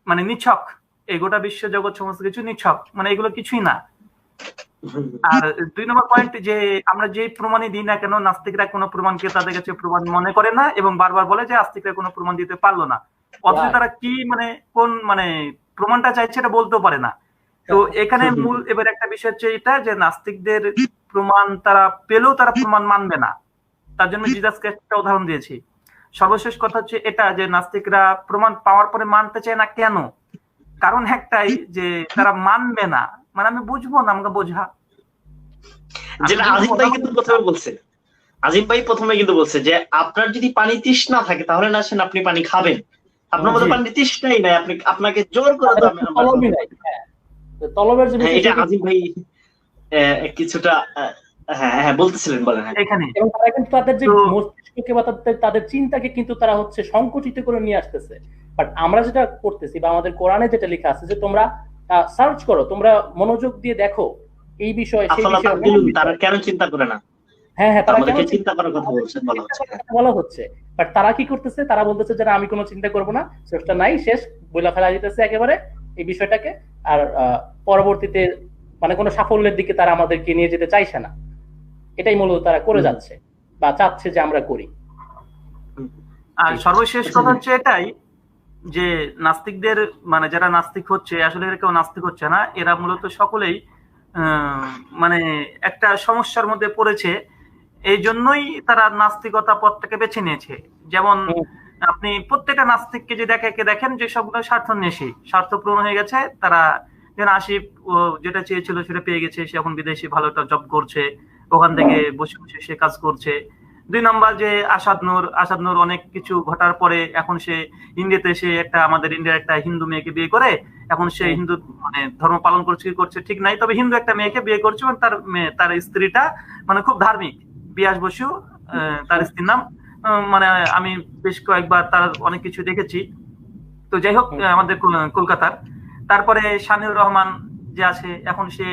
মানে নিছক, এই গোটা বিশ্ব জগৎ সমস্ত কিছু নিছক, মানে এগুলো কিছুই না। আর দুই নম্বর পয়েন্ট, যে আমরা যে প্রমাণই দিই না কেন, নাস্তিকরা কোনো প্রমাণকে তাদের কাছে প্রমাণ মনে করে না এবং বারবার বলে যে আস্তিকরা কোনো প্রমাণ দিতে পারলো না, অথচ তারা কি মানে কোন মানে প্রমাণটা চাইছে এটা বলতেও পারে না। তো এখানে মূল এবার একটা বিষয় হচ্ছে এটা, যে নাস্তিকদের প্রমাণ তারা পেলেও তারা প্রমাণ মানবে না। তার জন্য জিজাসকে একটা উদাহরণ দিয়েছি। সর্বশেষ কথা হচ্ছে এটা, যে নাস্তিকরা প্রমাণ পাওয়ার পরে মানতে চায় না কেন? কারণ একটাই, যে তারা মানবে না, মানে আমি বুঝবো না, আমাকে বোঝা। যেটা আজিম ভাই কিন্তু প্রথমে বলছে, আজিম ভাই প্রথমে কিন্তু বলছে যে আপনার যদি পানি তৃষ্ণা থাকে তাহলে না আসেন আপনি পানি খাবেন, আপনার মধ্যে পানি তৃষ্ণাই নাই, আপনাকে জোর করে এটা আজিম ভাই কিছুটা হ্যাঁ বলতেছিলেন, বলেন। এখানে এবং তারা কিন্তু তাদের যে মস্তিষ্ককে বা তাদের চিন্তাকে কিন্তু তারা হচ্ছে সংকুচিত করে নিয়ে আসতেছে। বাট আমরা যেটা করতেছি বা আমাদের কোরআনে যেটা লেখা আছে যে তোমরা সার্চ করো, তোমরা মনোযোগ দিয়ে দেখো এই বিষয়ে, সেই বিষয়ে তারা কেন চিন্তা করে না? হ্যাঁ তারা আমাদেরকে চিন্তা করার কথা বলা হচ্ছে। বাট তারা কি করতেছে? তারা বলতেছে যে আমি কোনো চিন্তা করবো না, স্রষ্টা নাই, শেষ, বইলা ফেলা দিতেছে একেবারে এই বিষয়টাকে। আর পরবর্তীতে মানে কোনো সাফল্যের দিকে তারা আমাদেরকে নিয়ে যেতে চাইছে না। এটাই মূলত তারা করে যাচ্ছে বা চাচ্ছে যে আমরা করি। আর সর্বশেষ কথা হচ্ছে এটাই, যে নাস্তিকদের মানে যারা নাস্তিক হচ্ছে, আসলে এরা কেউ নাস্তিক হচ্ছে না, এরা মূলত সকলেই মানে একটা সমস্যার মধ্যে পড়েছে, এই জন্যই তারা নাস্তিকতা পথটাকে বেছে নিয়েছে। যেমন আপনি প্রত্যেকটা নাস্তিককে যে দেখেন যে সবগুলো স্বার্থন্বেষী, স্বার্থ পূরণ হয়ে গেছে। তারা যেন আসিফ যেটা চেয়েছিল সেটা পেয়ে গেছে, সে এখন বিদেশে ভালো একটা জব করছে, ওখান থেকে বসে বসে সে কাজ করছে। দুই নম্বর যে আসাদ নূর অনেক কিছু ঘটার পরে এখন সে ইন্ডিয়াতে, সে একটা আমাদের ইন্ডিয়ার একটা হিন্দু মেয়েকে বিয়ে করে, এখন সে হিন্দু মানে ধর্ম পালন করছে কি করছে ঠিক নাই, তবে হিন্দু একটা মেয়েকে বিয়ে করছে, এবং তার স্ত্রীটা মানে খুব ধার্মিক, বিয়াস বসু তার স্ত্রীর নাম। মানে আমি বেশ কয়েকবার তার অনেক কিছু দেখেছি। তো যাই হোক, আমাদের কলকাতার। তারপরে শানিউর রহমান যে আছে, এখন সে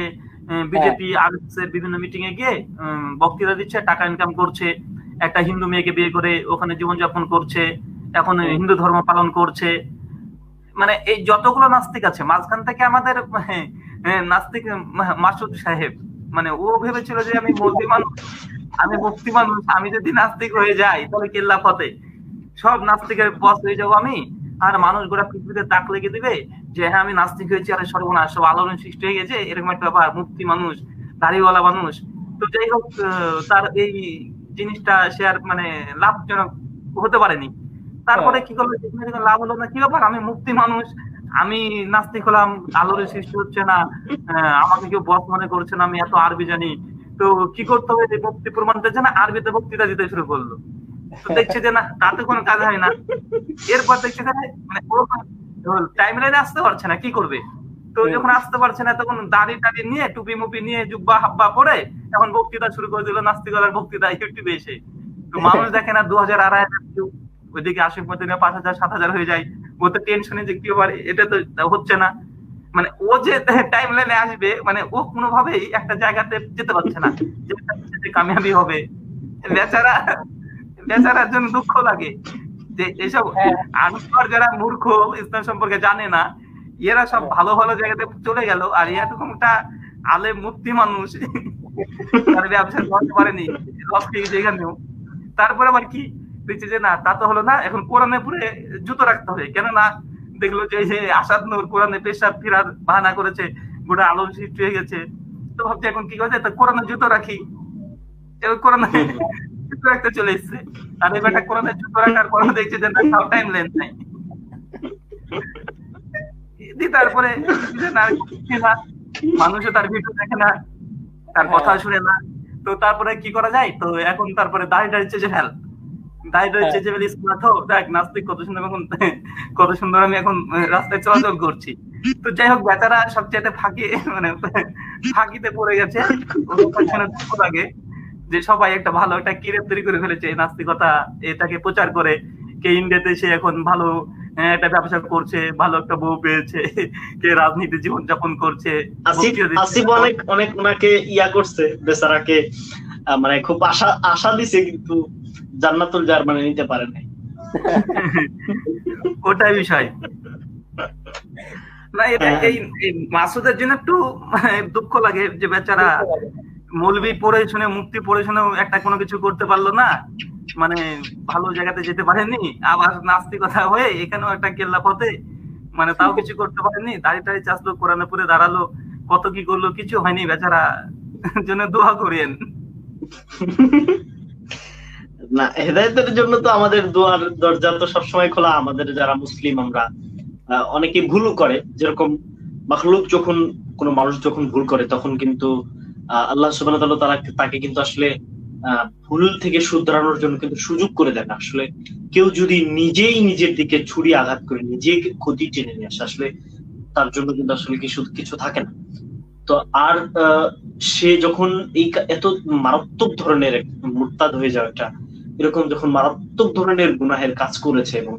বিজেপি আরএসএস এর বিভিন্ন মিটিং এ গিয়ে বক্তৃতা দিচ্ছে, টাকা ইনকাম করছে, একটা হিন্দু মেয়েকে বিয়ে করে ওখানে জীবনযাপন করছে, এখন হিন্দু ধর্ম পালন করছে। মানে এই যতগুলো নাস্তিক আছে, মাঝখান থেকে আমাদের নাস্তিক মাসুদ সাহেব, মানে ও ভেবেছিল যে আমি মুক্তি মানুষ, আমি যদি নাস্তিক হয়ে যাই তাহলে কেল্লা ফতে, সব নাস্তিকের বস হয়ে যাবো আমি, আর মানুষ গোটা পৃথিবীতে তাক লেগে দিবে যে হ্যাঁ আমি নাস্তিক হয়েছি, আর সর্বনাশ, সব আলোড়ন সৃষ্টি হয়ে গেছে, এরকম একটা ব্যাপার, মুক্তি মানুষ, দাড়িওয়ালা মানুষ। তো যাই হোক, তার এই জিনিসটা সে আর মানে লাভজনক হতে পারেনি। তারপরে কি করলো, লাভ হলো না, কি ব্যাপার, আমি মুক্তি মানুষ, আমি নাস্তিক হলাম, আলোর সৃষ্টি হচ্ছে না, আমাকে কেউ বস মনে করছে না, আমি এত আরবি জানি, তো কি করতে হবে, মুক্তি প্রমাণ দিচ্ছে না, আরবিতে বক্তৃতা দিতে শুরু করলো। তো দেখছে যে না, তাতে কোনো কাজ হয় না। এরপর দেখছে মানে টাইম লাইনে আসতে পারছে না, কি করবে? তো যখন আসতে পারছে না, তখন দাড়ি টাড়ি নিয়ে, টুপি মুপি নিয়ে, জুব্বা হাব্বা পরে এখন বক্তৃতা শুরু করে দিল, নাস্তিকতার বক্তৃতা ইউটিউবে এসে। তো মানুষ দেখে না 2000 2500 ভিউ, ওইদিকে 80 5000 7000 হয়ে যায়, ও তো টেনশনে যে কি ব্যাপার, এটা তো হচ্ছে না। মানে ও যে টাইম লাইনে আসবে, মানে ও কোনোভাবেই একটা জায়গাতে যেতে পারছে না যে কামিয়াবি হবে। বেচারার জন্য দুঃখ লাগে যে এইসব আনপড় যারা মূর্খ, ইসলাম সম্পর্কে জানে না, এরা সব ভালো ভালো জায়গাতে চলে গেল, আর এরকম একটা আলেম মুক্তি মানুষ তার ব্যবসা করতে পারেনি, লস খেয়ে যেখানেও। তারপরে আবার কি দেখছে যে না, তা তো হলো না, এখন কোরআনে পুরে জুতো রাখতে হবে। কেননা দেখলো যে এই যে আসাদ নূর কোরআনে পেশাব ফিরার বাহানা করেছে, গোটা আলো সৃষ্টি হয়ে গেছে। তো ভাবছে এখন কি করছে, তো কোরআনে জুতো রাখি, এবার কোরআনে জুতো রাখতে চলে এসছে। আর এবার কোরআনে জুতো রাখার পর দেখছে যে না, টাইম লেন্থ নাই। তারপরে মানুষও তার ভিডিও দেখে না, তার কথা শুনে না। তো তারপরে কি করা যায়, তো এখন তারপরে দাড়ি চেঁচে ফেল, দাড়ি চেঁচে ফেল, স্মার্ট হো, দেখ নাস্তিক কত সুন্দর, এখন কত সুন্দর আমি এখন রাস্তায় চলাচল করছি। তো যাই হোক, বেচারা সবচেয়ে ফাঁকিতে পড়ে গেছে। দুঃখ লাগে যে সবাই একটা ভালো একটা কিরেপ তৈরি করে ফেলেছে নাস্তিকতা, এটাকে প্রচার করে। কে ইন্ডিয়াতে সে এখন ভালো একটা ব্যবসা করছে, ভালো একটা বউ পেয়েছে, কে রাজনীতি জীবন যাপন করছে। আসিফ অনেক ওনাকে ইয়া করছে, বেচারাকে মানে খুব আশা দিছে, কিন্তু জান্নাতুল জার মানে নিতে পারে নাই। ওটাই বিষয় না, এটা এই মাসুদের জন্য একটু দুঃখ লাগে যে বেচারা মৌলবি পড়ে শুনে, মুক্তি পড়ে শুনেও একটা কোনো কিছু করতে পারলো না, মানে ভালো জায়গাতে যেতে পারেনি। আবার নাস্তিকতা হয়ে এখানেও একটা কেল্লা পথে, মানে তাও কিছু করতে পারেনি, দাড়ি টাড়ি চাষলো, কোরআনে পড়ে দাঁড়ালো, কত কি করলো, কিছু হয়নি। বেচারা জন্য দোয়া করেন। না, হেদায়েতের জন্য তো আমাদের দুয়ার দরজা তো সবসময় খোলা। আমাদের যারা মুসলিম, আমরা অনেকে ভুল করে, যেরকম মাখলুক যখন কোনো মানুষ যখন ভুল করে, তখন কিন্তু আল্লাহ সুবহানাহু ওয়া তাআলা তাকে কিন্তু আসলে ভুল থেকে শুধরানোর জন্য কিন্তু সুযোগ করে দেন। আসলে কেউ যদি নিজেই নিজের দিকে ছুরি আঘাত করে নিজেকে ক্ষতি টেনে নিয়ে আসে, আসলে তার জন্য কিন্তু আসলে কিছু থাকে না। তো আর সে যখন এই এত মারাত্মক ধরনের মুরতাদ হয়ে যাওয়া, এটা এরকম যখন মারাত্মক ধরনের গুনাহের কাজ করেছে, এবং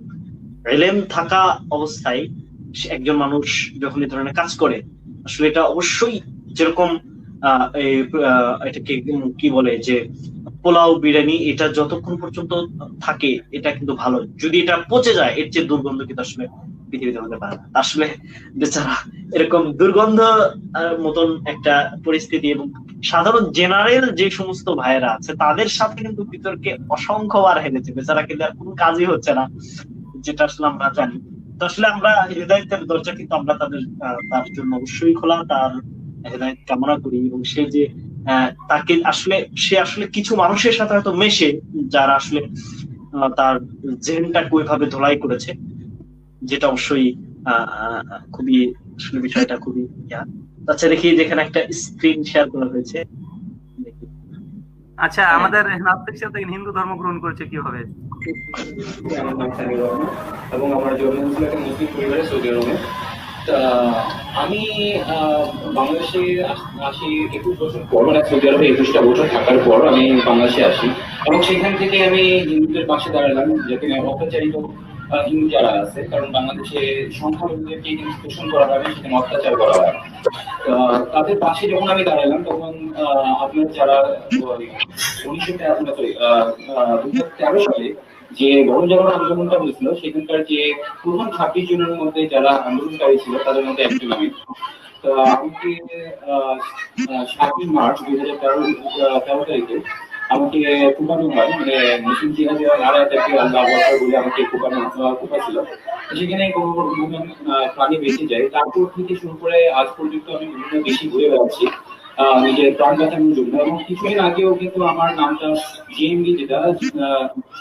ইলম থাকা অবস্থায় একজন মানুষ যখন এই ধরনের কাজ করে, আসলে এটা অবশ্যই যেরকম এটাকে কি বলে যে পোলাও বিরিয়ানি, এটা যতক্ষণ পর্যন্ত থাকে এটা কিন্তু ভালো, যদি এটা পচে যায় এর চেয়ে দুর্গন্ধ কিন্তু আসলে পৃথিবীতে হতে পারে না। আসলে বেচারা এরকম দুর্গন্ধ মতন একটা পরিস্থিতি, এবং সাধারণ জেনারেল যে সমস্ত ভাইয়েরা আছে তাদের সাথে কিন্তু বিতর্কে অসংখ্যবার হেরেছে। বেচারা কিন্তু আর কোনো কাজই হচ্ছে না, যেটা আসলে আমরা জানি। তো আসলে আমরা হেদায়েতের দরজা কিন্তু আমরা তার জন্য অবশ্যই খোলা, তার হেদায়েত কামনা করি। এবং সে যে সে আসলে কিছু মানুষের সাথে হয়তো মেশে, যারা আসলে তার জেনটাকে ওইভাবে ধোলাই করেছে, যেটা অবশ্যই খুবই আসলে বিষয়টা খুবই। আচ্ছা, দেখি যেখানে একটা স্ক্রিন শেয়ার করা হয়েছে। আচ্ছা, আমাদের নাস্তিক সাথে হিন্দু ধর্ম গ্রহণ করেছে কিভাবে? এবং আমার জন্ম হয়েছিল একটা মুসলিম পরিবারে, সৌদি আরবে। আমি বাংলাদেশে আসি 21 বছর পর, মানে সৌদি আরবে 21টা বছর থাকার পর আমি বাংলাদেশে আসি, এবং সেখান থেকে আমি হিন্দুদের পাশে দাঁড়ালাম, যেখানে অত্যাচারিত হিন্দু যারা আছে, কারণ বাংলাদেশে সংখ্যালঘুদেরকে কিন্তু শোষণ করা হয়, সেখানে অত্যাচার করা হয়। তাদের পাশে যখন আমি দাঁড়ালাম, তখন আপনার যারা 2013 সালে যে গণজাগরণ আন্দোলনটা হয়েছিল, সেখানকার যে প্রথম 26 জনের মধ্যে যারা আন্দোলনকারী ছিল তাদের মধ্যে একজন আমি। তো আমাকে 7 মার্চ 2013 তারিখে আমাকে কোপানো হয়, মানে মুসলিম জিহাদের নারায়ণকে আল্লাহু আকবার বলে আমাকে কোপা ছিল। সেখানে কোনো প্রাণী বেঁচে যায়। তারপর থেকে শুরু করে আজ পর্যন্ত আমি বিভিন্ন দেশে ঘুরে বেড়াচ্ছি, নিজের প্রাণ বাঁচানোর জন্য। এবং কিছুদিন আগেও কিন্তু আমার নামটা জিএমবি যেটা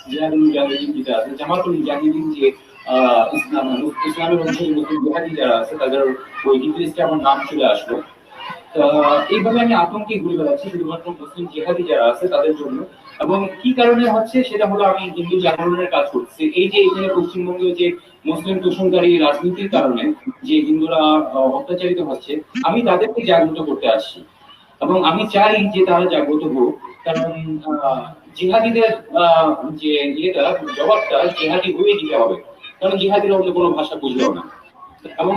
জিহাদুল মুজাহিদিন যেটা আছে, জামাতুল মুজাহিদিন যে ইসলামের অনুসারী মুসলিম জিহাদি যারা আছে তাদের ওই লিস্টে আমার নাম চলে আসলো। এইভাবে আমি আতঙ্কে ঘুরে বেড়াচ্ছি শুধুমাত্র মুসলিম জিহাদি যারা আছে তাদের জন্য। এবং কি কারণে হচ্ছে সেটা হলো আমি হিন্দু জাগরণের কাজ করছি। এই যে এখানে পশ্চিমবঙ্গে যে মুসলিম দূষণকারী রাজনীতির কারণে যে হিন্দুরা অত্যাচারিত হচ্ছে, আমি তাদেরকে জাগ্রত করতে আসছি এবং আমি চাই যে তারা জাগ্রত হোক। কারণ জিহাদিদের যে ইয়েটা জবাবটা জিহাদি হয়ে দিতে হবে, কারণ জিহাদিরা অন্য কোনো ভাষা বুঝবেও না। এবং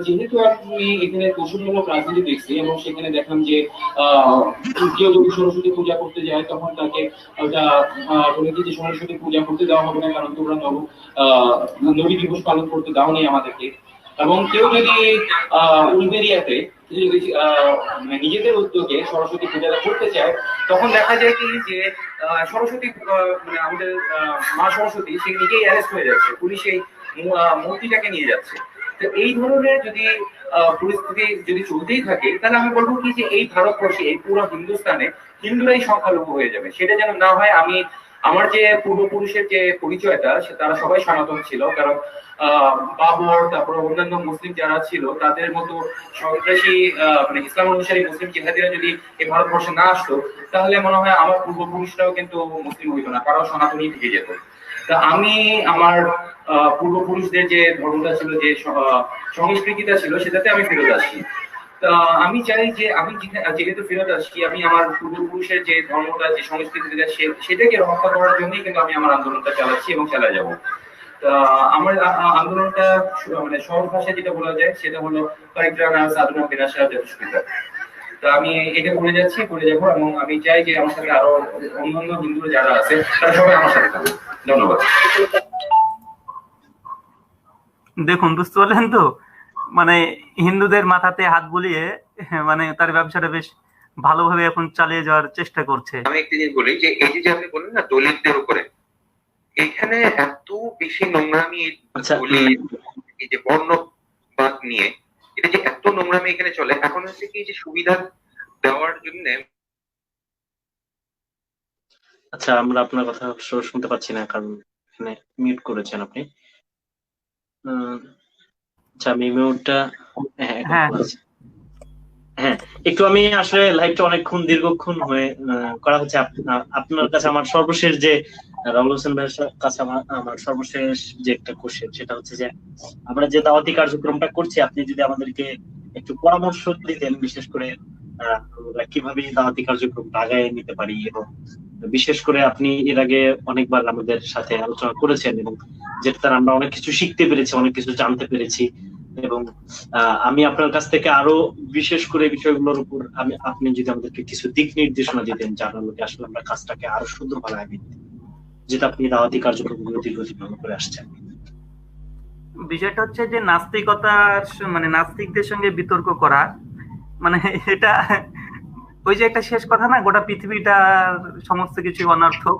যেহেতু আমি এখানে কৌশলমূলক রাজনীতি দেখছি এবং সেখানে দেখলাম যে কেউ যদি সরস্বতী পূজা করতে যায় তখন তাকে যে সরস্বতী পূজা করতে দেওয়া হবে না, কারণ তোমরা নবী দিবস পালন করতে দাওনি আমাদেরকে। এবং কেউ যদি উলবেরিয়াতে নিজেদের উদ্যোগে সরস্বতী পূজাটা করতে চায় তখন দেখা যায় কি যে সরস্বতী মানে আমাদের মা সরস্বতী সে নিজেই অ্যারেস্ট হয়ে যাচ্ছে, পুলিশ এই মূর্তিটাকে নিয়ে যাচ্ছে। তো এই ধরনের যদি পরিস্থিতি যদি চলতেই থাকে তাহলে আমি বলবো কি যে এই ভারতবর্ষে এই পুরো হিন্দুস্তানে হিন্দুরাই সংখ্যালঘু হয়ে যাবে। সেটা যেন না হয়। আমি আমার যে পূর্বপুরুষের যে পরিচয়টা তারা সবাই সনাতন ছিল, কারণ বাবর তারপর অন্যান্য মুসলিম যারা ছিল তাদের মতো সন্ত্রাসী মানে ইসলাম অনুসারী মুসলিম জিহাদিরা যদি এই ভারতবর্ষে না আসতো তাহলে মনে হয় আমার পূর্বপুরুষরাও কিন্তু মুসলিম হইতো না, তারাও সনাতনই থেকে যেত। তা আমি আমার পূর্বপুরুষদের যে ধর্মটা ছিল, যে সংস্কৃতিটা ছিল, সেটাতে আমি ফেরত আসছি। তা আমি চাই যে আমি যেহেতু ফেরত আসছি, আমি আমার পূর্বপুরুষের যে ধর্মটা যে সংস্কৃতিটা সেটাকে রক্ষা করার জন্যই কিন্তু আমি আমার আন্দোলনটা চালাচ্ছি এবং চালা যাবো। তা আমার আন্দোলনটা মানে সহজ ভাষায় যেটা বলা যায় সেটা হলো পরিত্রাণ সাধনা বিনাশা যথেষ্ট। তো আমি এটা করে যাচ্ছি, করে যাবো, এবং আমি চাই যে আমার সাথে আরো অন্যান্য হিন্দু যারা আছে তারা সবাই আমার সাথে থাকবে। ধন্যবাদ। দেখুন, বুঝতে পারলেন তো, মানে হিন্দুদের মাথাতে হাত বুলিয়ে মানে তার ব্যবসাটা বেশ ভালোভাবে এখন চালিয়ে যাওয়ার চেষ্টা করছে। আমি একটা জিনিস বলি যে এই যে আপনি বললেন না দলিতদের উপরে, এখানে এত বেশি নোংরামি এই যে বর্ণবাদ নিয়ে এটা যে এত নোংরামি এখানে চলে, এখন হচ্ছে কি যে সুবিধা দেওয়ার জন্য। আচ্ছা, আমরা আপনার কথা শুনতে পাচ্ছি না কারণ এখানে মিউট করেছেন আপনি। আচ্ছা, আমি মিউটটা হ্যাঁ একটু আমি আসলে লাইভটা অনেকক্ষণ দীর্ঘক্ষণ হয়ে করা হচ্ছে। আপনার কাছে আমার সর্বশেষ যে রাহুল হোসেন ভাইয়ের কাছে আমার সর্বশেষ যে একটা কোশ্চেন সেটা হচ্ছে যে আমরা যে দাওয়াতি কার্যক্রমটা করছি, আপনি যদি আমাদেরকে একটু পরামর্শ দিতেন, বিশেষ করে আমরা কিভাবে দাওয়াতি কার্যক্রমটা আগায় নিতে পারি, এবং বিশেষ করে আপনি এর আগে অনেকবার আমাদের সাথে আলোচনা করেছেন এবং যেটা দ্বারা আমরা অনেক কিছু শিখতে পেরেছি, অনেক কিছু জানতে পেরেছি। এবং আমি আপনার কাছ থেকে আরো বিশেষ করে বিষয়গুলোর উপর আপনি যদি আমাদেরকে কিছু দিক নির্দেশনা দিতেন যার আলোকে আসলে আমরা কাজটাকে আরো সুন্দরভাবে আগে নিতে, যেটা আপনি দাওয়াতি কার্যক্রমগুলো দীর্ঘদিন করে আসছেন। বিষয়টা হচ্ছে যে নাস্তিকতা মানে নাস্তিকদের সঙ্গে বিতর্ক করা, মানে এটা ওই যে একটা শেষ কথা না, গোটা পৃথিবীটার সমস্ত কিছু অনর্থক।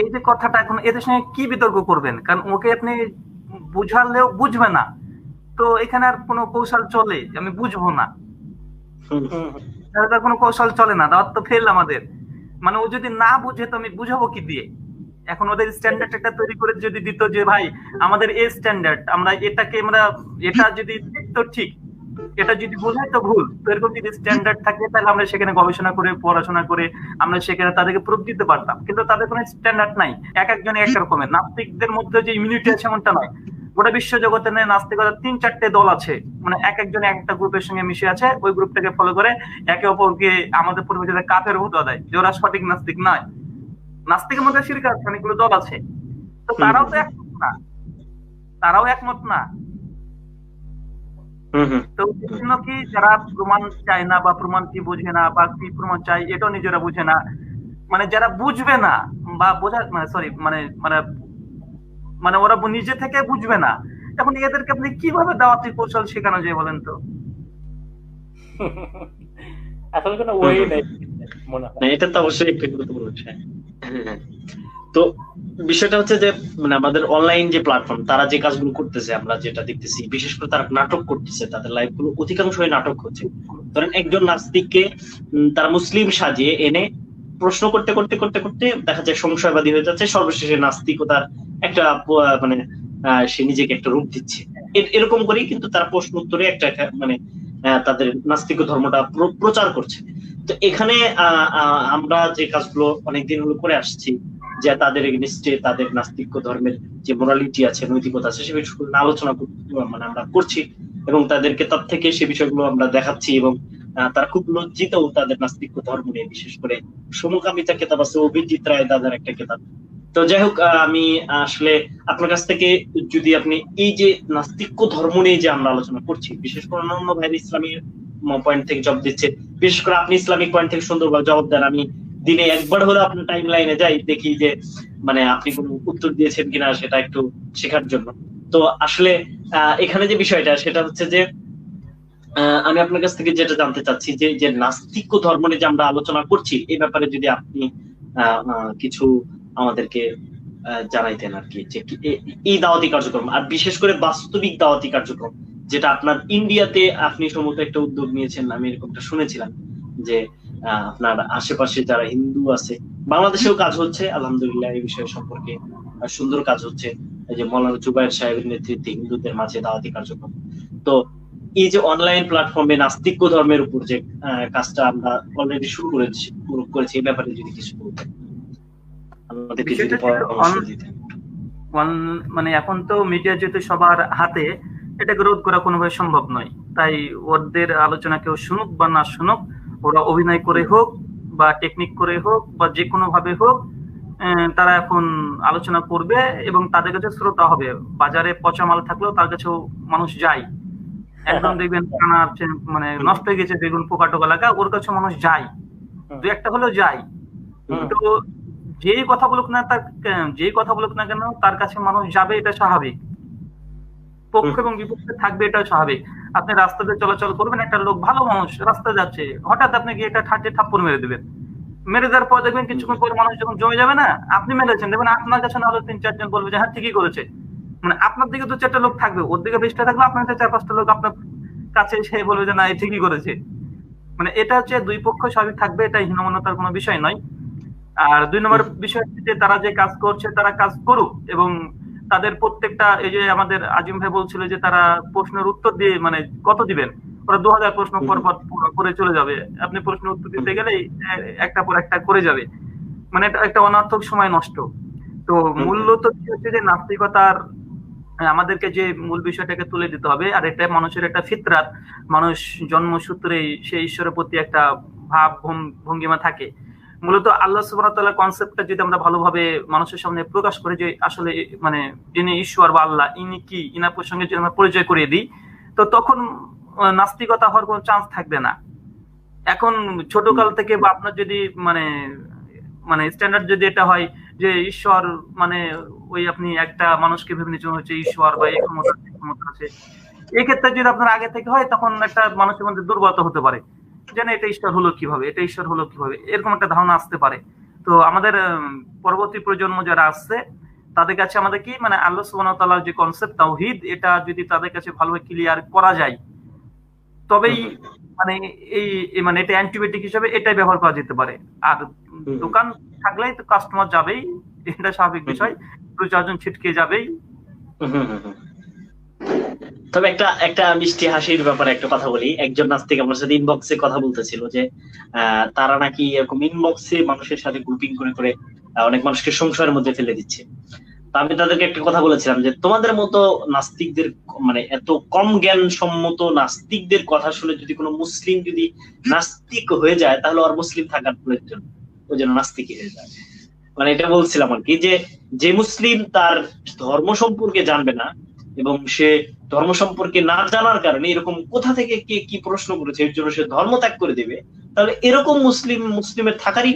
এই যে কথাটা, এখন এদের সঙ্গে কি বিতর্ক করবেন? কারণ ওকে আপনি বুঝালেও বুঝবে না, তো এখানে আর কোনো কৌশল চলে আমি বুঝবো না, কোনো কৌশল চলে না, দাওয়াত তো ফেল আমাদের। মানে ও যদি না বুঝে তো আমি বুঝাবো কি দিয়ে? এখন ওদের স্ট্যান্ডার্ড একটা তৈরি করে যদি দিত যে ভাই আমাদের এই স্ট্যান্ডার্ড, আমরা এটাকে আমরা এটা যদি তো ঠিক, এটা যদি বোঝাই তো ভুল, তো এরকম যদি স্ট্যান্ডার্ড থাকে তাহলে আমরা সেখানে গবেষণা করে পড়াশোনা করে আমরা সেখানে তাদেরকে প্রুফ দিতে পারতাম। কিন্তু তাদের কোনো স্ট্যান্ডার্ড নাই, এক একজনে এক রকমের। নাস্তিকদের মধ্যে যে ইমিউনিটি আছে এমনটা নয়, গোটা বিশ্ব জগতে নাস্তিকতা 3-4টে দল আছে, মানে এক একজন এক একটা গ্রুপের সঙ্গে মিশে আছে, ওই গ্রুপটাকে ফলো করে একে অপরকে আমাদের পরিবেশে কাফের হুদা দেয় যে ওরা সঠিক নাস্তিক নয়। নাস্তিকের মধ্যে শিরক আছে, অনেকগুলো দল আছে, তো তারাও তো একমত না, তারাও একমত না। তো কি যারা প্রমাণ চায় না বা প্রমাণ কি বোঝে না বা কি প্রমাণ চাই এটাও নিজেরা বুঝে না, মানে যারা বুঝবে না বা বোঝা মানে সরি মানে মানে মানে ওরা নিজে থেকে বুঝবে না, তখন এদেরকে আপনি কিভাবে দাওয়াতি কৌশল শেখানো যায় বলেন তো? আসলে কোনো ওয়ে নেই মনে হয়। এটা তো অবশ্যই একটা গুরুত্বপূর্ণ বিষয়। তো বিষয়টা হচ্ছে যে মানে আমাদের অনলাইন যে প্ল্যাটফর্ম তারা যে কাজগুলো করতেছে আমরা যেটা দেখতেছি, বিশেষ করে তারা নাটক করতেছে, তাদের লাইভ গুলো অধিকাংশই নাটক হচ্ছে। ধরেন একজন নাস্তিককে তারা মুসলিম সাজিয়ে এনে প্রশ্ন করতে করতে করতে করতে দেখা যায় সংশয়বাদী হয়ে যাচ্ছে, সর্বশেষে নাস্তিকতার একটা মানে সে নিজেকে একটা রূপ দিচ্ছে। এরকম করেই কিন্তু তারা প্রশ্ন উত্তরে একটা মানে তাদের নাস্তিক ধর্মটা প্রচার করছে। তো এখানে আমরা যে কাজগুলো অনেকদিন হলো করে আসছি, যে তাদের এগেইনস্টে তাদের নাস্তিক ধর্মের যে মোরালিটি আছে, নৈতিকতা আছে, সে বিষয়গুলো আলোচনা মানে আমরা করছি এবং তাদেরকে তার থেকে সে বিষয়গুলো আমরা দেখাচ্ছি এবং তারা খুব লজ্জিত তাদের নাস্তিক ধর্ম নিয়ে। বিশেষ করে সমকামিতা কেতাব আছে অভিজিৎ রায় দাদার একটা কেতাব। তো যাই হোক, আমি আসলে আপনার কাছ থেকে যদি আপনি এই যে নাস্তিক ধর্ম নিয়ে যে আমরা আলোচনা করছি, বিশেষ করে অন্যান্য ভাইয়ের ইসলামী পয়েন্ট থেকে জবাব দিচ্ছে, বিশেষ করে আপনি ইসলামিক পয়েন্ট থেকে সুন্দরভাবে জবাব দেন। আমি দিনে একবার হলে আপনার টাইম লাইনে যাই, দেখি যে মানে আপনি কোনো উত্তর দিয়েছেন কিনা, সেটা একটু শেখার জন্য। তো আসলে এখানে যে বিষয়টা সেটা হচ্ছে যে আমি আপনার কাছ থেকে যেটা জানতে চাচ্ছি যে নাস্তিক ধর্ম নিয়ে যে আমরা আলোচনা করছি, এই ব্যাপারে যদি আপনি কিছু আমাদেরকে জানাইতেন আর কি, যে এই দাওয়াতি কার্যক্রম আর বিশেষ করে বাস্তবিক দাওয়াতি কার্যক্রম যেটা আপনার ইন্ডিয়াতে আপনি সম্ভবত একটা উদ্যোগ নিয়েছেন, আমি এরকমটা শুনেছিলাম যে আপনার আশেপাশে যারা হিন্দু আছে, বাংলাদেশেও কাজ হচ্ছে আলহামদুলিল্লাহ, এই বিষয় সম্পর্কে সুন্দর কাজ হচ্ছে। এই যে মৌলানা জুবায়ের সাহেবের নেতৃত্বে হিন্দুদের মাঝে দাওয়াতি কার্যক্রম। তো এই যে অনলাইন প্ল্যাটফর্মে নাস্তিক ধর্মের উপর যে কাজটা আমরা অলরেডি শুরু করেছি, এই ব্যাপারে যদি কিছু বলতেন আমাদেরকে, যদি পরামর্শ দিতেন। মানে এখন তো মিডিয়া যেহেতু সবার হাতে, এটাকে রোধ করা কোনোভাবে সম্ভব নয়। তাই ওদের আলোচনা কেউ শুনুক বা না শুনুক, ওরা অভিনয় করে হোক বা টেকনিক করে হোক বা যে কোনো ভাবে হোক, তারা এখন আলোচনা করবে এবং তাদের কাছে শ্রোতা হবে। বাজারে পচা মাল থাকলেও তার কাছেও মানুষ যায়। একদম দেখবেন মানে নষ্ট হয়ে গেছে বেগুন, পোকা টোকা লাগা, ওর কাছে মানুষ যায়, দু একটা হলেও যায়। তো যেই কথা বলুক না কেন তার কাছে মানুষ যাবে, এটা স্বাভাবিক। পক্ষ এবং বিপক্ষে থাকবে, এটা স্বাভাবিক। আপনি রাস্তাতে চলাচল করবেন, একটা লোক ভালো মানুষ রাস্তা যাচ্ছে, হঠাৎ আপনি গিয়ে একটা ঠাটে থাপ্পড় মেরে দেবেন। মেরে দেওয়ার পর দেখবেন কিছুক্ষণ পর মানুষ যখন জমে যাবে না, আপনি মেরেছেন, দেখবেন আপনার কাছে না হলে 3-4 জন বলবে যে হ্যাঁ ঠিকই করেছে। মানে আপনার দিকে 2-4টা লোক থাকবে, ওর দিকে 20টা থাকবে, আপনার কাছে 4-5টা লোক আপনার কাছে এসে বলবে যে না এই ঠিকই করেছে। মানে এটা হচ্ছে দুই পক্ষ স্বাভাবিক থাকবে, এটা হীনমন্যতার কোনো বিষয় নয়। আর 2 নম্বর বিষয় হচ্ছে যে তারা যে কাজ করছে তারা কাজ করুক, এবং তাদের প্রত্যেকটা, এই যে আমাদের আজিম ভাই বলছিল যে তারা প্রশ্নের উত্তর দিয়ে মানে কত দিবেন, ওরা 2000 প্রশ্ন পর করে চলে যাবে। আপনি প্রশ্নের উত্তর দিতে গেলেই একটা পর একটা করে যাবে, মানে এটা একটা অনর্থক সময় নষ্ট। তো মূলত হচ্ছে যে নাস্তিকতার আমাদেরকে যে মূল বিষয়টাকে তুলে দিতে হবে, আর এটা মানুষের একটা ফিতরাত, মানুষ জন্মসূত্রেই সেই ঈশ্বরের প্রতি একটা ভাব ভঙ্গিমা থাকে। মূলত আল্লাহ সুবহানাহু ওয়া তাআলার কনসেপ্টটা যদি আমরা ভালোভাবে মানুষের সামনে প্রকাশ করে, যে আসলে মানে যিনি ঈশ্বর বা আল্লাহ ইনি কি, ইনার প্রসঙ্গে যদি আমরা পরিচয় করিয়ে দিই, তো তখন নাস্তিকতা হওয়ার কোনো চান্স থাকবে না। এখন ছোটকাল থেকে বা আপনার যদি মানে স্ট্যান্ডার্ড যদি এটা হয় যে ঈশ্বর মানে ওই আপনি একটা মানুষকে ভেবে নিচ্ছেন হচ্ছে ঈশ্বর বা এই ক্ষমতা আছে, এই ক্ষেত্রে যদি আপনার আগে থেকে হয়, তখন একটা মানুষের মধ্যে দুর্বলতা হতে পারে, যেন এটা ঈশ্বর হলো কিভাবে, এরকম একটা ধারণা আসতে পারে। তো আমাদের পরবর্তী প্রজন্ম যারা আসছে তাদের কাছে আমাদের কি মানে আল্লাহ সুবহানাহু ওয়া তাআলার যে কনসেপ্ট তাওহীদ, এটা যদি তাদের কাছে ভালোভাবে ক্লিয়ার করা যায়, তবেই মানে মানে এটা অ্যান্টিবায়োটিক হিসেবে এটাই ব্যবহার করা যেতে পারে। আর দোকান থাকলেই তো কাস্টমার যাবেই, এটা স্বাভাবিক বিষয়, 2-4 জন ছিটকে যাবেই। তবে একটা মিষ্টি হাসির ব্যাপারে একটা কথা বলি। একজন নাস্তিক আমার সাথে ইনবক্সে কথা বলতেছিল যে তারা নাকি এরকম ইনবক্সে মানুষের সাথে গ্রুপিং করে অনেক মানুষকে সংশয়ের মধ্যে ফেলে দিচ্ছে। আমি তাদেরকে একটা কথা বলেছিলাম যে তোমাদের মতো নাস্তিকদের মানে এত কম জ্ঞান সম্মত নাস্তিকদের কথা শুনে যদি কোনো মুসলিম যদি নাস্তিক হয়ে যায়, তাহলে আর মুসলিম থাকার প্রয়োজন, ও যেন নাস্তিকই হয়ে যায়। মানে এটা বলছিলাম আর কি, যে মুসলিম তার ধর্ম সম্পর্কে জানবে না এবং সে ধর্ম সম্পর্কে না জানার কারণে এরকম কোথা থেকে কে কি প্রশ্ন করেছে এর জন্য সে ধর্ম ত্যাগ করে দেবে, তাহলে এরকম মুসলিমের থাকারই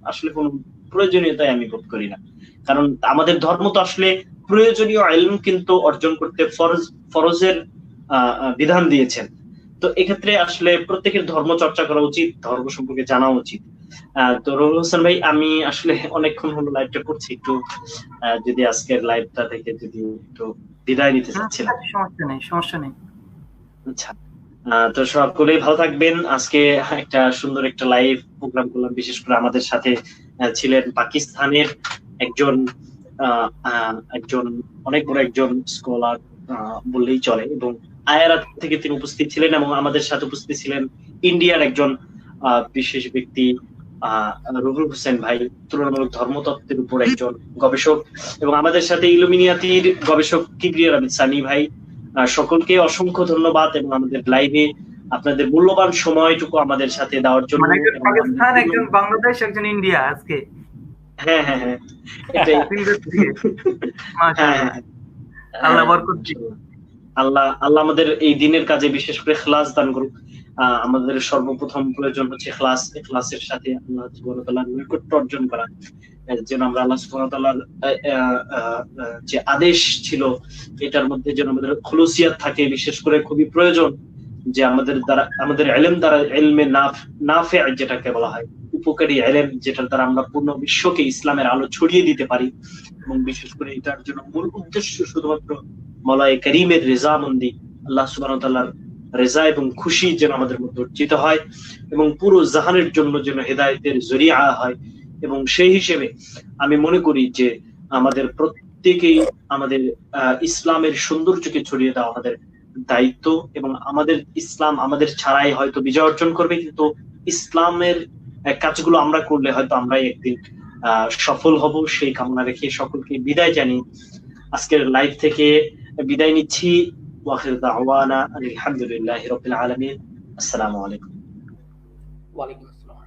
আসলে কোনো প্রয়োজনীয়তাই আমি বোধ করি না। কারণ আমাদের ধর্ম তো আসলে প্রয়োজনীয় ইলম কিন্তু অর্জন করতে ফরজের বিধান দিয়েছেন। তো এক্ষেত্রে আসলে প্রত্যেকের ধর্ম চর্চা করা উচিত, ধর্ম সম্পর্কে জানা উচিত। তো রুহুল হোসেন ভাই, আমি আসলে অনেকক্ষণ হলো লাইভটা করছি, একটু যদি আজকের লাইভটা থেকে যদি একটু বিদায় নিতে চাচ্ছিলাম। সমস্যা নেই। আচ্ছা, তো সকলেই ভালো থাকবেন। আজকে একটা সুন্দর একটা লাইভ প্রোগ্রাম করলাম, বিশেষ করে আমাদের সাথে ছিলেন পাকিস্তানের একজন অনেক বড় একজন স্কলার বললেই চলে, এবং আয়ারা থেকে তিনি উপস্থিত ছিলেন, এবং আমাদের সাথে উপস্থিত ছিলেন ইন্ডিয়ার একজন বিশেষ ব্যক্তি রুহুল হোসেন ভাই, তুলনামূলক ধর্মতত্ত্বের উপর একজন গবেষক, এবং আমাদের সাথে ইলুমিনিয়াতির গবেষক কিবরিয়া রাবিদ সানি ভাই। সকলকে অসংখ্য ধন্যবাদ, এবং আমাদের লাইভে আপনাদের মূল্যবান সময়টুকু আমাদের সাথে দেওয়ার জন্য। পাকিস্তান, একজন বাংলাদেশ, একজন ইন্ডিয়া আজকে। হ্যাঁ হ্যাঁ হ্যাঁ, এটাই। আল্লাহ বরকত দিক। আল্লাহ আমাদের এই দিনের কাজে বিশেষ করে ইখলাস দান করুক। আমাদের সর্বপ্রথম প্রয়োজন হচ্ছে ইখলাস। ইখলাসের সাথে আল্লাহ সুবহানাহু ওয়া তাআলার নৈকট্য অর্জন করা, যেন আমরা আল্লাহ সুবহানাহু ওয়া তাআলার যে আদেশ ছিল এটার মধ্যে যেন আমাদের খুলুসিয়াত থাকে। বিশেষ করে খুবই প্রয়োজন যে আমাদের ইলম দ্বারা, ইলমে নাফে যেটাকে বলা হয়, উপকারী ইলম, যেটার দ্বারা আমরা পূর্ণ বিশ্বকে ইসলামের আলো ছড়িয়ে দিতে পারি। এবং বিশেষ করে এটার জন্য মূল উদ্দেশ্য শুধুমাত্র মওলাই করিমের রেজামন্দি, আল্লাহ সুবহানাহু ওয়া তাআলার রেজা এবং খুশি যেন আমাদের মধ্যে অর্জিত হয়, এবং পুরো জাহানের জন্য যেন হেদায়েতের জরিয়া হয়। এবং সেই হিসেবে আমি মনে করি যে আমাদের প্রত্যেকেই আমাদের ইসলামের সৌন্দর্যকে ছড়িয়ে দেওয়া আমাদের দায়িত্ব, এবং আমাদের ইসলাম আমাদের ছাড়াই হয়তো বিজয় অর্জন করবে, কিন্তু ইসলামের কাজগুলো আমরা করলে হয়তো আমরাই একদিন সফল হব। সেই কামনা রেখে সকলকে বিদায় জানি। আজকের লাইভ থেকে বিদায় নিচ্ছি। ওয়াখির দাওয়ানা আলহামদুলিল্লাহি রাব্বিল আলামিন। আসসালামু আলাইকুম। ওয়া আলাইকুম আসসালাম।